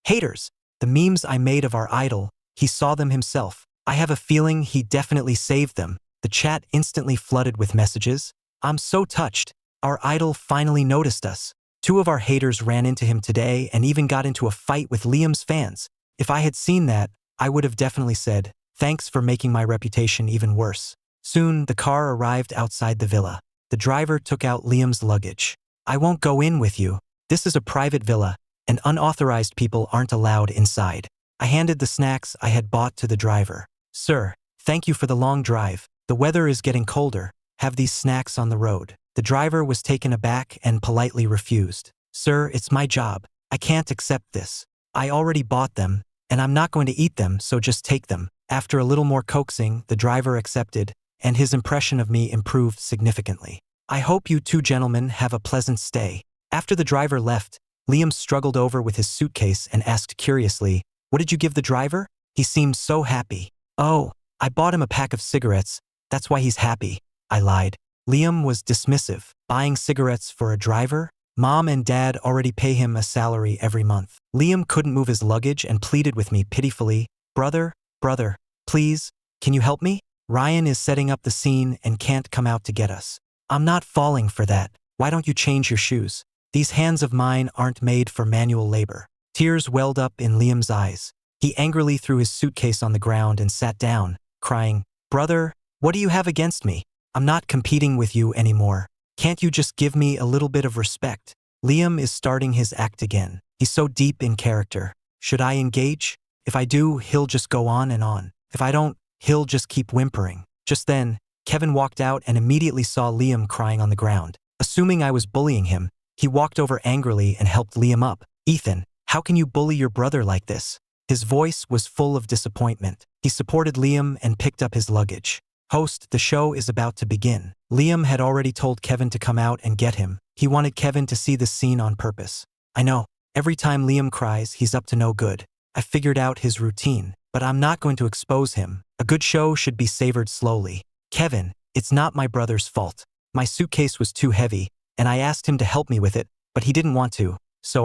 "Haters, the memes I made of our idol, he saw them himself. I have a feeling he definitely saved them." The chat instantly flooded with messages. "I'm so touched. Our idol finally noticed us." 2 of our haters ran into him today and even got into a fight with Liam's fans. If I had seen that, I would have definitely said, "Thanks for making my reputation even worse." Soon, the car arrived outside the villa. The driver took out Liam's luggage. "I won't go in with you. This is a private villa, and unauthorized people aren't allowed inside." I handed the snacks I had bought to the driver. "Sir, thank you for the long drive. The weather is getting colder. Have these snacks on the road." The driver was taken aback and politely refused. "Sir, it's my job. I can't accept this. I already bought them, and I'm not going to eat them, so just take them." After a little more coaxing, the driver accepted, and his impression of me improved significantly. "I hope you 2 gentlemen have a pleasant stay." After the driver left, Liam struggled over with his suitcase and asked curiously, "What did you give the driver?" He seemed so happy. "Oh, I bought him a pack of cigarettes. That's why he's happy," I lied. Liam was dismissive. Buying cigarettes for a driver? Mom and Dad already pay him a salary every month. Liam couldn't move his luggage and pleaded with me pitifully, brother, please, can you help me? Ryan is setting up the scene and can't come out to get us." "I'm not falling for that. Why don't you change your shoes? These hands of mine aren't made for manual labor." Tears welled up in Liam's eyes. He angrily threw his suitcase on the ground and sat down, crying, "Brother, what do you have against me? I'm not competing with you anymore. Can't you just give me a little bit of respect?" Liam is starting his act again. He's so deep in character. Should I engage? If I do, he'll just go on and on. If I don't, he'll just keep whimpering. Just then, Kevin walked out and immediately saw Liam crying on the ground. Assuming I was bullying him, he walked over angrily and helped Liam up. "Ethan, how can you bully your brother like this?" His voice was full of disappointment. He supported Liam and picked up his luggage. "Host, the show is about to begin." Liam had already told Kevin to come out and get him. He wanted Kevin to see the scene on purpose. I know, every time Liam cries, he's up to no good. I figured out his routine, but I'm not going to expose him. A good show should be savored slowly. "Kevin, it's not my brother's fault. My suitcase was too heavy, and I asked him to help me with it, but he didn't want to, so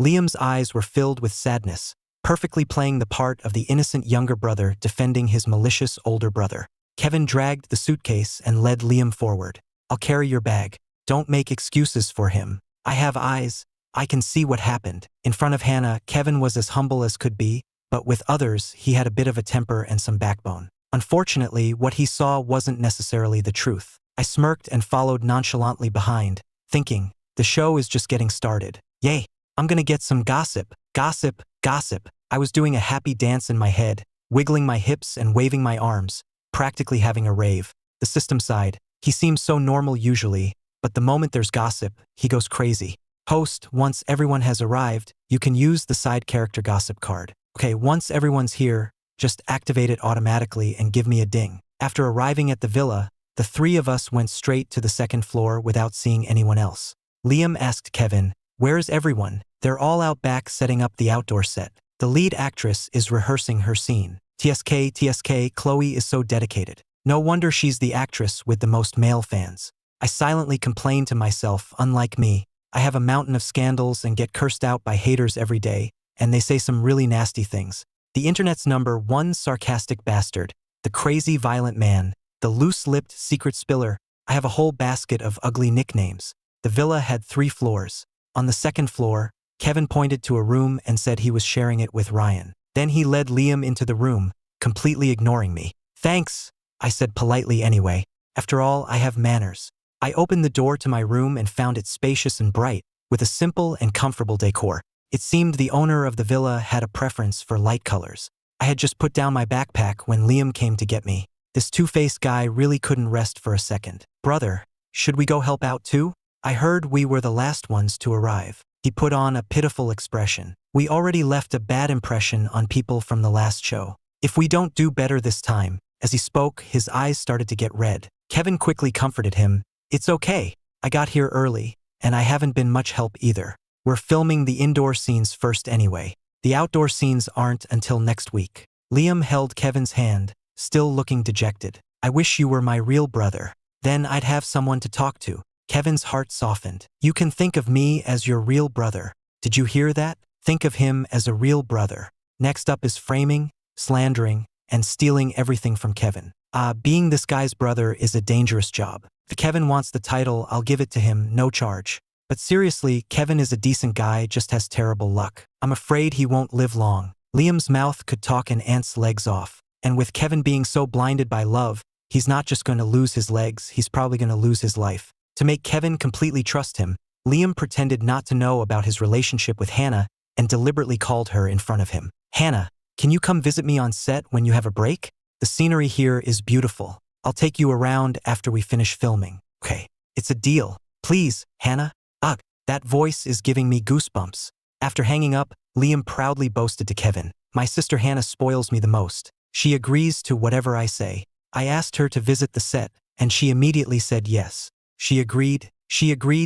Liam's eyes were filled with sadness, perfectly playing the part of the innocent younger brother defending his malicious older brother. Kevin dragged the suitcase and led Liam forward. "I'll carry your bag. Don't make excuses for him. I have eyes. I can see what happened. In front of Hannah, Kevin was as humble as could be, but with others, he had a bit of a temper and some backbone. Unfortunately, what he saw wasn't necessarily the truth. I smirked and followed nonchalantly behind, thinking, the show is just getting started. Yay, I'm gonna get some gossip, gossip, gossip. I was doing a happy dance in my head, wiggling my hips and waving my arms, practically having a rave. The system sighed. He seems so normal usually, but the moment there's gossip, he goes crazy. Host, once everyone has arrived, you can use the side character gossip card. Okay, once everyone's here, just activate it automatically and give me a ding. After arriving at the villa, the three of us went straight to the second floor without seeing anyone else. Liam asked Kevin, "Where's everyone?" "They're all out back setting up the outdoor set. The lead actress is rehearsing her scene." TSK, Chloe is so dedicated. No wonder she's the actress with the most male fans. I silently complained to myself, unlike me, I have a mountain of scandals and get cursed out by haters every day, and they say some really nasty things. The internet's number one sarcastic bastard, the crazy violent man, the loose-lipped secret spiller. I have a whole basket of ugly nicknames. The villa had 3 floors. On the second floor, Kevin pointed to a room and said he was sharing it with Ryan. Then he led Liam into the room, completely ignoring me. "Thanks," I said politely anyway. After all, I have manners. I opened the door to my room and found it spacious and bright, with a simple and comfortable decor. It seemed the owner of the villa had a preference for light colors. I had just put down my backpack when Liam came to get me. This two-faced guy really couldn't rest for a second. "Brother, should we go help out too? I heard we were the last ones to arrive." He put on a pitiful expression. "We already left a bad impression on people from the last show. If we don't do better this time." As he spoke, his eyes started to get red. Kevin quickly comforted him. "It's okay. I got here early, and I haven't been much help either. We're filming the indoor scenes first anyway. The outdoor scenes aren't until next week." Liam held Kevin's hand, still looking dejected. "I wish you were my real brother. Then I'd have someone to talk to." Kevin's heart softened. "You can think of me as your real brother. Did you hear that? Think of him as a real brother." Next up is framing, slandering, and stealing everything from Kevin. Being this guy's brother is a dangerous job. If Kevin wants the title, I'll give it to him, no charge. But seriously, Kevin is a decent guy, just has terrible luck. I'm afraid he won't live long. Liam's mouth could talk an ant's legs off. And with Kevin being so blinded by love, he's not just going to lose his legs, he's probably going to lose his life. To make Kevin completely trust him, Liam pretended not to know about his relationship with Hannah and deliberately called her in front of him. "Hannah, can you come visit me on set when you have a break? The scenery here is beautiful. I'll take you around after we finish filming." "Okay, it's a deal. Please, Hannah." Ugh, that voice is giving me goosebumps. After hanging up, Liam proudly boasted to Kevin, "My sister Hannah spoils me the most. She agrees to whatever I say. I asked her to visit the set, and she immediately said yes. She agreed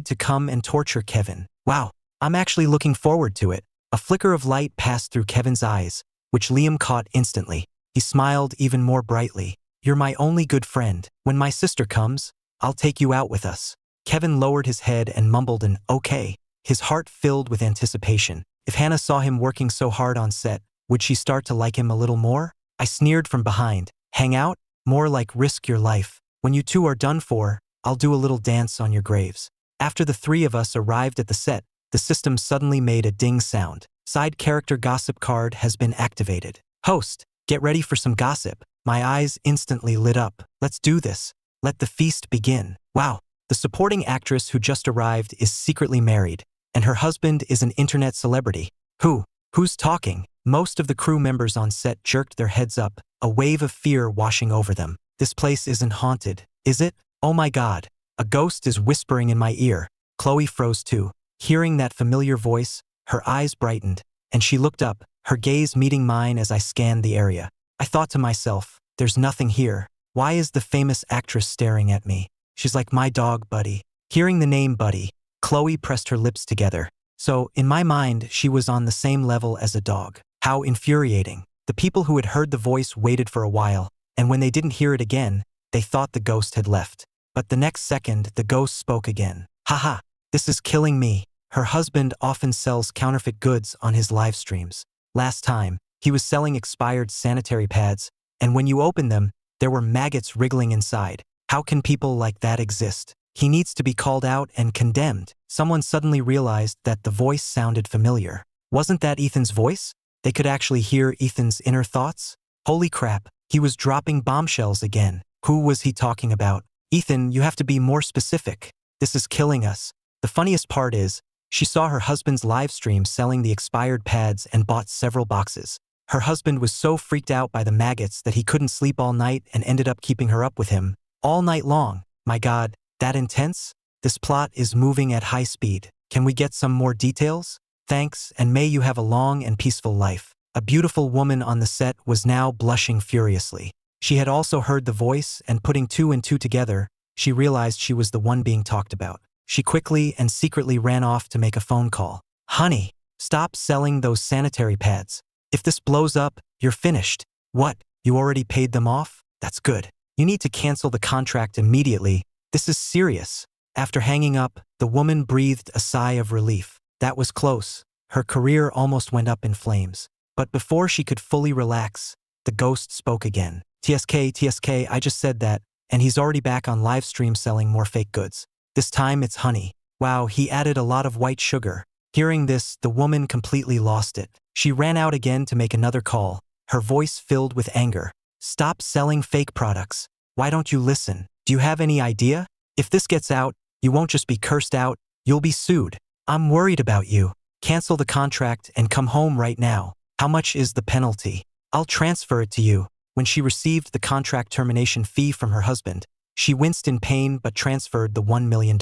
to come and torture Kevin. Wow, I'm actually looking forward to it." A flicker of light passed through Kevin's eyes, which Liam caught instantly. He smiled even more brightly. "You're my only good friend. When my sister comes, I'll take you out with us." Kevin lowered his head and mumbled an "okay," his heart filled with anticipation. If Hannah saw him working so hard on set, would she start to like him a little more? I sneered from behind. "Hang out? More like risk your life. When you two are done for, I'll do a little dance on your graves." After the 3 of us arrived at the set, the system suddenly made a ding sound. Side character gossip card has been activated. "Host, get ready for some gossip." My eyes instantly lit up. "Let's do this. Let the feast begin." Wow, the supporting actress who just arrived is secretly married, and her husband is an internet celebrity. Who's talking? Most of the crew members on set jerked their heads up, a wave of fear washing over them. This place isn't haunted, is it? Oh my God, a ghost is whispering in my ear. Chloe froze too. Hearing that familiar voice, her eyes brightened, and she looked up, her gaze meeting mine as I scanned the area. I thought to myself, there's nothing here. Why is the famous actress staring at me? She's like my dog, Buddy. Hearing the name Buddy, Chloe pressed her lips together. So, in my mind, she was on the same level as a dog. How infuriating. The people who had heard the voice waited for a while, and when they didn't hear it again, they thought the ghost had left. But the next second, the ghost spoke again. "Haha, this is killing me. Her husband often sells counterfeit goods on his live streams. Last time, he was selling expired sanitary pads, and when you opened them, there were maggots wriggling inside. How can people like that exist? He needs to be called out and condemned. Someone suddenly realized that the voice sounded familiar. Wasn't that Ethan's voice? They could actually hear Ethan's inner thoughts? Holy crap, he was dropping bombshells again. Who was he talking about? Ethan, you have to be more specific. This is killing us. The funniest part is, she saw her husband's live stream selling the expired pads and bought several boxes. Her husband was so freaked out by the maggots that he couldn't sleep all night and ended up keeping her up with him all night long. My God, that intense? This plot is moving at high speed. Can we get some more details? Thanks, and may you have a long and peaceful life. A beautiful woman on the set was now blushing furiously. She had also heard the voice, and putting two and two together, she realized she was the one being talked about. She quickly and secretly ran off to make a phone call. Honey, stop selling those sanitary pads. If this blows up, you're finished. What? You already paid them off? That's good. You need to cancel the contract immediately. This is serious. After hanging up, the woman breathed a sigh of relief. That was close. Her career almost went up in flames. But before she could fully relax, the ghost spoke again. TSK, I just said that, and he's already back on live stream selling more fake goods. This time it's honey. Wow, he added a lot of white sugar. Hearing this, the woman completely lost it. She ran out again to make another call, her voice filled with anger. Stop selling fake products. Why don't you listen? Do you have any idea? If this gets out, you won't just be cursed out, you'll be sued. I'm worried about you. Cancel the contract and come home right now. How much is the penalty? I'll transfer it to you. When she received the contract termination fee from her husband, she winced in pain but transferred the $1 million.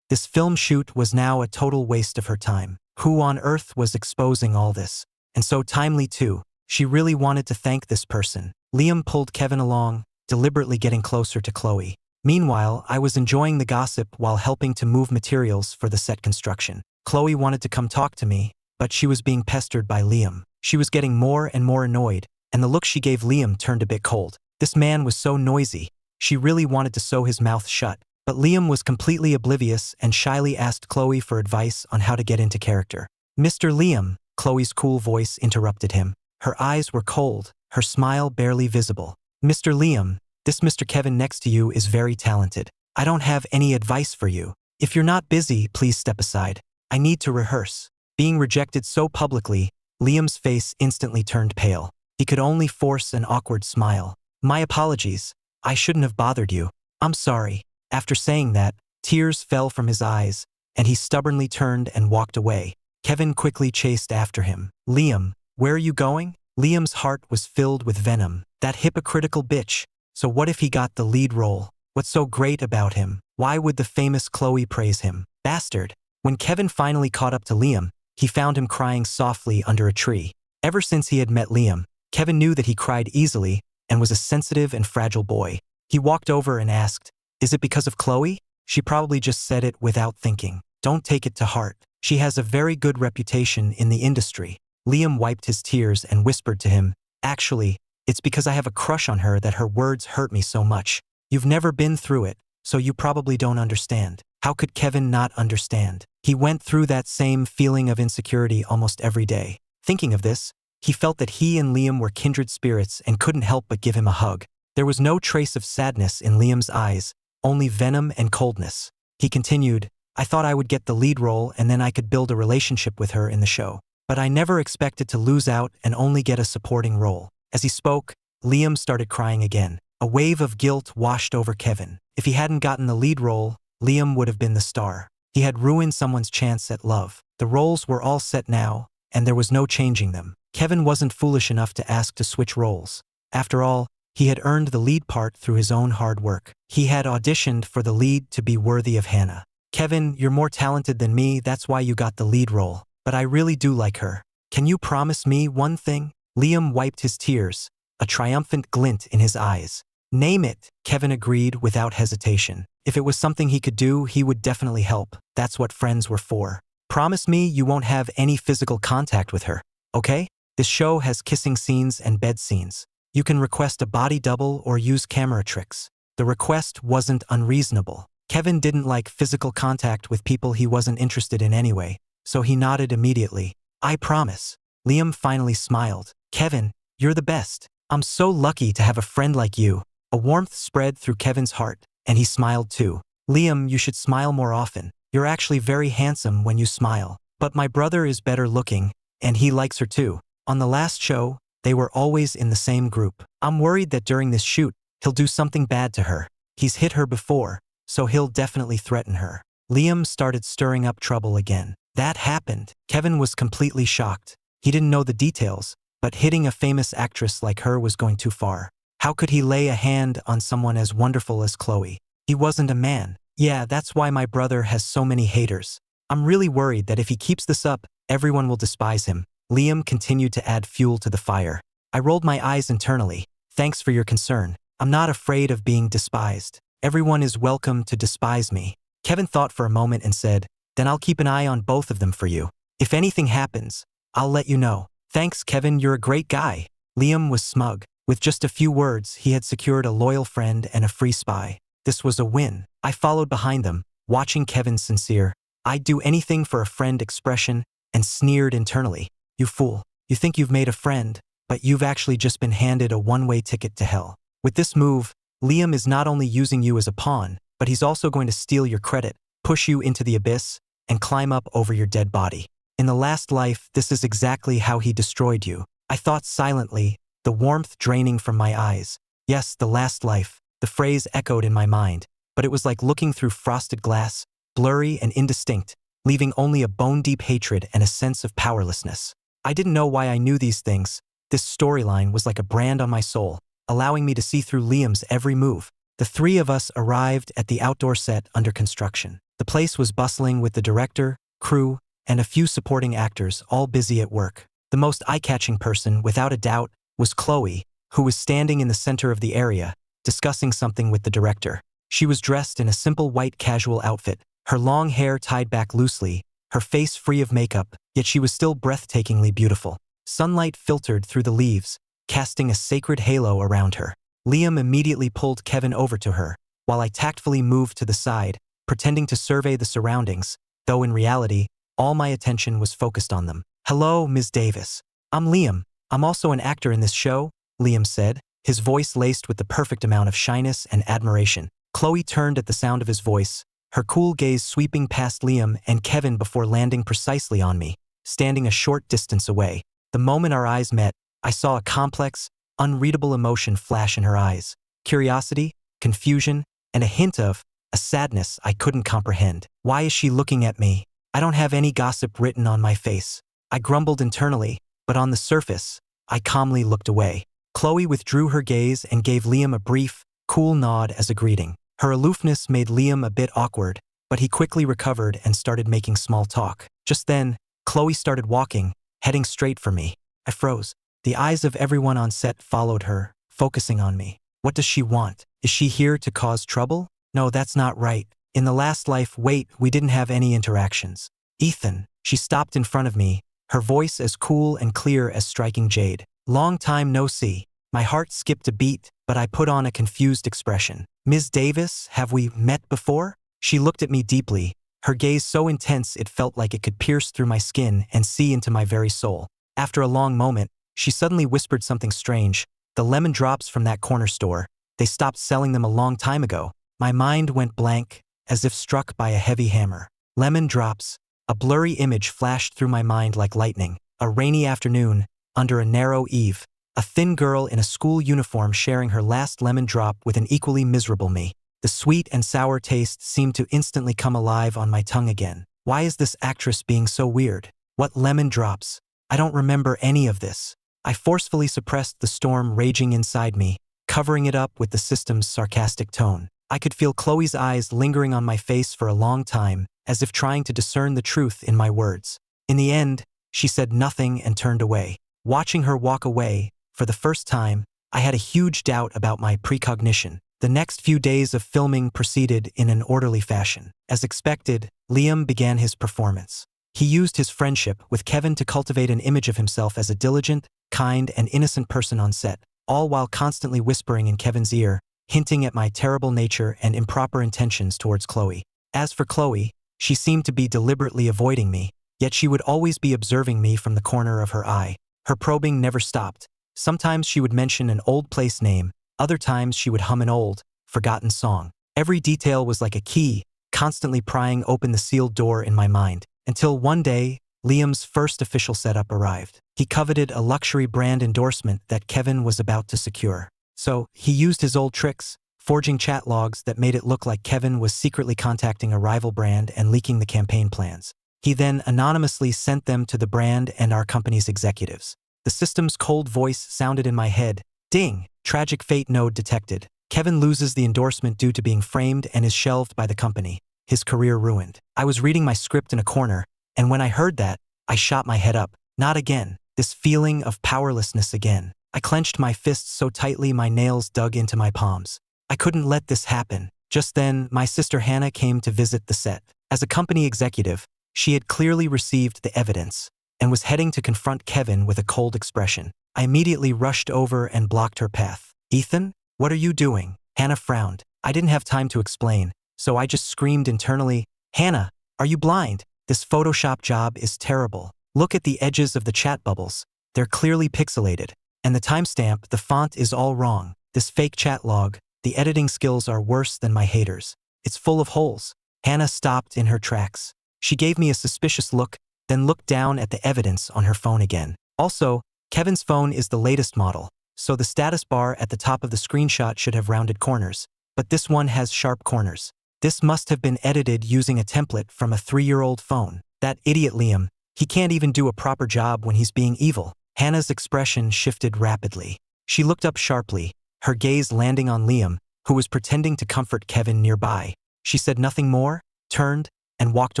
This film shoot was now a total waste of her time. Who on earth was exposing all this? And so timely too. She really wanted to thank this person. Liam pulled Kevin along, deliberately getting closer to Chloe. Meanwhile, I was enjoying the gossip while helping to move materials for the set construction. Chloe wanted to come talk to me, but she was being pestered by Liam. She was getting more and more annoyed, and the look she gave Liam turned a bit cold. This man was so noisy. She really wanted to sew his mouth shut. But Liam was completely oblivious and shyly asked Chloe for advice on how to get into character. Mr. Liam, Chloe's cool voice interrupted him. Her eyes were cold, her smile barely visible. Mr. Liam, this Mr. Kevin next to you is very talented. I don't have any advice for you. If you're not busy, please step aside. I need to rehearse. Being rejected so publicly, Liam's face instantly turned pale. He could only force an awkward smile. My apologies. I shouldn't have bothered you. I'm sorry. After saying that, tears fell from his eyes, and he stubbornly turned and walked away. Kevin quickly chased after him. Liam, where are you going? Liam's heart was filled with venom. That hypocritical bitch. So what if he got the lead role? What's so great about him? Why would the famous Chloe praise him? Bastard. When Kevin finally caught up to Liam, he found him crying softly under a tree. Ever since he had met Liam, Kevin knew that he cried easily and was a sensitive and fragile boy. He walked over and asked, "Is it because of Chloe?" She probably just said it without thinking. Don't take it to heart. She has a very good reputation in the industry. Liam wiped his tears and whispered to him, "Actually, it's because I have a crush on her that her words hurt me so much. You've never been through it, so you probably don't understand." How could Kevin not understand? He went through that same feeling of insecurity almost every day. Thinking of this, he felt that he and Liam were kindred spirits and couldn't help but give him a hug. There was no trace of sadness in Liam's eyes, only venom and coldness. He continued, "I thought I would get the lead role and then I could build a relationship with her in the show. But I never expected to lose out and only get a supporting role." As he spoke, Liam started crying again. A wave of guilt washed over Kevin. If he hadn't gotten the lead role, Liam would have been the star. He had ruined someone's chance at love. The roles were all set now, and there was no changing them. Kevin wasn't foolish enough to ask to switch roles. After all, he had earned the lead part through his own hard work. He had auditioned for the lead to be worthy of Hannah. "Kevin, you're more talented than me, that's why you got the lead role. But I really do like her. Can you promise me one thing?" Liam wiped his tears, a triumphant glint in his eyes. "Name it," Kevin agreed without hesitation. If it was something he could do, he would definitely help. That's what friends were for. "Promise me you won't have any physical contact with her, okay? This show has kissing scenes and bed scenes. You can request a body double or use camera tricks." The request wasn't unreasonable. Kevin didn't like physical contact with people he wasn't interested in anyway, so he nodded immediately. "I promise." Liam finally smiled. "Kevin, you're the best. I'm so lucky to have a friend like you." A warmth spread through Kevin's heart, and he smiled too. Liam, you should smile more often. You're actually very handsome when you smile. But my brother is better looking, and he likes her too. On the last show, they were always in the same group. I'm worried that during this shoot, he'll do something bad to her. He's hit her before, so he'll definitely threaten her. Liam started stirring up trouble again. That happened. Kevin was completely shocked. He didn't know the details, but hitting a famous actress like her was going too far. How could he lay a hand on someone as wonderful as Chloe? He wasn't a man. Yeah, that's why my brother has so many haters. I'm really worried that if he keeps this up, everyone will despise him. Liam continued to add fuel to the fire. I rolled my eyes internally. Thanks for your concern. I'm not afraid of being despised. Everyone is welcome to despise me. Kevin thought for a moment and said, then I'll keep an eye on both of them for you. If anything happens, I'll let you know. Thanks, Kevin, you're a great guy. Liam was smug. With just a few words, he had secured a loyal friend and a free spy. This was a win. I followed behind them, watching Kevin's sincere, I'd do anything for a friend expression, and sneered internally. You fool. You think you've made a friend, but you've actually just been handed a one-way ticket to hell. With this move, Liam is not only using you as a pawn, but he's also going to steal your credit, push you into the abyss, and climb up over your dead body. In the last life, this is exactly how he destroyed you. I thought silently, the warmth draining from my eyes. Yes, the last life. The phrase echoed in my mind, but it was like looking through frosted glass, blurry and indistinct, leaving only a bone-deep hatred and a sense of powerlessness. I didn't know why I knew these things. This storyline was like a brand on my soul, allowing me to see through Liam's every move. The three of us arrived at the outdoor set under construction. The place was bustling with the director, crew, and a few supporting actors, all busy at work. The most eye-catching person, without a doubt, was Chloe, who was standing in the center of the area, discussing something with the director. She was dressed in a simple white casual outfit, her long hair tied back loosely, her face free of makeup, yet she was still breathtakingly beautiful. Sunlight filtered through the leaves, casting a sacred halo around her. Liam immediately pulled Kevin over to her, while I tactfully moved to the side, pretending to survey the surroundings, though in reality, all my attention was focused on them. Hello, Ms. Davis. I'm Liam. I'm also an actor in this show, Liam said, his voice laced with the perfect amount of shyness and admiration. Chloe turned at the sound of his voice, her cool gaze sweeping past Liam and Kevin before landing precisely on me, standing a short distance away. The moment our eyes met, I saw a complex, unreadable emotion flash in her eyes. Curiosity, confusion, and a hint of a sadness I couldn't comprehend. Why is she looking at me? I don't have any gossip written on my face. I grumbled internally, but on the surface, I calmly looked away. Chloe withdrew her gaze and gave Liam a brief, cool nod as a greeting. Her aloofness made Liam a bit awkward, but he quickly recovered and started making small talk. Just then, Chloe started walking, heading straight for me. I froze. The eyes of everyone on set followed her, focusing on me. What does she want? Is she here to cause trouble? No, that's not right. In the last life, wait, we didn't have any interactions. Ethan, she stopped in front of me, her voice as cool and clear as striking jade. Long time no see. My heart skipped a beat, but I put on a confused expression. Ms. Davis, have we met before? She looked at me deeply, her gaze so intense it felt like it could pierce through my skin and see into my very soul. After a long moment, she suddenly whispered something strange. The lemon drops from that corner store. They stopped selling them a long time ago. My mind went blank, as if struck by a heavy hammer. Lemon drops. A blurry image flashed through my mind like lightning. A rainy afternoon, under a narrow eave. A thin girl in a school uniform sharing her last lemon drop with an equally miserable me. The sweet and sour taste seemed to instantly come alive on my tongue again. Why is this actress being so weird? What lemon drops? I don't remember any of this. I forcefully suppressed the storm raging inside me, covering it up with the system's sarcastic tone. I could feel Chloe's eyes lingering on my face for a long time, as if trying to discern the truth in my words. In the end, she said nothing and turned away. Watching her walk away, for the first time, I had a huge doubt about my precognition. The next few days of filming proceeded in an orderly fashion. As expected, Liam began his performance. He used his friendship with Kevin to cultivate an image of himself as a diligent, kind, and innocent person on set, all while constantly whispering in Kevin's ear, hinting at my terrible nature and improper intentions towards Chloe. As for Chloe, she seemed to be deliberately avoiding me, yet she would always be observing me from the corner of her eye. Her probing never stopped. Sometimes she would mention an old place name, other times she would hum an old, forgotten song. Every detail was like a key, constantly prying open the sealed door in my mind. Until one day, Liam's first official setup arrived. He coveted a luxury brand endorsement that Kevin was about to secure. So, he used his old tricks, forging chat logs that made it look like Kevin was secretly contacting a rival brand and leaking the campaign plans. He then anonymously sent them to the brand and our company's executives. The system's cold voice sounded in my head. Ding! Tragic fate node detected. Kevin loses the endorsement due to being framed and is shelved by the company. His career ruined. I was reading my script in a corner, and when I heard that, I shot my head up. Not again. This feeling of powerlessness again. I clenched my fists so tightly my nails dug into my palms. I couldn't let this happen. Just then, my sister Hannah came to visit the set. As a company executive, she had clearly received the evidence and was heading to confront Kevin with a cold expression. I immediately rushed over and blocked her path. Ethan, what are you doing? Hannah frowned. I didn't have time to explain, so I just screamed internally, Hannah, are you blind? This Photoshop job is terrible. Look at the edges of the chat bubbles. They're clearly pixelated. And the timestamp, the font is all wrong. This fake chat log, the editing skills are worse than my haters. It's full of holes. Hannah stopped in her tracks. She gave me a suspicious look, then looked down at the evidence on her phone again. Also, Kevin's phone is the latest model, so the status bar at the top of the screenshot should have rounded corners. But this one has sharp corners. This must have been edited using a template from a 3-year-old phone. That idiot Liam, he can't even do a proper job when he's being evil. Hannah's expression shifted rapidly. She looked up sharply, her gaze landing on Liam, who was pretending to comfort Kevin nearby. She said nothing more, turned, and walked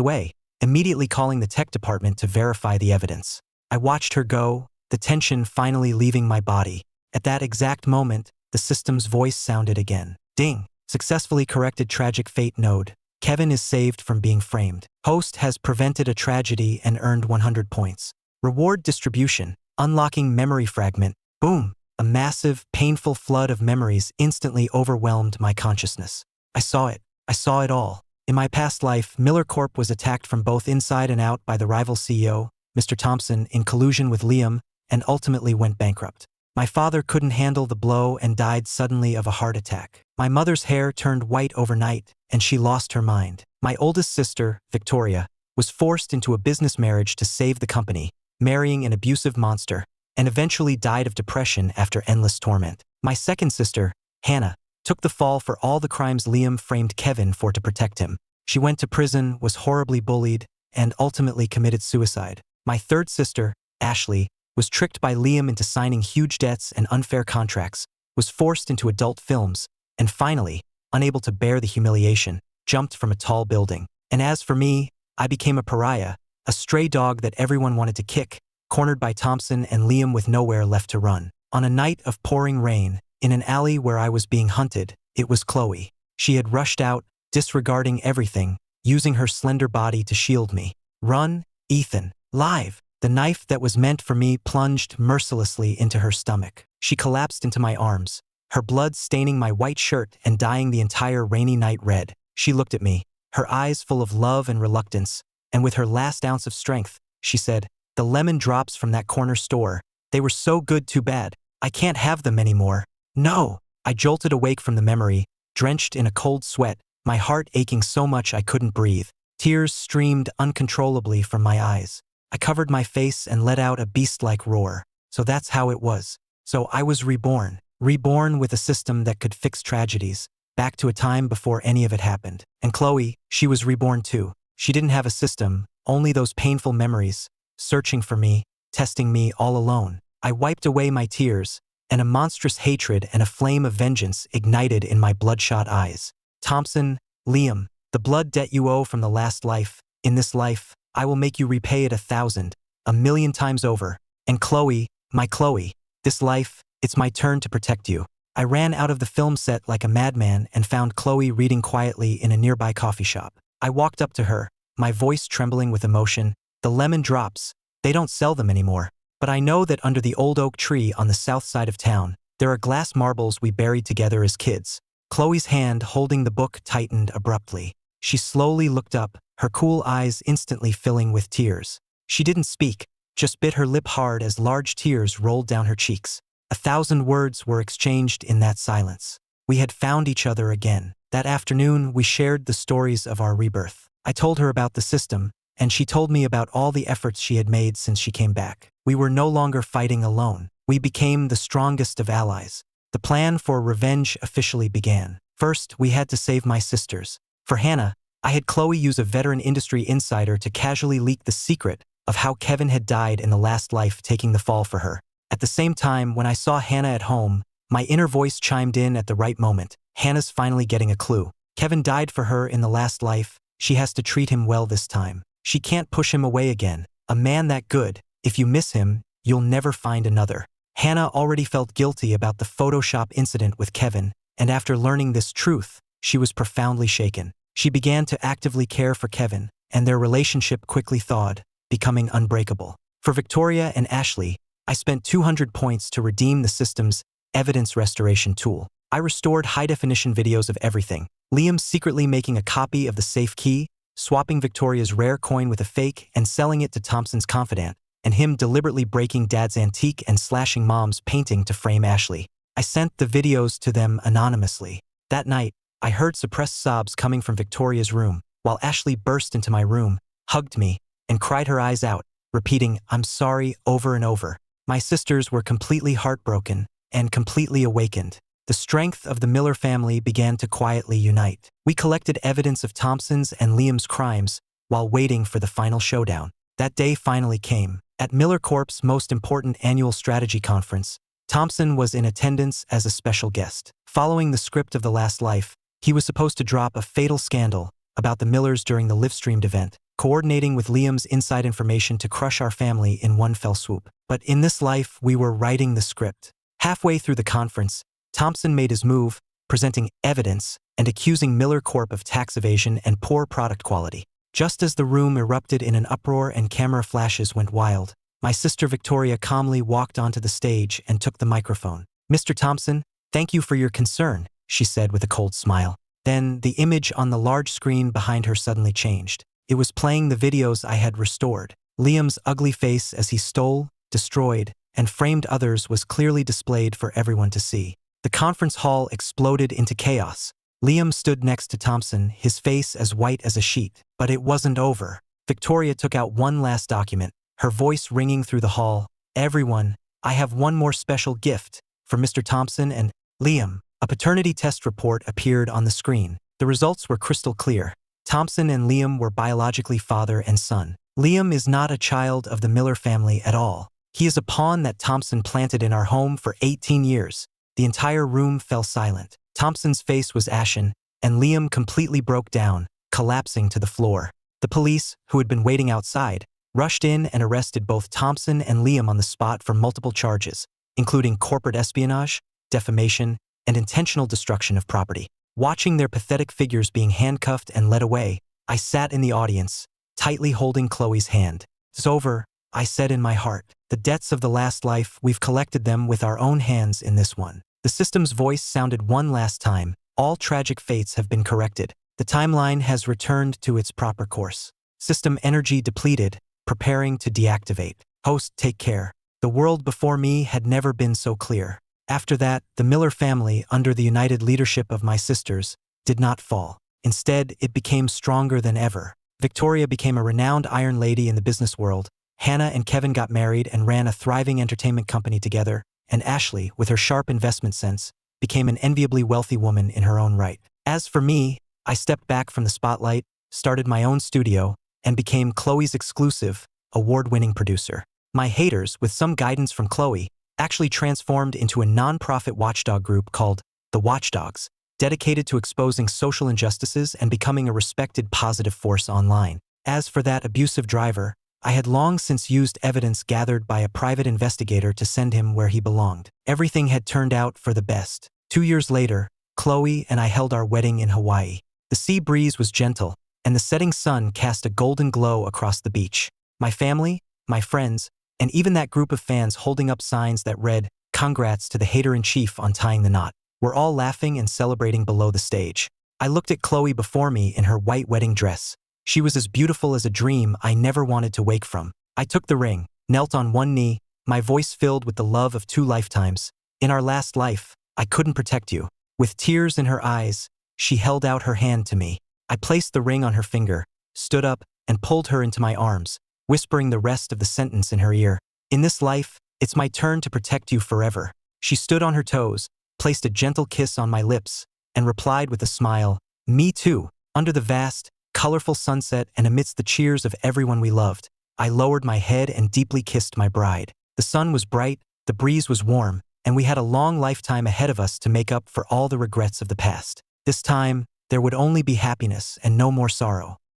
away, immediately calling the tech department to verify the evidence. I watched her go, the tension finally leaving my body. At that exact moment, the system's voice sounded again. Ding! Successfully corrected tragic fate node. Kevin is saved from being framed. Host has prevented a tragedy and earned 100 points. Reward distribution. Unlocking memory fragment. Boom! A massive, painful flood of memories instantly overwhelmed my consciousness. I saw it. I saw it all. In my past life, Miller Corp was attacked from both inside and out by the rival CEO, Mr. Thompson, in collusion with Liam, and ultimately went bankrupt. My father couldn't handle the blow and died suddenly of a heart attack. My mother's hair turned white overnight, and she lost her mind. My oldest sister, Victoria, was forced into a business marriage to save the company, marrying an abusive monster, and eventually died of depression after endless torment. My second sister, Hannah, took the fall for all the crimes Liam framed Kevin for to protect him. She went to prison, was horribly bullied, and ultimately committed suicide. My third sister, Ashley, was tricked by Liam into signing huge debts and unfair contracts, was forced into adult films, and finally, unable to bear the humiliation, jumped from a tall building. And as for me, I became a pariah, a stray dog that everyone wanted to kick, cornered by Thompson and Liam with nowhere left to run. On a night of pouring rain, in an alley where I was being hunted, it was Chloe. She had rushed out, disregarding everything, using her slender body to shield me. Run, Ethan. Live. The knife that was meant for me plunged mercilessly into her stomach. She collapsed into my arms, her blood staining my white shirt and dyeing the entire rainy night red. She looked at me, her eyes full of love and reluctance, and with her last ounce of strength, she said, "The lemon drops from that corner store. They were so good, too bad. I can't have them anymore." No! I jolted awake from the memory, drenched in a cold sweat, my heart aching so much I couldn't breathe. Tears streamed uncontrollably from my eyes. I covered my face and let out a beast-like roar. So that's how it was. So I was reborn. Reborn with a system that could fix tragedies, back to a time before any of it happened. And Chloe, she was reborn too. She didn't have a system, only those painful memories, searching for me, testing me all alone. I wiped away my tears, and a monstrous hatred and a flame of vengeance ignited in my bloodshot eyes. Thompson, Liam, the blood debt you owe from the last life, in this life, I will make you repay it 1,000, 1,000,000 times over. And Chloe, my Chloe, this life, it's my turn to protect you. I ran out of the film set like a madman and found Chloe reading quietly in a nearby coffee shop. I walked up to her, my voice trembling with emotion. The lemon drops, they don't sell them anymore. But I know that under the old oak tree on the south side of town, there are glass marbles we buried together as kids. Chloe's hand holding the book tightened abruptly. She slowly looked up, her cool eyes instantly filling with tears. She didn't speak, just bit her lip hard as large tears rolled down her cheeks. 1,000 words were exchanged in that silence. We had found each other again. That afternoon, we shared the stories of our rebirth. I told her about the system, and she told me about all the efforts she had made since she came back. We were no longer fighting alone. We became the strongest of allies. The plan for revenge officially began. First, we had to save my sisters. For Hannah, I had Chloe use a veteran industry insider to casually leak the secret of how Kevin had died in the last life, taking the fall for her. At the same time, when I saw Hannah at home, my inner voice chimed in at the right moment. Hannah's finally getting a clue. Kevin died for her in the last life. She has to treat him well this time. She can't push him away again. A man that good, if you miss him, you'll never find another. Hannah already felt guilty about the Photoshop incident with Kevin, and after learning this truth, she was profoundly shaken. She began to actively care for Kevin, and their relationship quickly thawed, becoming unbreakable. For Victoria and Ashley, I spent 200 points to redeem the system's evidence restoration tool. I restored high-definition videos of everything. Liam secretly making a copy of the safe key, swapping Victoria's rare coin with a fake and selling it to Thompson's confidant, and him deliberately breaking Dad's antique and slashing Mom's painting to frame Ashley. I sent the videos to them anonymously. That night, I heard suppressed sobs coming from Victoria's room, while Ashley burst into my room, hugged me, and cried her eyes out, repeating, "I'm sorry," over and over. My sisters were completely heartbroken and completely awakened. The strength of the Miller family began to quietly unite. We collected evidence of Thompson's and Liam's crimes while waiting for the final showdown. That day finally came. At Miller Corp's most important annual strategy conference, Thompson was in attendance as a special guest. Following the script of The Last Life, he was supposed to drop a fatal scandal about the Millers during the live-streamed event, coordinating with Liam's inside information to crush our family in one fell swoop. But in this life, we were writing the script. Halfway through the conference, Thompson made his move, presenting evidence and accusing Miller Corp of tax evasion and poor product quality. Just as the room erupted in an uproar and camera flashes went wild, my sister Victoria calmly walked onto the stage and took the microphone. "Mr. Thompson, thank you for your concern," she said with a cold smile. Then the image on the large screen behind her suddenly changed. It was playing the videos I had restored. Liam's ugly face as he stole, destroyed, and framed others was clearly displayed for everyone to see. The conference hall exploded into chaos. Liam stood next to Thompson, his face as white as a sheet. But it wasn't over. Victoria took out one last document, her voice ringing through the hall. "Everyone, I have one more special gift for Mr. Thompson and Liam." A paternity test report appeared on the screen. The results were crystal clear. Thompson and Liam were biologically father and son. Liam is not a child of the Miller family at all. He is a pawn that Thompson planted in our home for 18 years. The entire room fell silent. Thompson's face was ashen, and Liam completely broke down, collapsing to the floor. The police, who had been waiting outside, rushed in and arrested both Thompson and Liam on the spot for multiple charges, including corporate espionage, defamation, and intentional destruction of property. Watching their pathetic figures being handcuffed and led away, I sat in the audience, tightly holding Chloe's hand. "It's over," I said in my heart. "The debts of the last life, we've collected them with our own hands in this one." The system's voice sounded one last time. "All tragic fates have been corrected. The timeline has returned to its proper course. System energy depleted, preparing to deactivate. Host, take care." The world before me had never been so clear. After that, the Miller family, under the united leadership of my sisters, did not fall. Instead, it became stronger than ever. Victoria became a renowned iron lady in the business world. Hannah and Kevin got married and ran a thriving entertainment company together, and Ashley, with her sharp investment sense, became an enviably wealthy woman in her own right. As for me, I stepped back from the spotlight, started my own studio, and became Chloe's exclusive, award-winning producer. My haters, with some guidance from Chloe, actually transformed into a non-profit watchdog group called The Watchdogs, dedicated to exposing social injustices and becoming a respected positive force online. As for that abusive driver, I had long since used evidence gathered by a private investigator to send him where he belonged. Everything had turned out for the best. 2 years later, Chloe and I held our wedding in Hawaii. The sea breeze was gentle, and the setting sun cast a golden glow across the beach. My family, my friends, and even that group of fans holding up signs that read, "Congrats to the hater-in-chief on tying the knot," were all laughing and celebrating below the stage. I looked at Chloe before me in her white wedding dress. She was as beautiful as a dream I never wanted to wake from. I took the ring, knelt on one knee, my voice filled with the love of 2 lifetimes. "In our last life, I couldn't protect you." With tears in her eyes, She held out her hand to me. I placed the ring on her finger, stood up, and pulled her into my arms, whispering the rest of the sentence in her ear. In this life, it's my turn to protect you forever. She stood on her toes, placed a gentle kiss on my lips, and replied with a smile, "Me too." Under the vast, colorful sunset and amidst the cheers of everyone we loved, I lowered my head and deeply kissed my bride. The sun was bright, the breeze was warm, and we had a long lifetime ahead of us to make up for all the regrets of the past. This time, there would only be happiness and no more sorrow.